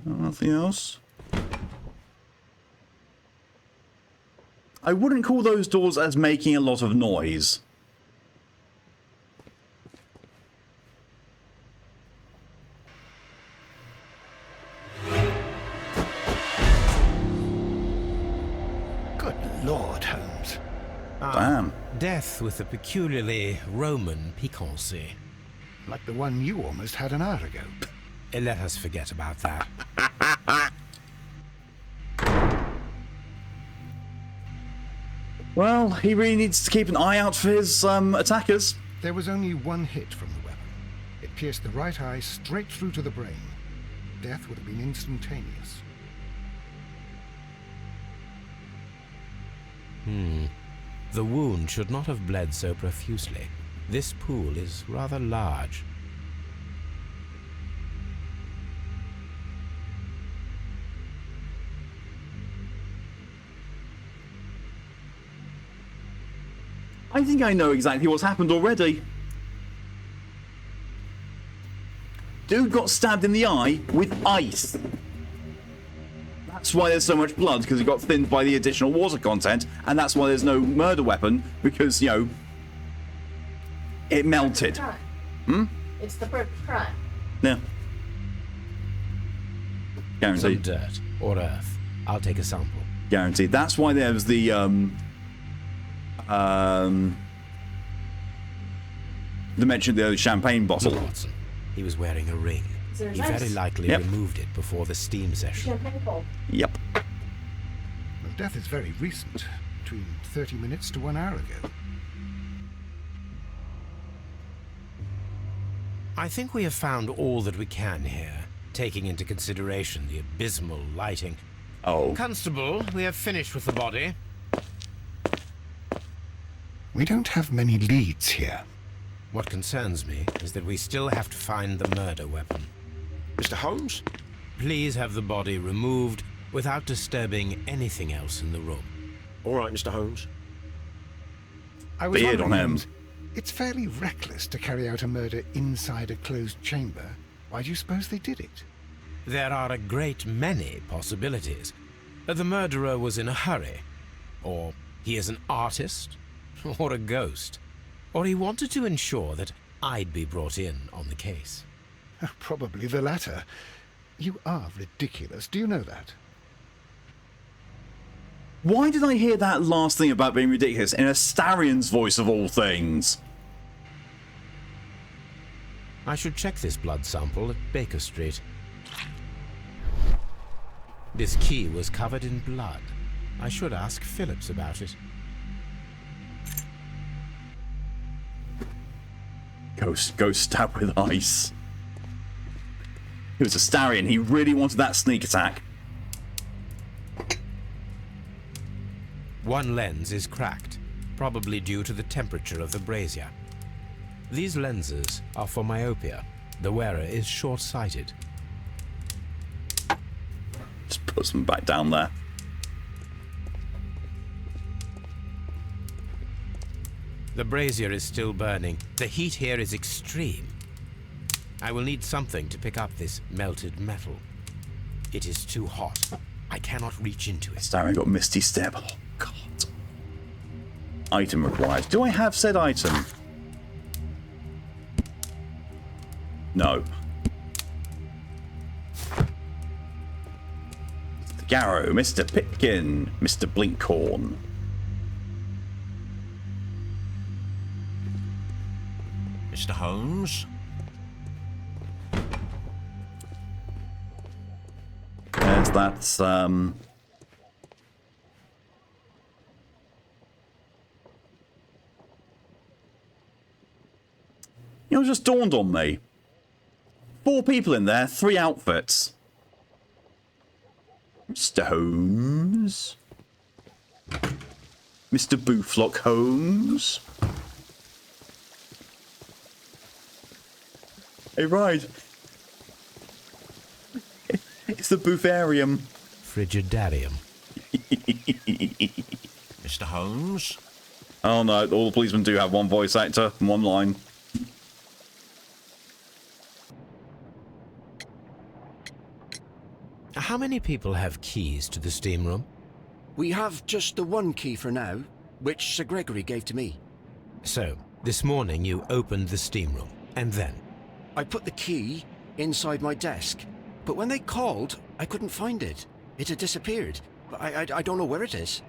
Nothing else? I wouldn't call those doors as making a lot of noise. Good Lord, Holmes. Damn. Death with a peculiarly Roman piquancy. Like the one you almost had an hour ago. Let us forget about that. Well, he really needs to keep an eye out for his attackers. There was only one hit from the weapon. It pierced the right eye straight through to the brain. Death would have been instantaneous. The wound should not have bled so profusely. This pool is rather large. I think I know exactly what's happened already. Dude got stabbed in the eye with ice. That's why there's so much blood, because he got thinned by the additional water content, and that's why there's no murder weapon, because, you know, it melted. It's the perfect crime. Yeah. Some Guaranteed. dirt or earth. I'll take a sample. Guaranteed. That's why there was the mention of the champagne bottle. Watson. He was wearing a ring. There's He ice. very likely Yep. removed it before the steam session. Champagne cold. Yep. The death is very recent, between 30 minutes to 1 hour ago. I think we have found all that we can here, taking into consideration the abysmal lighting. Oh. Constable, we have finished with the body. We don't have many leads here. What concerns me is that we still have to find the murder weapon. Mr. Holmes? Please have the body removed without disturbing anything else in the room. All right, Mr. Holmes. I was Beard wondering, on him. Holmes, it's fairly reckless to carry out a murder inside a closed chamber. Why do you suppose they did it? There are a great many possibilities. The murderer was in a hurry, or he is an artist, or a ghost, or he wanted to ensure that I'd be brought in on the case. Probably the latter. You are ridiculous. Do you know that? Why did I hear that last thing about being ridiculous in a Starion's voice of all things? I should check this blood sample at Baker Street. This key was covered in blood. I should ask Phillips about it. Go stab with ice. He was a Starion. He really wanted that sneak attack. One lens is cracked, probably due to the temperature of the brazier. These lenses are for myopia. The wearer is short-sighted. Just puts them back down there. The brazier is still burning. The heat here is extreme. I will need something to pick up this melted metal. It is too hot. I cannot reach into it. Starion got Misty Step. Oh, God. Item required. Do I have said item? No. Mr. Garrow, Mr. Pitkin, Mr. Blinkhorn. Mr. Holmes? There's that, You know, it just dawned on me. 4 people in there, 3 outfits. Mr. Holmes. Mr. Booflock Holmes. Hey, right. It's the Boofarium. Frigidarium. Mr. Holmes? Oh no, all the policemen do have one voice actor and one line. How many people have keys to the steam room? We have just the one key for now, which Sir Gregory gave to me. So, this morning you opened the steam room, and then? I put the key inside my desk, but when they called, I couldn't find it. It had disappeared. I don't know where it is.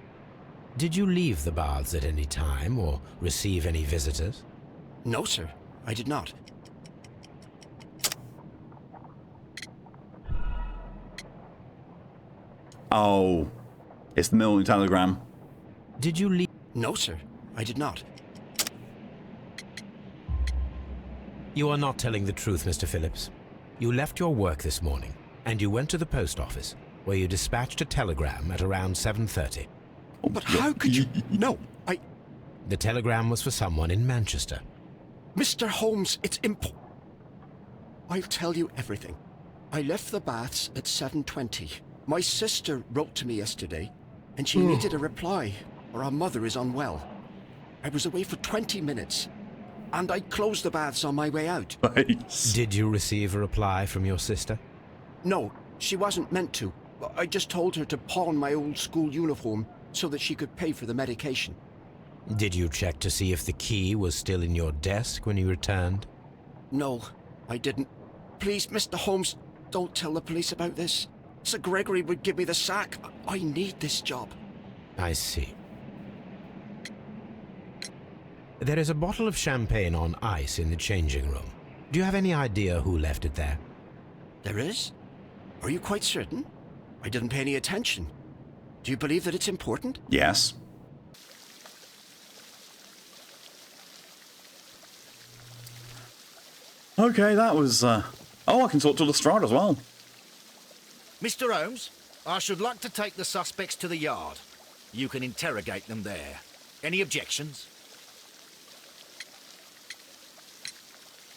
Did you leave the baths at any time, or receive any visitors? No, sir. I did not. Oh, it's the Milling Telegram. Did you leave? No, sir. I did not. You are not telling the truth, Mr. Phillips. You left your work this morning, and you went to the post office, where you dispatched a telegram at around 7:30. But how could you... No, The telegram was for someone in Manchester. Mr. Holmes, it's I'll tell you everything. I left the baths at 7:20. My sister wrote to me yesterday, and she needed a reply, or our mother is unwell. I was away for 20 minutes, and I closed the baths on my way out. Nice. Did you receive a reply from your sister? No, she wasn't meant to. I just told her to pawn my old school uniform so that she could pay for the medication. Did you check to see if the key was still in your desk when you returned? No, I didn't. Please, Mr. Holmes, don't tell the police about this. Sir Gregory would give me the sack. I need this job. I see. There is a bottle of champagne on ice in the changing room. Do you have any idea who left it there? There is? Are you quite certain? I didn't pay any attention. Do you believe that it's important? Yes. Okay, that was, Oh, I can talk to Lestrade as well. Mr. Holmes, I should like to take the suspects to the yard. You can interrogate them there. Any objections?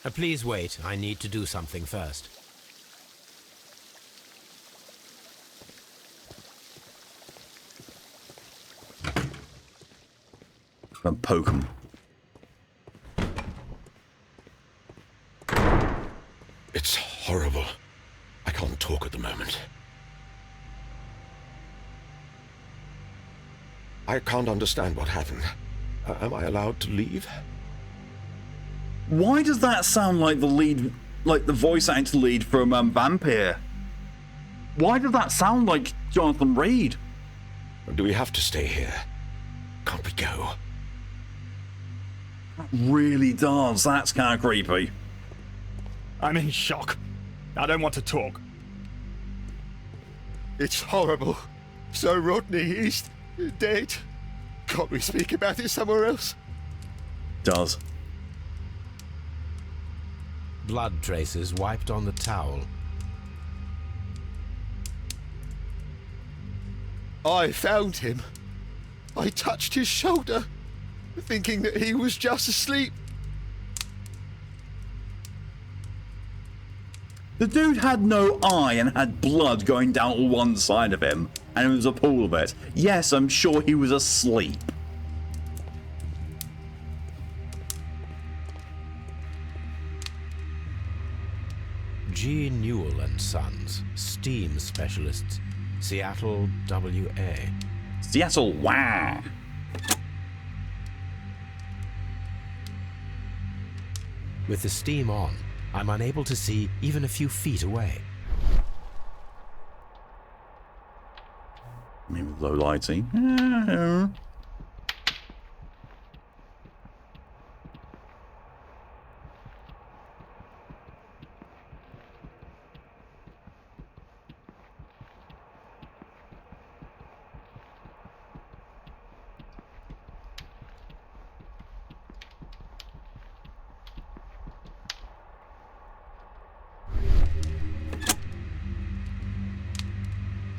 Please wait. I need to do something first. And poke him. It's horrible. I can't talk at the moment. I can't understand what happened. Am I allowed to leave? Why does that sound like the lead, like the voice actor lead from Vampire? Why does that sound like Jonathan Reed? Do we have to stay here? Can't we go? Really does. That's kind of creepy. I'm in shock. I don't want to talk. It's horrible. So Rodney, he's dead. Can't we speak about it somewhere else? Does. Blood traces wiped on the towel. I found him. I touched his shoulder, thinking that he was just asleep. The dude had no eye and had blood going down one side of him, and it was a pool of it. Yes, I'm sure he was asleep. G. Newell and Sons, steam specialists, Seattle, WA. Seattle, wow. With the steam on, I'm unable to see even a few feet away. Maybe low lighting.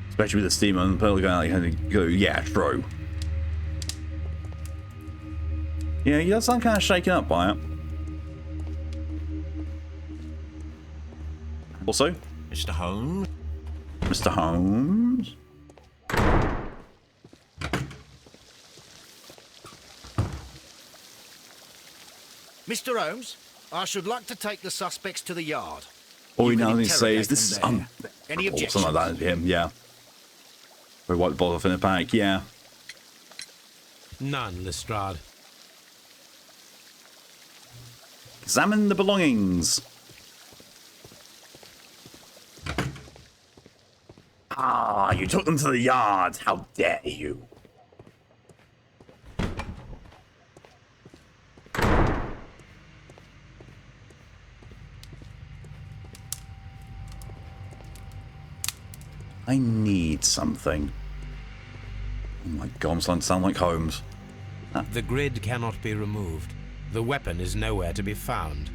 Especially with the steam and the pearl going like, go, yeah, true. Yeah, he does sound kind of shaken up by it. Also, Mr. Holmes? Mr. Holmes? Mr. Holmes, I should like to take the suspects to the yard. All he You can now needs to say is, interrogate this is them there. Any or objections? something like that to him, yeah. Or wipe the bottle off in a pack, yeah. None, Lestrade. Examine the belongings. Ah, you took them to the yard. How dare you? I need something. Oh my god, I'm starting to sound like Holmes. The grid cannot be removed. The weapon is nowhere to be found.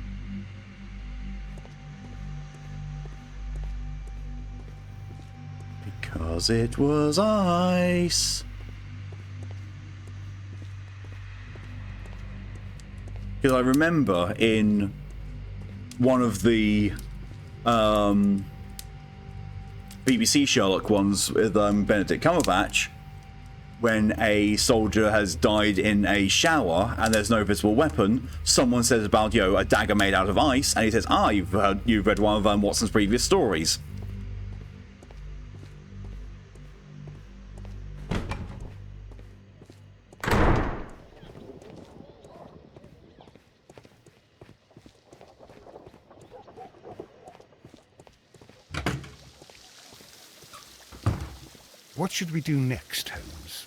Because it was ice. Because I remember in one of the BBC Sherlock ones with Benedict Cumberbatch, when a soldier has died in a shower and there's no visible weapon, someone says about, you know, a dagger made out of ice, and he says, ah, you've read one of Watson's previous stories. What should we do next, Holmes?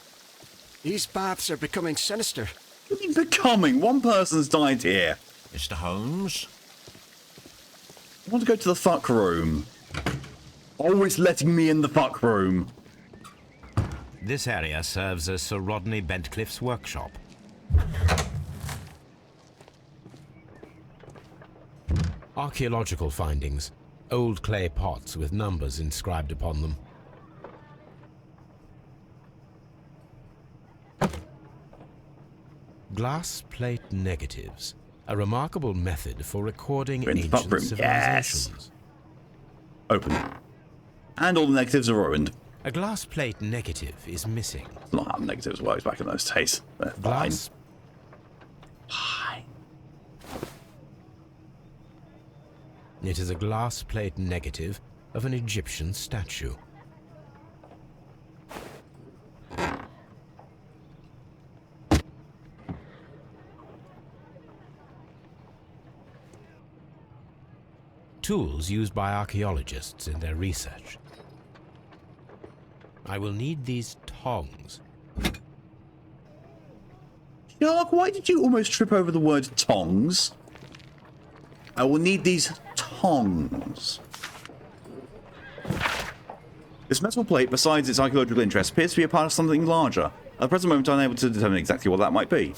These baths are becoming sinister. What are you becoming? One person's died here. Mr. Holmes? I want to go to the fuck room. Always letting me in the fuck room. This area serves as Sir Rodney Bentcliffe's workshop. Archaeological findings. Old clay pots with numbers inscribed upon them. Glass plate negatives. A remarkable method for recording In the ancient pub room. civilizations. Yes. Open. And all the negatives are ruined. A glass plate negative is missing. It's not how negatives works back in those days. They're fine. Glass. Fine. It is a glass plate negative of an Egyptian statue. Tools used by archaeologists in their research. I will need these tongs. Sherlock, why did you almost trip over the word tongs? I will need these tongs. This metal plate, besides its archaeological interest, appears to be a part of something larger. At the present moment, I'm unable to determine exactly what that might be.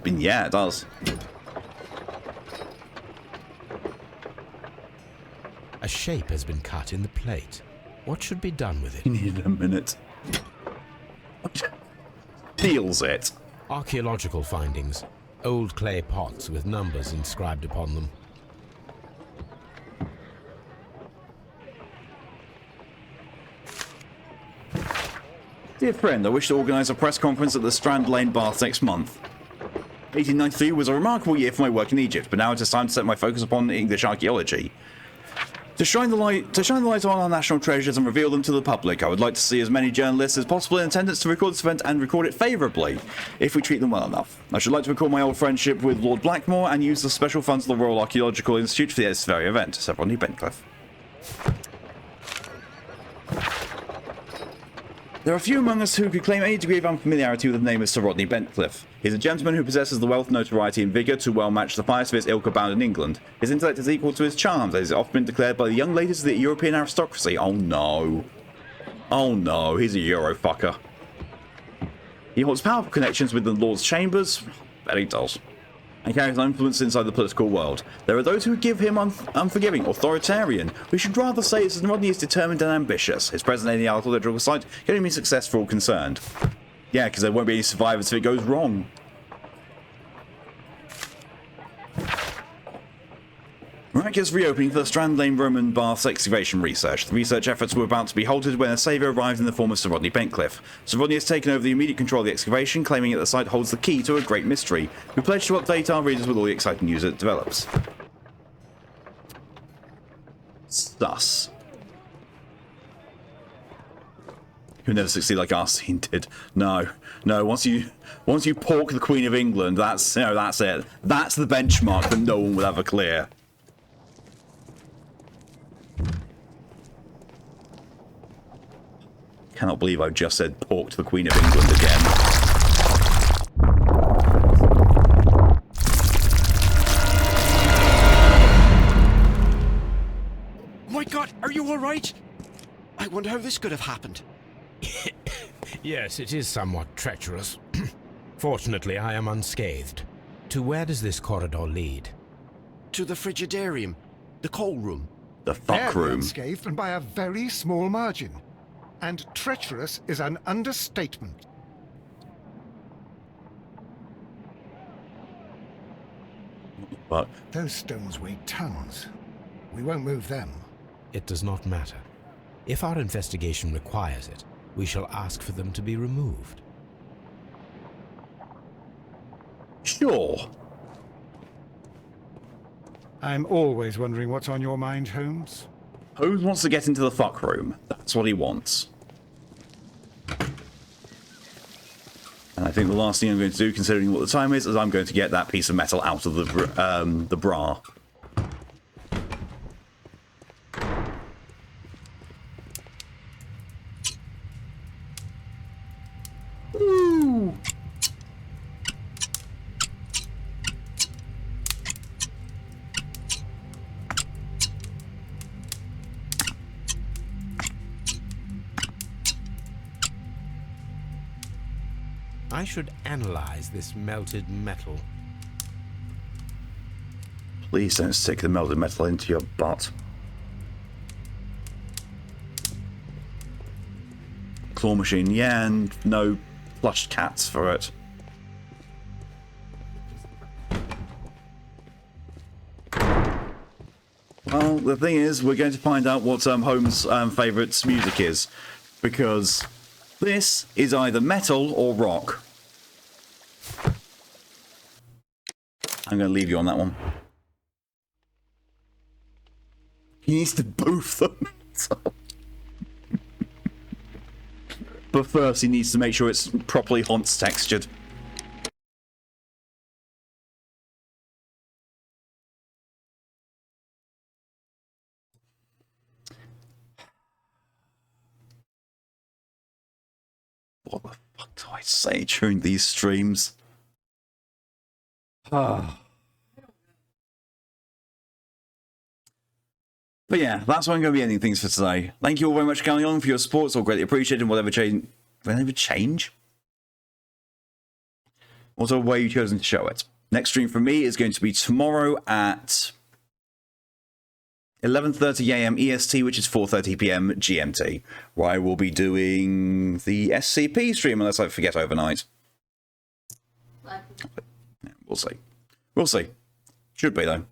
But yeah, it does. A shape has been cut in the plate. What should be done with it? You needed a minute. Feels it. Archaeological findings. Old clay pots with numbers inscribed upon them. Dear friend, I wish to organise a press conference at the Strand Lane Bath next month. 1893 was a remarkable year for my work in Egypt, but now it is time to set my focus upon English archaeology. To shine the light on our national treasures and reveal them to the public, I would like to see as many journalists as possible in attendance to record this event and record it favourably, if we treat them well enough. I should like to record my old friendship with Lord Blackmore and use the special funds of the Royal Archaeological Institute for this very event. Sir Rodney Bentcliffe. There are few among us who could claim any degree of unfamiliarity with the name of Sir Rodney Bentcliffe. He is a gentleman who possesses the wealth, notoriety, and vigour to well match the finest of his ilk abound in England. His intellect is equal to his charms, as has often been declared by the young ladies of the European aristocracy. Oh no. Oh no, he's a Eurofucker. He holds powerful connections with the Lord's Chambers. Bet he does. And carries an influence inside the political world. There are those who give him unforgiving, authoritarian. We should rather say that Rodney is determined and ambitious. His presence in the archaeological site can only mean success for all concerned. Yeah, because there won't be any survivors if it goes wrong. Miraculous reopening for the Strand Lane Roman Baths excavation research. The research efforts were about to be halted when a saviour arrived in the form of Sir Rodney Bentcliffe. Sir Rodney has taken over the immediate control of the excavation, claiming that the site holds the key to a great mystery. We pledge to update our readers with all the exciting news that develops. Sus. He'll never succeed like Arsene did. No. No, once you pork the Queen of England, that's it. That's the benchmark that no one will ever clear. Cannot believe I've just said porked the Queen of England again. My God, are you all right? I wonder how this could have happened. Yes, it is somewhat treacherous. Fortunately, I am unscathed. To where does this corridor lead? To the frigidarium, the coal room. The fuck room. Unscathed and by a very small margin. And treacherous is an understatement. But those stones weigh tons. We won't move them. It does not matter. If our investigation requires it, we shall ask for them to be removed. Sure. I'm always wondering what's on your mind, Holmes. Holmes wants to get into the fuck room. That's what he wants. And I think the last thing I'm going to do, considering what the time is I'm going to get that piece of metal out of the bra. Ooh. I should analyze this melted metal. Please don't stick the melted metal into your butt. Claw machine, yeah, and no plush cats for it. Well, the thing is, we're going to find out what Holmes' favourite music is, because this is either metal or rock. I'm going to leave you on that one. He needs to boof them. But first, he needs to make sure it's properly Haunts textured. What the fuck do I say during these streams? Ah. But yeah, that's where I'm going to be ending things for today. Thank you all very much for coming on, for your support. It's all greatly appreciated. Whatever change? Whatever way you've chosen to show it. Next stream from me is going to be tomorrow at 11:30 AM EST, which is 4:30 PM GMT, where I will be doing the SCP stream, unless I forget overnight. Yeah, we'll see. We'll see. Should be, though.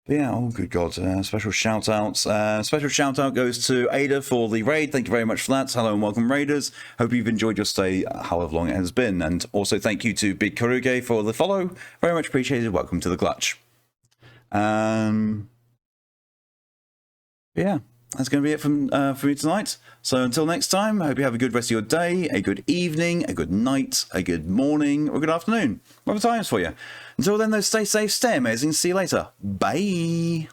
Yeah, oh good god, special shout outs. Special shout out goes to Ada for the raid. Thank you very much for that. Hello and welcome, raiders. Hope you've enjoyed your stay, however long it has been. And also thank you to Big Karuge for the follow. Very much appreciated. Welcome to the clutch. Yeah, that's going to be it for me tonight. So until next time, I hope you have a good rest of your day, a good evening, a good night, a good morning, or good afternoon. Whatever times for you. Until then, though, stay safe, stay amazing. See you later. Bye.